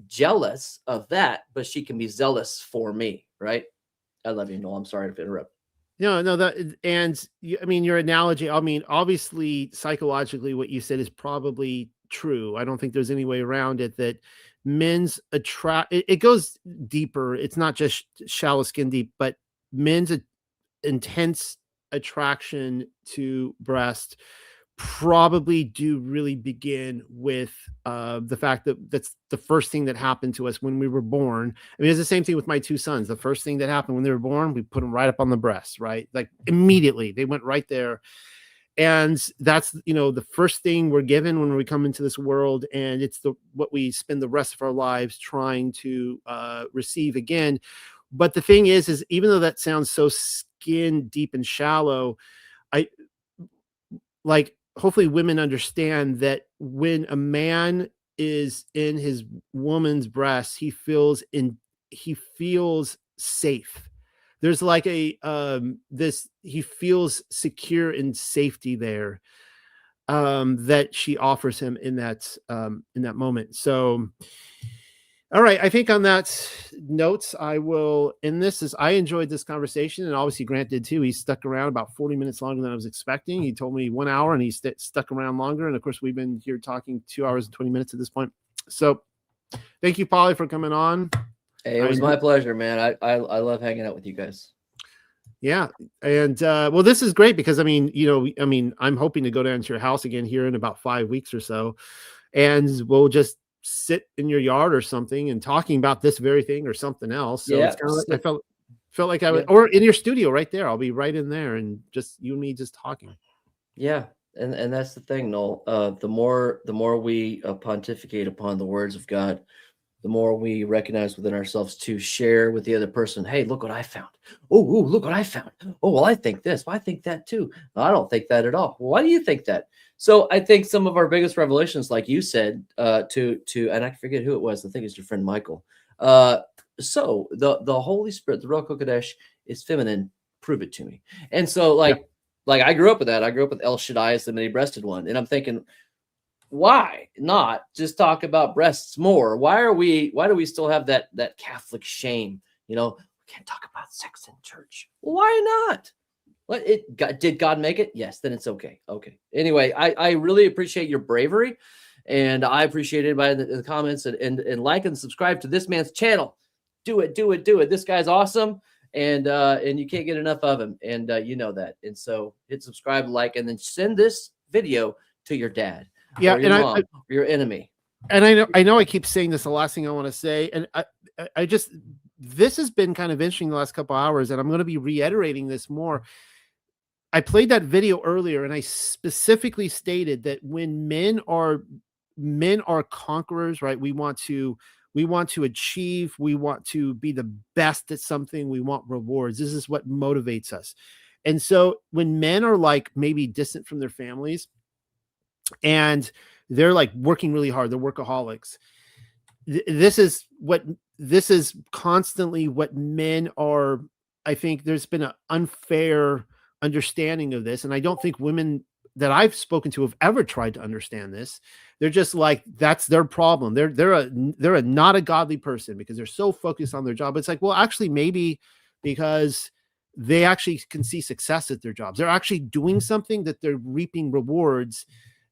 jealous of that, but she can be zealous for me, right? I love you, Noel. I'm sorry to interrupt. No, your analogy, obviously psychologically what you said is probably true. I don't think there's any way around it that men's it goes deeper. It's not just shallow skin deep, but men's intense attraction to breast probably do really begin with the fact that that's the first thing that happened to us when we were born. I mean, it's the same thing with my two sons. The first thing that happened when they were born, we put them right up on the breast, right? Like immediately they went right there. And that's, the first thing we're given when we come into this world. And it's what we spend the rest of our lives trying to receive again. But the thing is even though that sounds so skin deep and shallow, hopefully women understand that when a man is in his woman's breast, he feels safe. There's like he feels secure and safety there, that she offers him in that moment. So, all right. I think on that note, I will end this. I enjoyed this conversation, and obviously Grant did too. He stuck around about 40 minutes longer than I was expecting. He told me 1 hour, and he stuck around longer. And of course, we've been here talking 2 hours and 20 minutes at this point. So thank you, Pauly, for coming on. Hey, it was my pleasure, man. I love hanging out with you guys. Yeah. And well, this is great because I'm hoping to go down to your house again here in about 5 weeks or so. And we'll just sit in your yard or something and talking about this very thing or something else. So it's kind of like, I felt like I would, or in your studio right there. I'll be right in there and just you and me just talking. Yeah. And that's the thing, Noel. The more we pontificate upon the words of God, the more we recognize within ourselves to share with the other person. Hey, look what I found. Oh, look what I found. Oh, well, I think this. Well, I think that too. No, I don't think that at all. Well, why do you think that? So I think some of our biggest revelations, like you said, and I forget who it was. I think it's your friend Michael. So the Holy Spirit, the Ruach HaKodesh, is feminine. Prove it to me. And so like I grew up with that. I grew up with El Shaddai as the many-breasted one, and I'm thinking, why not just talk about breasts more? Why do we still have that Catholic shame? We can't talk about sex in church. Why not? Did God make it? Yes, then it's okay. Okay. Anyway, I really appreciate your bravery, and I appreciate anybody in the comments and like and subscribe to this man's channel. Do it. This guy's awesome, and you can't get enough of him, and you know that. And so hit subscribe, like, and then send this video to your dad. Yeah, or your and mom, or your enemy. and I know I keep saying this, the last thing I want to say, and I just, this has been kind of interesting the last couple hours, and I'm going to be reiterating this more. I played that video earlier, and I specifically stated that when men are conquerors, right? We want to achieve, we want to be the best at something, we want rewards. This is what motivates us. And so when men are like maybe distant from their families and they're like working really hard, they're workaholics. This is constantly what men are. I think there's been an unfair understanding of this. And I don't think women that I've spoken to have ever tried to understand this. They're just like, that's their problem. They're a not a godly person because they're so focused on their job. It's like, well, actually maybe because they actually can see success at their jobs. They're actually doing something that they're reaping rewards.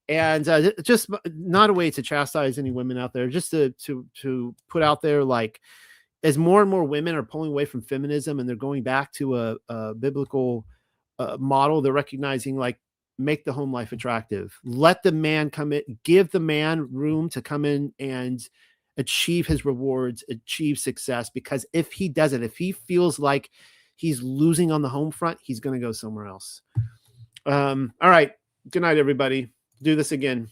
And just not a way to chastise any women out there, just to put out there, like, as more and more women are pulling away from feminism and they're going back to a biblical model, they're recognizing, like, make the home life attractive. Let the man come in, give the man room to come in and achieve his rewards, achieve success. Because if he doesn't, if he feels like he's losing on the home front, he's going to go somewhere else. All right. Good night, everybody. Do this again.